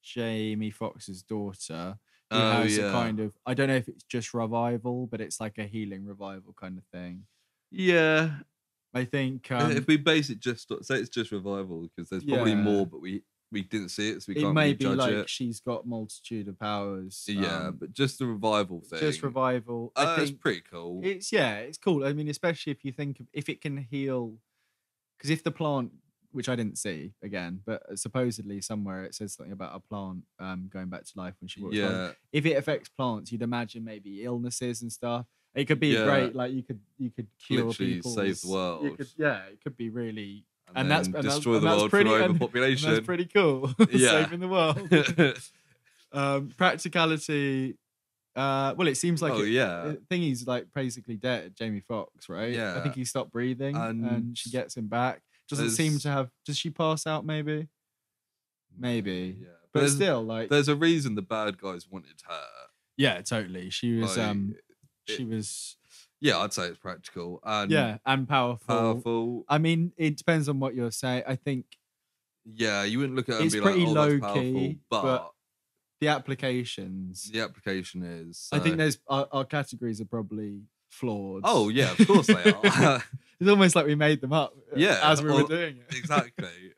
Jamie Foxx's daughter. Who has a kind of, I don't know if it's just revival, but it's like a healing revival kind of thing.
Yeah.
I think
if we base it just say it's just revival, because there's probably more, but we didn't see it, so we can't really judge it.
It may be like she's got multitude of powers.
Yeah, but just the revival thing.
Just revival. I think
it's pretty cool.
It's cool. I mean, especially if you think if it can heal, because if the plant, which I didn't see again, but supposedly somewhere it says something about a plant going back to life when she walks.
Yeah.
If it affects plants, you'd imagine maybe illnesses and stuff. It could be great, like you could cure
literally
people,
save the world.
It could be really,
and that's destroy the world for overpopulation.
That's pretty cool. Saving the world. Practicality. Well, it seems like I think he's like basically dead, Jamie Foxx, right?
Yeah,
I think he stopped breathing, and she gets him back. Doesn't seem to have. Does she pass out? Maybe. Yeah, but still, like,
there's a reason the bad guys wanted her.
Yeah, totally. She was. She was.
Yeah, I'd say it's practical and
and powerful. I mean, it depends on what you're saying. I think.
Yeah, you wouldn't look at her and
it's
be
pretty
like,
low
that's
key,
powerful, but
the applications.
The application is. So.
I think there's our categories are probably flawed.
Oh yeah, of course they are.
It's almost like we made them up. As we were doing it.
Exactly.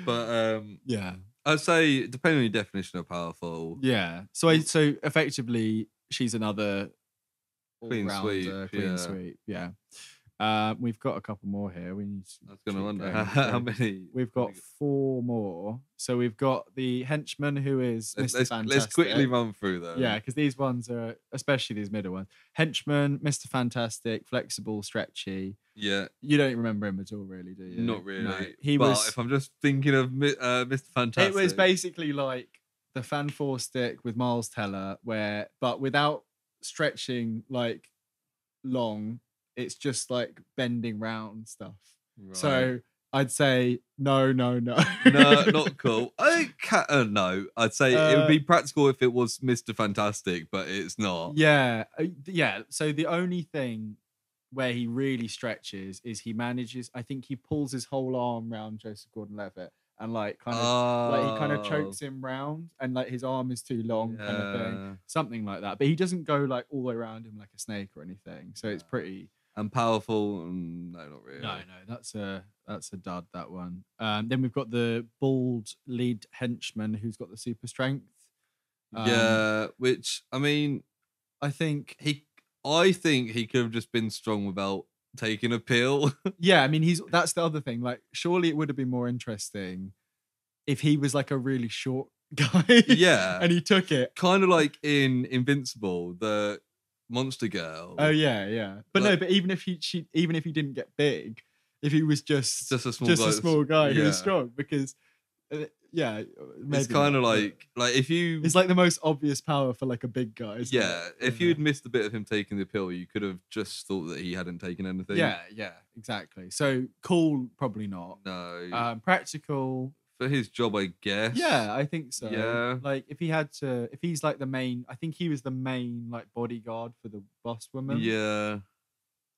But
yeah,
I'd say depending on your definition of powerful.
Yeah. So effectively, she's another
clean sweep.
Yeah. We've got a couple more here.
I was going to wonder
going
how
through.
many.
We've got 4 more. So we've got the henchman, who is Mr. Fantastic.
Let's quickly run through them.
Yeah, because these ones are, especially these middle ones. Henchman, Mr. Fantastic, flexible, stretchy.
Yeah.
You don't remember him at all, really, do you?
Not really.
No.
But if I'm just thinking of Mr. Fantastic.
It was basically like the Fan 4 stick with Miles Teller, but without stretching like long, it's just like bending round stuff.
Right.
So I'd say no.
No, not cool. I think no. I'd say it would be practical if it was Mr. Fantastic, but it's not.
Yeah. So the only thing where he really stretches is he manages. I think he pulls his whole arm around Joseph Gordon-Levitt and like he kind of chokes him round, and like his arm is too long, kind of thing, something like that. But he doesn't go like all the way around him like a snake or anything. So it's pretty.
And powerful? No, not really.
No, that's a dud, that one. Then we've got the bald lead henchman who's got the super strength.
Which I mean, I think he could have just been strong without taking a pill.
Yeah, I mean that's the other thing. Like, surely it would have been more interesting if he was like a really short guy.
Yeah,
and he took it,
kind of like in Invincible, the monster girl.
Oh yeah. But like, no, but even if he didn't get big, if he was just a small guy who was strong, because maybe
it's kind of like if you,
it's like the most obvious power for like a big guy.
If you'd missed a bit of him taking the pill, you could have just thought that he hadn't taken anything.
Yeah, exactly. So cool, probably not.
No.
Practical
for his job, I guess.
Yeah, I think so.
Yeah.
Like if he's like the main, I think he was the main like bodyguard for the boss woman.
Yeah.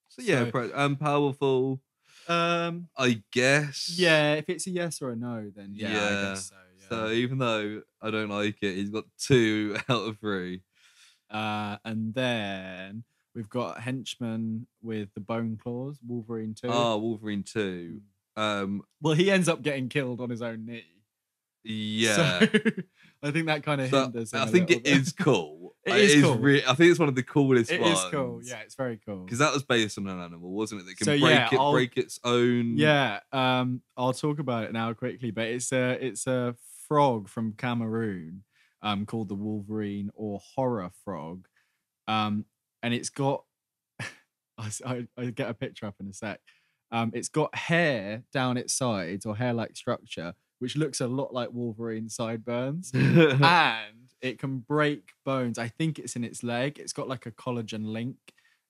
So powerful. I guess.
Yeah, if it's a yes or a no, then I guess so. Yeah.
So even though I don't like it, he's got 2 out of 3.
And then we've got henchman with the bone claws, Wolverine 2.
Oh, Wolverine 2.
Well, he ends up getting killed on his own knee.
Yeah.
So, I think that kind of hinders him.
I think it is cool.
It is cool.
I think it's one of the coolest ones.
It is cool. Yeah, it's very cool.
Because that was based on an animal, wasn't it? That can break its own.
Yeah. I'll talk about it now quickly, but it's a frog from Cameroon, called the Wolverine or horror frog, and it's got. I get a picture up in a sec. It's got hair down its sides, or hair-like structure, which looks a lot like Wolverine sideburns. And it can break bones. I think it's in its leg. It's got like a collagen link,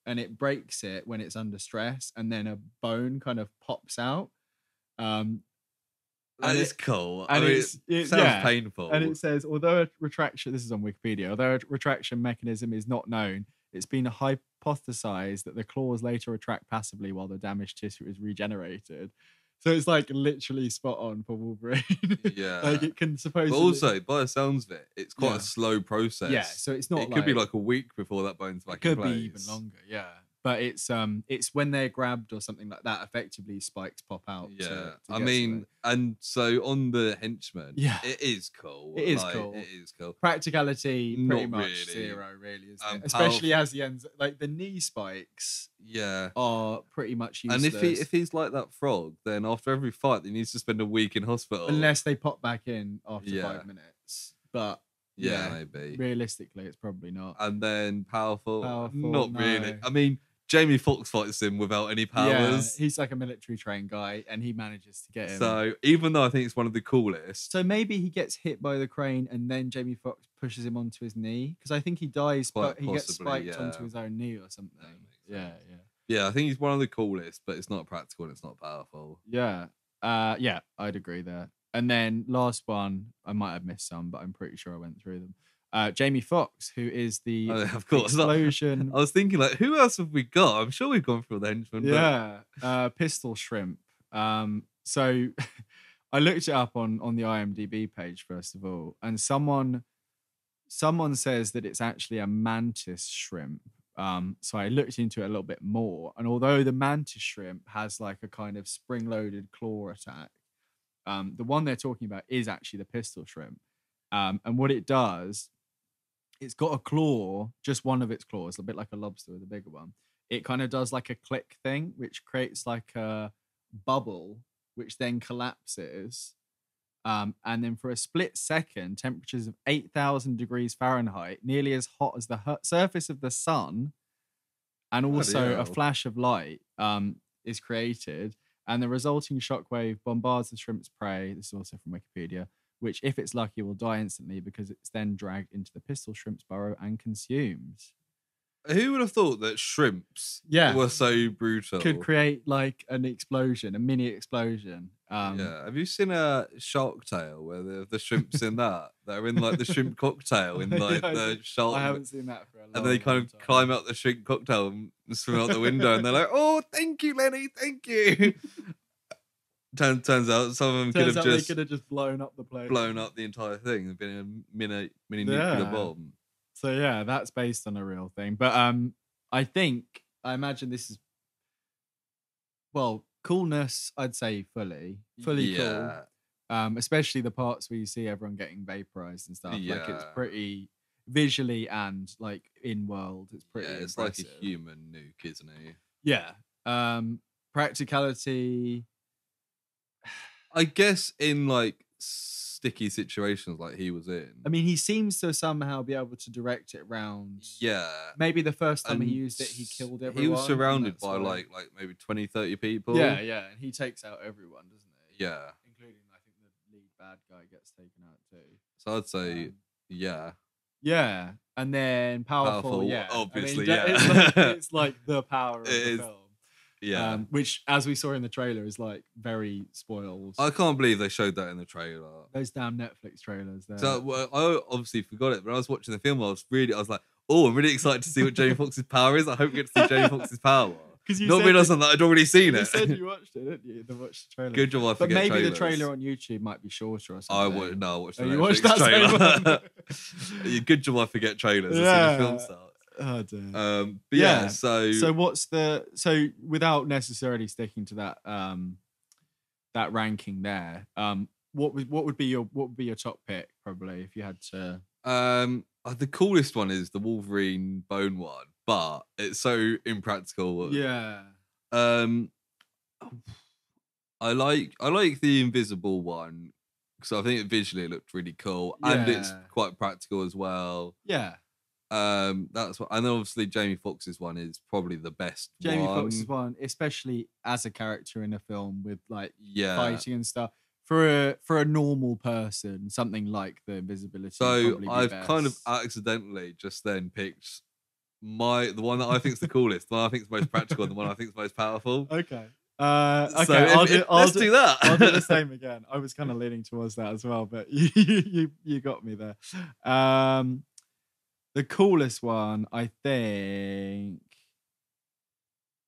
and it breaks it when it's under stress, and then a bone kind of pops out.
That is cool.
And
it sounds painful.
And it says, although a retraction, this is on Wikipedia, although a retraction mechanism is not known, it's been hypothesized that the claws later retract passively while the damaged tissue is regenerated. So it's like literally spot on for Wolverine.
Yeah.
Like it can supposedly.
But also, by the sounds of it, it's quite a slow process.
Yeah, so it's not.
It could be like a week before that bone's back in place.
It could be even longer. Yeah. But it's when they're grabbed or something like that, effectively spikes pop out.
Yeah, I mean, and so on the henchman, it is cool.
It is cool.
It is cool.
Practicality, pretty much
really.
0, really, isn't it? Especially as he ends, like the knee spikes.
Yeah,
are pretty much useless.
And if he's like that frog, then after every fight, he needs to spend a week in hospital,
unless they pop back in after 5 minutes. But
yeah, maybe
realistically, it's probably not.
And then powerful, not really. I mean, Jamie Foxx fights him without any powers.
Yeah, he's like a military trained guy, and he manages to get him.
So even though I think it's one of the coolest,
so maybe he gets hit by the crane, and then Jamie Foxx pushes him onto his knee, because I think he dies, but he gets spiked onto his own knee or something.
Yeah, I think he's one of the coolest, but it's not practical and it's not powerful.
Yeah, I'd agree there. And then last one, I might have missed some, but I'm pretty sure I went through them. Jamie Foxx, who is the explosion.
I was thinking, like, who else have we got? I'm sure we've gone through the henchmen.
Yeah, pistol shrimp. So I looked it up on the IMDb page first of all, and someone says that it's actually a mantis shrimp. So I looked into it a little bit more, and although the mantis shrimp has like a kind of spring-loaded claw attack, the one they're talking about is actually the pistol shrimp. And what it does, it's got a claw, just one of its claws, a bit like a lobster with a bigger one. it kind of does like a click thing, which creates like a bubble, which then collapses. And then for a split second, temperatures of 8,000 degrees Fahrenheit, nearly as hot as the surface of the sun, and also a flash of light is created. And the resulting shockwave bombards the shrimp's prey. This is also from Wikipedia, which, if it's lucky, will die instantly because it's then dragged into the pistol shrimp's burrow and consumed.
Who would have thought that shrimps were so brutal?
Could create like an explosion, a mini explosion.
Have you seen a Shark Tale where the shrimps in that are in like the shrimp cocktail in like the shark?
I haven't seen that for a long time.
And they kind of climb out the shrimp cocktail and swim out the window, and they're like, "Oh, thank you, Lenny, thank you." Turns out some of them could have just
blown up the place,
blown up the entire thing, and been a mini nuclear bomb.
So yeah, that's based on a real thing. But I imagine this is, well, coolness, I'd say fully cool. Especially the parts where you see everyone getting vaporized and stuff. Like, it's pretty visually and like in world, it's pretty
it's
impressive.
like a human nuke, isn't it?
Yeah. Practicality,
I guess, in like sticky situations like he was in.
I mean, he seems to somehow be able to direct it around.
Yeah.
Maybe the first time he used it, he killed everyone.
He was surrounded by like maybe 20, 30 people.
Yeah. And he takes out everyone, doesn't he?
Yeah.
Including, I think, the lead bad guy gets taken out too.
So I'd say, yeah.
Yeah. And then powerful, yeah.
Obviously,
it's like the power of the film.
Yeah.
Which, as we saw in the trailer, is like very spoiled.
I can't believe they showed that in the trailer.
Those damn Netflix trailers.
So I obviously forgot it, but when I was watching the film, I was like, oh, I'm really excited to see what Jamie Foxx's power is. I hope we get to see Jamie Foxx's power. Not realising that I'd already seen it.
You said you watched it, didn't you? Watched the trailer.
Good job I forget trailers.
But maybe the trailer on YouTube might be shorter or something.
I watched the
you watched that
trailer. Good job I forget trailers as soon as the film starts.
Oh dear.
But yeah, so
what's without necessarily sticking to that ranking there, what would be your top pick probably if you had to?
The coolest one is the Wolverine bone one, but it's so impractical.
Yeah.
I like the invisible one because I think visually it looked really cool and it's quite practical as well.
Yeah.
That's what, and then obviously Jamie Foxx's one is probably the best.
Jamie Foxx's one, especially as a character in a film with like fighting and stuff. For a normal person, something like the invisibility.
So I've kind of accidentally just then picked the one that I think is the coolest, the one I think is most practical, and the one I think is most powerful.
Okay.
Okay. So let's do that.
I'll do the same again. I was kind of leaning towards that as well, but you got me there. The coolest one, I think,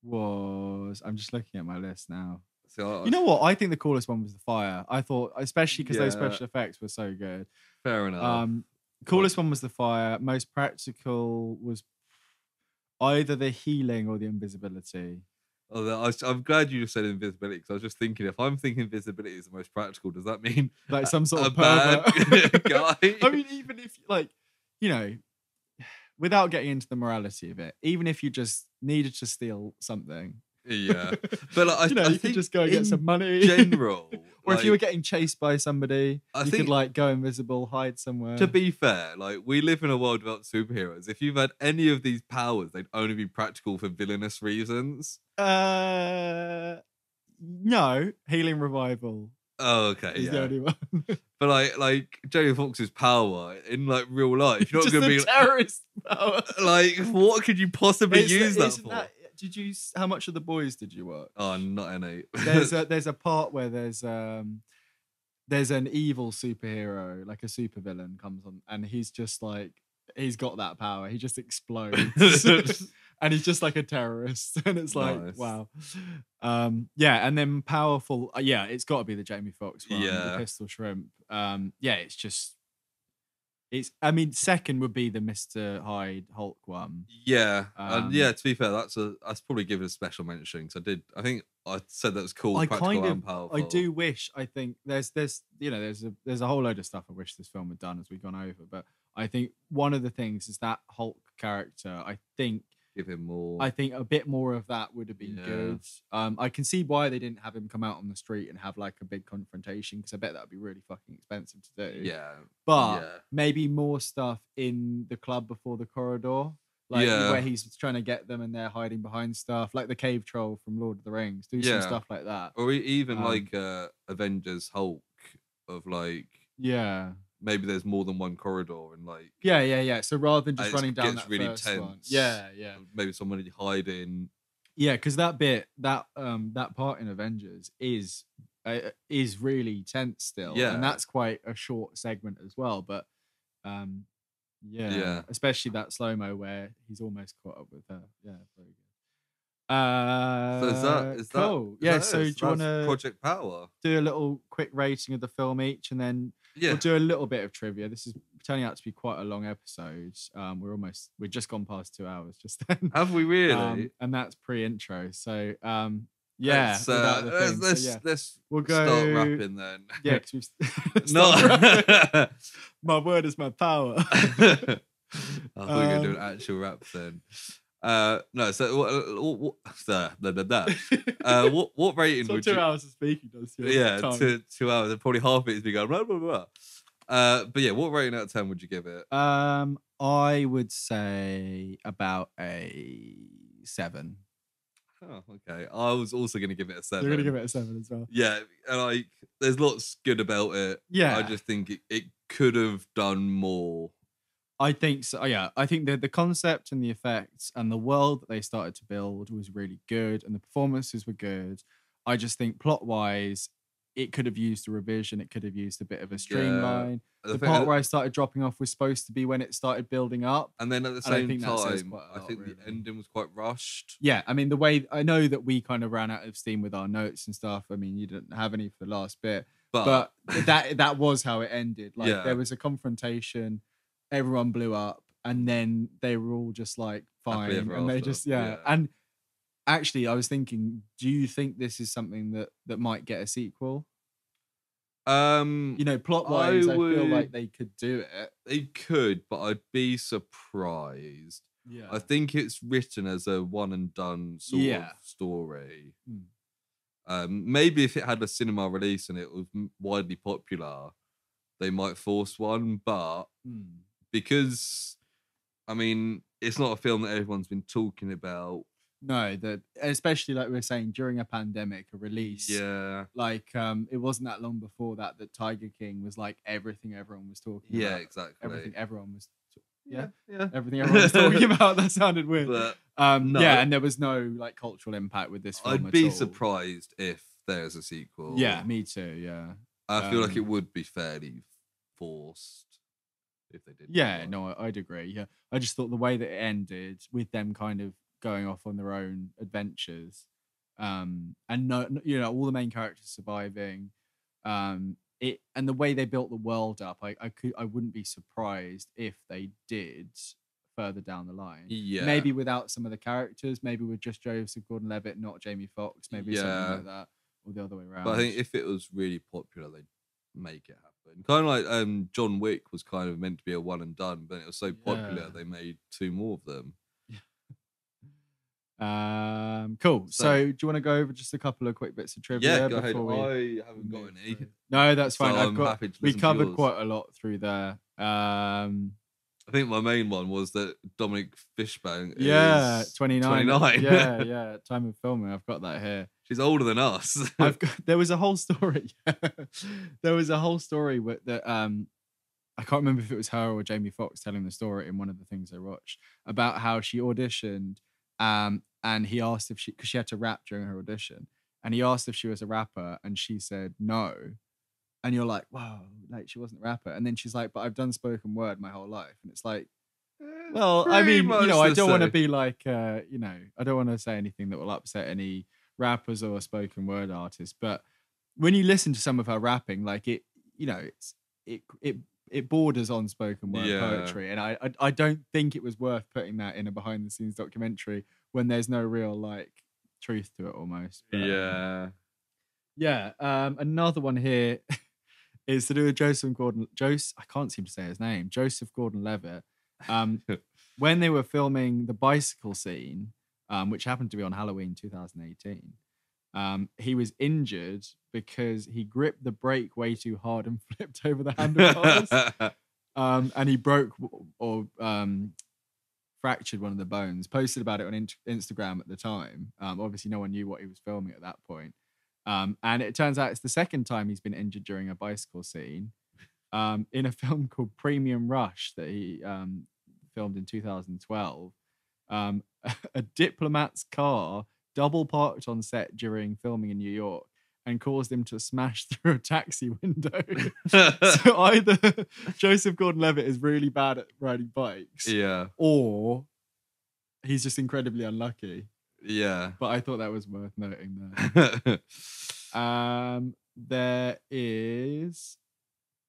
was... I'm just looking at my list now. You know what? I think the coolest one was the fire. I thought, especially because those special effects were so good.
Fair enough.
Coolest one was the fire. Most practical was either the healing or the invisibility.
I'm glad you just said invisibility because I was just thinking, if I'm thinking invisibility is the most practical, does that mean
like some sort of
bad guy?
I mean, even if without getting into the morality of it, even if you just needed to steal something.
Yeah, but like, I
you could just go and get some money.
General,
or if you were getting chased by somebody, you could like go invisible, hide somewhere.
To be fair, like we live in a world without superheroes. If you've had any of these powers, they'd only be practical for villainous reasons.
No, healing revival.
Oh, okay,
is the only one.
But like Jamie Foxx's power in like real life, you're not
going
to be
terrorist power.
Like, what could you possibly use that for?
How much of The Boys did you watch?
Oh, not any.
There's a part where there's an evil superhero, like a supervillain comes on, and he's just like, he's got that power. He just explodes. And he's just like a terrorist. And it's like, nice. Wow. And then powerful. It's got to be the Jamie Foxx one, the pistol shrimp. Second would be the Mr. Hyde Hulk one.
Yeah. To be fair, that's probably given a special mention because I think I said that was cool, practical and powerful.
I do wish, I think there's a whole load of stuff I wish this film had done as we've gone over, but I think one of the things is that Hulk character, I think
Give him more.
I think a bit more of that would have been good. I can see why they didn't have him come out on the street and have like a big confrontation, because I bet that would be really fucking expensive to do.
Yeah.
But maybe more stuff in the club before the corridor. Like where he's trying to get them and they're hiding behind stuff, like the cave troll from Lord of the Rings. Do some stuff like that.
Or even like Avengers Hulk of like maybe there's more than one corridor and like
So rather than just running down that
really
first
tense,
one,
maybe somebody hiding.
Yeah, because that bit that part in Avengers is really tense still, and that's quite a short segment as well. But especially that slow mo where he's almost caught up with her. Yeah, very good.
So is
cool? So do you want to
Project Power?
Do a little quick rating of the film each, and then we'll do a little bit of trivia. This is turning out to be quite a long episode. We're just gone past 2 hours just then.
Have we really?
And that's pre-intro. So
let's
we'll go
start rapping then.
Yeah, because we've
no.
My word is my power.
I thought you were going to do an actual rap then. No, so what rating would
2 hours of speaking does?
2 hours, and probably half of it is me going blah blah blah. But yeah, what rating out of 10 would you give it?
I would say about a 7.
Oh, okay. I was also going to give it a 7.
You're going to give it a 7 as well.
Yeah, and like, there's lots good about it.
Yeah,
I just think it could have done more.
I think so. Yeah, I think the concept and the effects and the world that they started to build was really good, and the performances were good. I just think plot-wise, it could have used a revision. It could have used a bit of a streamline. The part where I started dropping off was supposed to be when it started building up.
And then at the same time, I think the ending was quite rushed.
Yeah, I mean, the way I know that we kind of ran out of steam with our notes and stuff. I mean, you didn't have any for the last bit, but that was how it ended. Like there was a confrontation, everyone blew up, and then they were all just like fine, and they just And actually, I was thinking, do you think this is something that might get a sequel? Plot wise, I feel like they could do it.
They could, but I'd be surprised.
Yeah,
I think it's written as a one and done sort of story. Maybe if it had a cinema release and it was widely popular, they might force one. But because, I mean, it's not a film that everyone's been talking about.
No, especially like we were saying, during a pandemic, a release.
Yeah.
Like it wasn't that long before that Tiger King was like everything everyone was talking about.
Yeah, exactly.
Everything everyone was everything everyone was talking about. That sounded weird.
But,
and there was no like cultural impact with this film.
I'd be surprised if there's a sequel.
Yeah, me too, yeah.
I feel like it would be fairly forced if they did.
Yeah, no, I'd agree. Yeah. I just thought the way that it ended with them kind of going off on their own adventures, and all the main characters surviving, it and the way they built the world up, I wouldn't be surprised if they did further down the line.
Yeah,
maybe without some of the characters, maybe with just Joseph Gordon-Levitt, not Jamie Foxx, maybe something like that, or the other way around.
But I think if it was really popular, they'd make it happen. Kind of like John Wick was kind of meant to be a one and done, but it was so popular they made 2 more of them.
Cool. So do you want to go over just a couple of quick bits of trivia?
Yeah, go ahead. I haven't got any.
No, that's fine.
So
we covered quite a lot through there.
I think my main one was that Dominique Fishback
is 29.
29.
yeah. Time of filming. I've got that here.
She's older than us.
There was a whole story. There was a whole story that I can't remember if it was her or Jamie Foxx telling the story in one of the things I watched about how she auditioned. And he asked if because she had to rap during her audition, and he asked if she was a rapper, and she said no. And you're like, wow, like she wasn't a rapper. And then she's like, but I've done spoken word my whole life. And it's like, well, I mean, I don't want to be like, I don't want to say anything that will upset any rappers or spoken word artists. But when you listen to some of her rapping, like it borders on spoken word poetry, and I don't think it was worth putting that in a behind the scenes documentary when there's no real like truth to it almost. But, another one here is to do with Joseph Gordon-Levitt. when they were filming the bicycle scene, which happened to be on Halloween 2018, he was injured because he gripped the brake way too hard and flipped over the handlebars. And he broke or fractured one of the bones. Posted about it on Instagram at the time. Obviously, no one knew what he was filming at that point. And it turns out it's the second time he's been injured during a bicycle scene in a film called Premium Rush that he filmed in 2012. A diplomat's car double parked on set during filming in New York and caused him to smash through a taxi window. So either Joseph Gordon-Levitt is really bad at riding bikes, or he's just incredibly unlucky.
Yeah.
But I thought that was worth noting there. There is...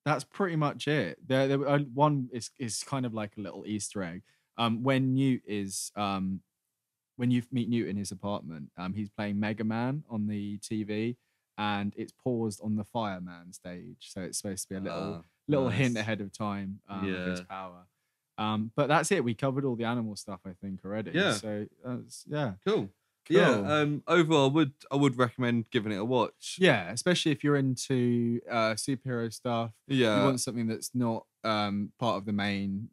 That's pretty much it. There one is kind of like a little Easter egg. When you meet Newt in his apartment, he's playing Mega Man on the TV, and it's paused on the Fireman stage. So it's supposed to be a little
nice.
hint ahead of time of his power. But that's it. We covered all the animal stuff, I think, already.
Yeah.
So
Cool. Yeah. Overall, I would recommend giving it a watch.
Yeah, especially if you're into superhero stuff.
Yeah.
You want something that's not part of the main,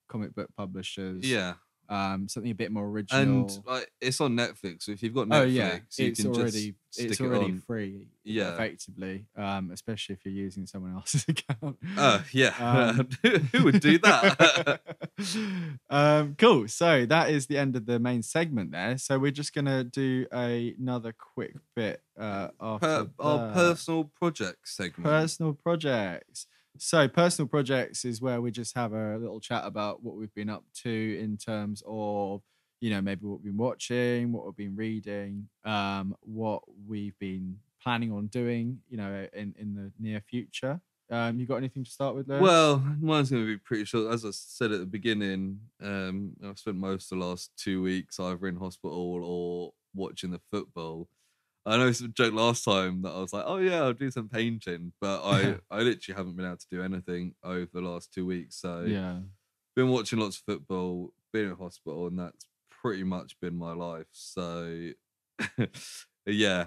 comic book publishers.
Yeah.
Something a bit more original.
And it's on Netflix. So if you've got Netflix, you can just stick it on.
Free.
Yeah.
Effectively. Especially if you're using someone else's account.
Yeah. Who would do that?
Cool. So that is the end of the main segment there. So we're just gonna do another quick bit after
our personal projects segment.
Personal projects. So personal projects is where we just have a little chat about what we've been up to in terms of, maybe what we've been watching, what we've been reading, what we've been planning on doing, in the near future. You got anything to start with, Lewis?
Well, mine's going to be pretty short. As I said at the beginning, I've spent most of the last 2 weeks either in hospital or watching the football. I know it's a joke last time that I was like, oh yeah, I'll do some painting, but I literally haven't been able to do anything over the last 2 weeks. So been watching lots of football, been in hospital, and that's pretty much been my life. So yeah,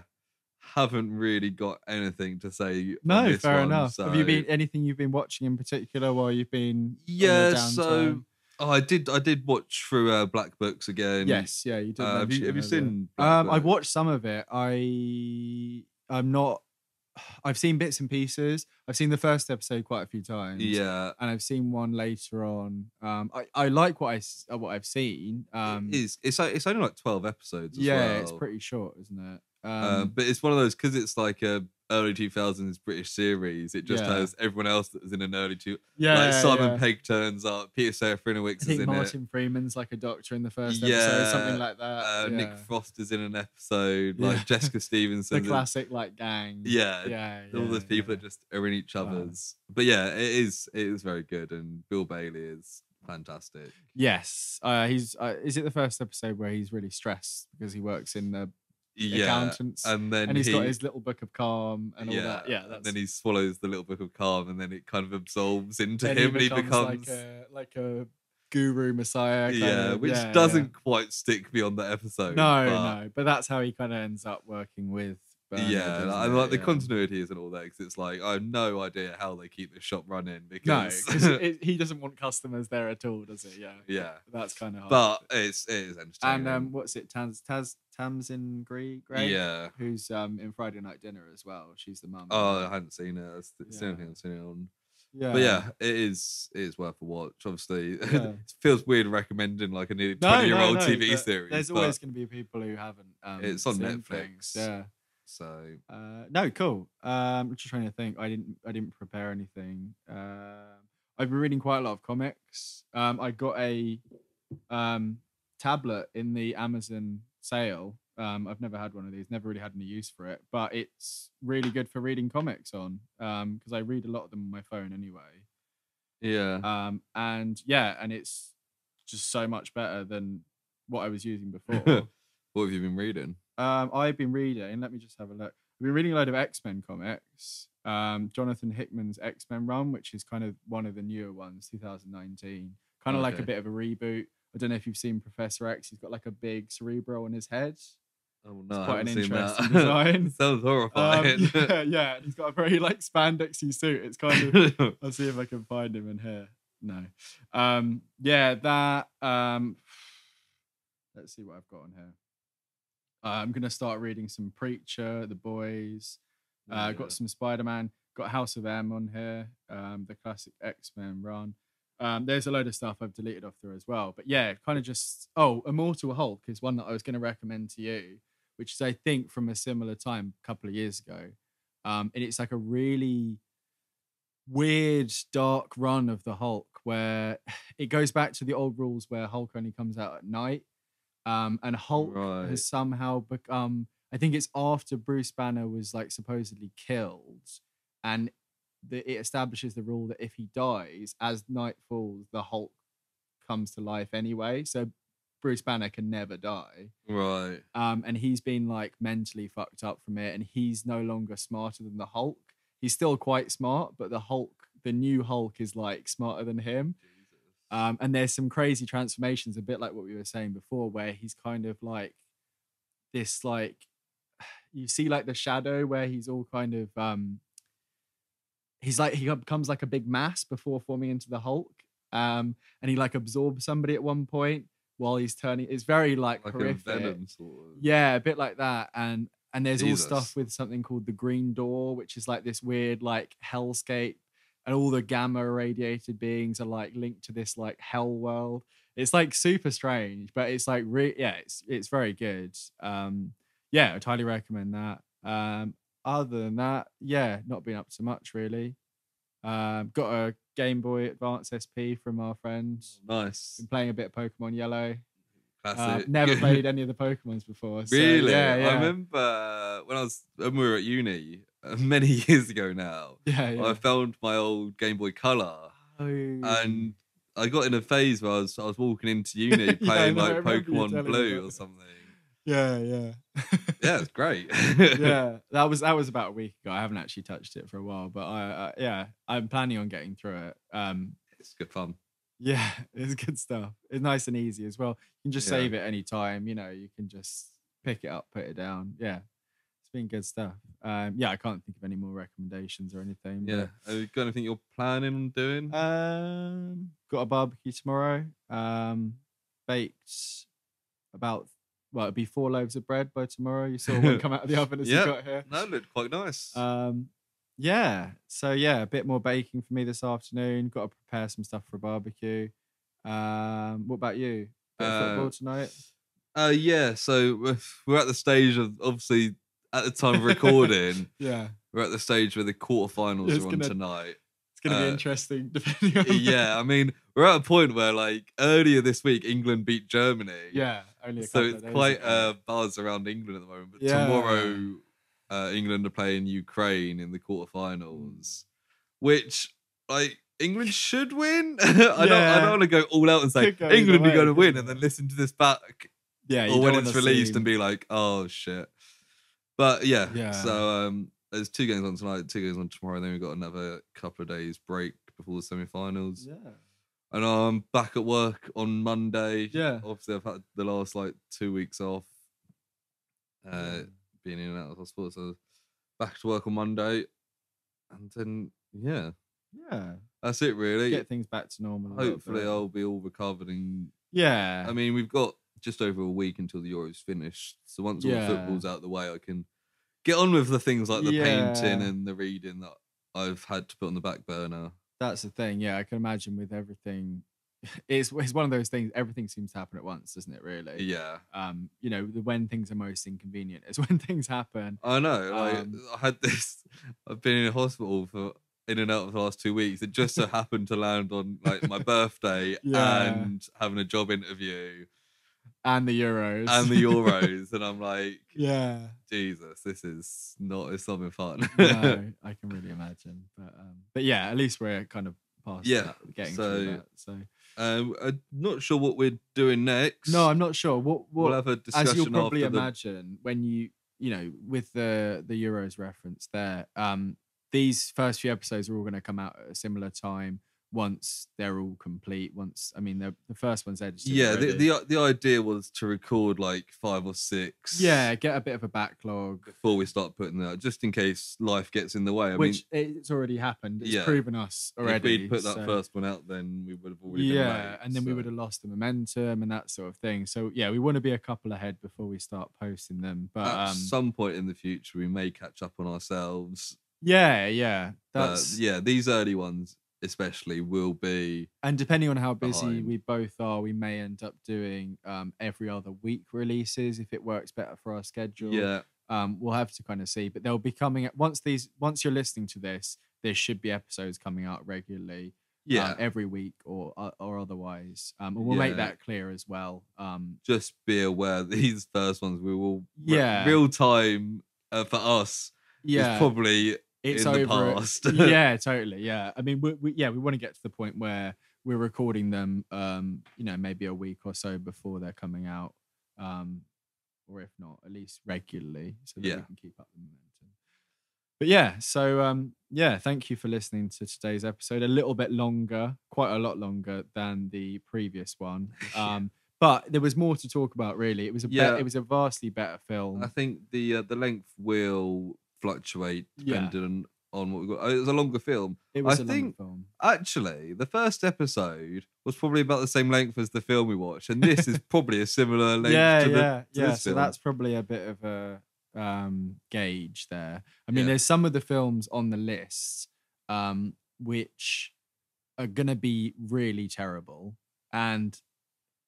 haven't really got anything to say.
No,
on this
fair
one,
enough.
So.
Have you been anything you've been watching in particular while you've been?
Yeah, so. Oh, I did watch through Black Books again.
Yes, yeah, you did.
Have you seen?
I've watched some of it. I'm not. I've seen bits and pieces. I've seen the first episode quite a few times.
Yeah,
and I've seen one later on. I like what I've seen.
It's only like 12 episodes. As
well.
It's
pretty short, isn't it?
But it's one of those because it's like a early 2000s British series. It just has everyone else that was in an early Simon Pegg turns up, Peter Serafinowicz is in it.
Martin Freeman's like a doctor in the first episode, something like that.
Nick Frost is in an episode, like Jessica Stevenson.
The classic like gang.
All those people that just are in each other's. But yeah, it is very good, and Bill Bailey is fantastic.
Yes, he's. Is it the first episode where he's really stressed because he works in the accountants,
and
he's got his little book of calm and all that.
And then he swallows the little book of calm, and then it kind of absorbs into him, and he becomes
like a guru messiah.
Which doesn't quite stick beyond that episode.
No, but that's how he kind of ends up working with. Bernard,
and like the continuity isn't all there, because it's like I have no idea how they keep the shop running, because
he doesn't want customers there at all, does he? Yeah, that's kind of hard.
But it is entertaining.
And what's it? Tamsin Gray, who's in Friday Night Dinner as well. She's the mum.
Oh, I hadn't seen it. That's the only thing I've seen it on. But it is worth a watch. Obviously, it feels weird recommending like a nearly 20-year-old TV series.
There's always going to be people who haven't.
It's on Netflix.
Things.
So
no, cool. I'm just trying to think. I didn't prepare anything. I've been reading quite a lot of comics. I got a tablet in the Amazon sale. I've never had one of these. Never really had any use for it, but it's really good for reading comics on. Because I read a lot of them on my phone anyway.
Yeah.
And it's just so much better than what I was using before.
What have you been reading?
I've been reading, let me just have a look. I've been reading a load of X-Men comics. Jonathan Hickman's X-Men run, which is kind of one of the newer ones, 2019. kind of like a
Okay.
bit of a reboot. I don't know if you've seen Professor X. He's got like a big cerebro on his head.
Oh
It's
no, I
quite an
haven't seen
interesting
that.
design.
It sounds horrifying.
Yeah. He's got a very like spandexy suit. It's kind of. I'll see if I can find him in here. No. Yeah, that. Let's see what I've got on here. I'm gonna start reading some Preacher, The Boys. Got some Spider-Man. Got House of M on here. The classic X-Men run. There's a load of stuff I've deleted off there as well. But yeah, kind of just Immortal Hulk is one that I was going to recommend to you, which is I think from a similar time, a couple of years ago. And it's like a really weird, dark run of the Hulk where it goes back to the old rules where Hulk only comes out at night. And Hulk
Right.
has somehow become, I think it's after Bruce Banner was like supposedly killed, and it establishes the rule that if he dies, as night falls, the Hulk comes to life anyway. So Bruce Banner can never die.
Right.
And he's been like mentally fucked up from it, and he's no longer smarter than the Hulk. He's still quite smart, but the new Hulk is like smarter than him. And there's some crazy transformations, a bit like what we were saying before, where he's kind of like this, like you see like the shadow where he's all kind of he's like he becomes like a big mass before forming into the Hulk. And he like absorbs somebody at one point while he's turning. It's very like horrific.
A Venom sort of.
Yeah, a bit like that. And there's
Jesus.
all stuff with something called the Green Door, which is like this weird like hellscape, and all the gamma irradiated beings are like linked to this like hell world. It's like super strange, but it's like it's very good. Yeah, I'd highly recommend that. Other than that, yeah, not been up to much really. Got a Game Boy Advance SP from our friends.
Nice.
Been playing a bit of Pokemon Yellow.
Classic.
Never played any of the Pokemons before. So,
Really?
yeah.
I remember when we were at uni many years ago now.
Yeah.
I found my old Game Boy Color, and I got in a phase where I was walking into uni playing like Pokemon Blue or something.
Yeah.
Yeah, it's great.
Yeah, that was about a week ago. I haven't actually touched it for a while, but I'm planning on getting through it.
It's good fun.
Yeah, it's good stuff. It's nice and easy as well. You can just save it any time. You know, you can just pick it up, put it down. Yeah, it's been good stuff. Yeah, I can't think of any more recommendations or anything.
Yeah, have you got anything you're planning on doing?
Got a barbecue tomorrow. Baked it'd be 4 loaves of bread by tomorrow. You saw one come out of the oven as you got here.
That looked quite nice.
Yeah. So yeah, a bit more baking for me this afternoon. Got to prepare some stuff for a barbecue. What about you? Bit of football tonight?
Yeah. So we're at the stage of, obviously at the time of recording.
Yeah.
We're at the stage where the quarterfinals are on tonight.
It's going to be interesting, depending on.
Yeah, I mean, we're at a point where, like, earlier this week, England beat Germany.
Yeah, only a
so
couple of
it's
days
quite
ago.
a buzz around England at the moment. But
Yeah.
tomorrow, England are playing Ukraine in the quarterfinals, which, like, England should win. I don't want to go all out and say England are going to win, and then listen to this back.
Yeah,
or when it's released and be like, oh shit. But yeah. So there's 2 games on tonight, 2 games on tomorrow, and then we've got another couple of days break before the semi-finals.
Yeah.
And I'm back at work on Monday.
Yeah.
Obviously, I've had the last 2 weeks off, being in and out of hospital. So back to work on Monday, and then yeah, that's it really.
Get things back to normal.
Hopefully, I'll be all recovered and
yeah.
I mean, we've got just over a week until the Euros finished. So once all the football's out of the way, I can get on with the things like the painting and the reading that I've had to put on the back burner.
That's the thing. Yeah, I can imagine with everything. It's one of those things. Everything seems to happen at once, doesn't it? Really.
Yeah.
You know, when things are most inconvenient is when things happen.
I know. I had this. I've been in a hospital for in and out of the last 2 weeks. It just so happened to land on my birthday and having a job interview.
And the Euros.
And I'm like,
yeah,
Jesus, it's not been fun.
No, I can really imagine. But yeah, at least we're kind of past that, getting through that. So
I'm not sure what we're doing next.
No, I'm not sure. What
we'll have a discussion
as you'll probably
after
imagine when you know, with the Euros reference there, these first few episodes are all going to come out at a similar time. once they're all complete. I mean, the first one's edited.
Yeah,
already.
the idea was to record like 5 or 6.
Yeah, get a bit of a backlog
before we start putting that, just in case life gets in the way.
Which it's already happened. It's proven us already.
If we'd put that first one out, then we would have already been late,
and then we would have lost the momentum and that sort of thing. So yeah, we want to be a couple ahead before we start posting them. But
at some point in the future, we may catch up on ourselves.
Yeah.
These early ones especially will be,
and depending on how busy we both are, we may end up doing every other week releases if it works better for our schedule. We'll have to kind of see, but they'll be coming at once you're listening to this, there should be episodes coming out regularly every week or otherwise, and we'll make that clear as well.
Just be aware these first ones we will real time for us is probably it's in over the past.
Yeah, totally. Yeah, I mean, we want to get to the point where we're recording them, maybe a week or so before they're coming out, or if not, at least regularly, so that we can keep up the momentum. But yeah, so thank you for listening to today's episode. A little bit longer, quite a lot longer than the previous one. But there was more to talk about. Really, it was a vastly better film.
I think the length will fluctuate depending on what we got. It was a longer film.
It was a longer film.
Actually, the first episode was probably about the same length as the film we watched, and this is probably a similar length to this
so
film.
That's probably a bit of a gauge there. I mean, there's some of the films on the list which are gonna be really terrible, and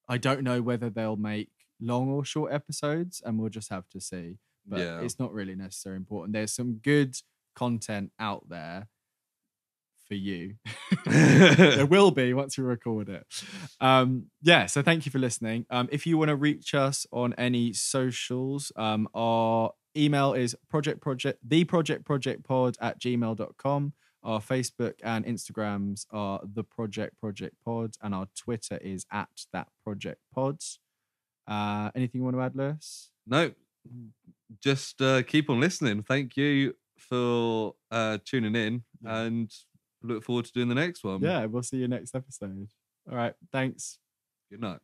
I don't know whether they'll make long or short episodes, and we'll just have to see. But it's not really necessarily important. There's some good content out there for you. There will be once we record it. So thank you for listening. If you want to reach us on any socials, our email is theprojectprojectpod@gmail.com. Our Facebook and Instagrams are theprojectprojectpod, and our Twitter is @thatprojectpod. Anything you want to add, Lewis?
No, just keep on listening. Thank you for tuning in, and look forward to doing the next one.
Yeah, we'll see you next episode. All right, thanks.
Good night.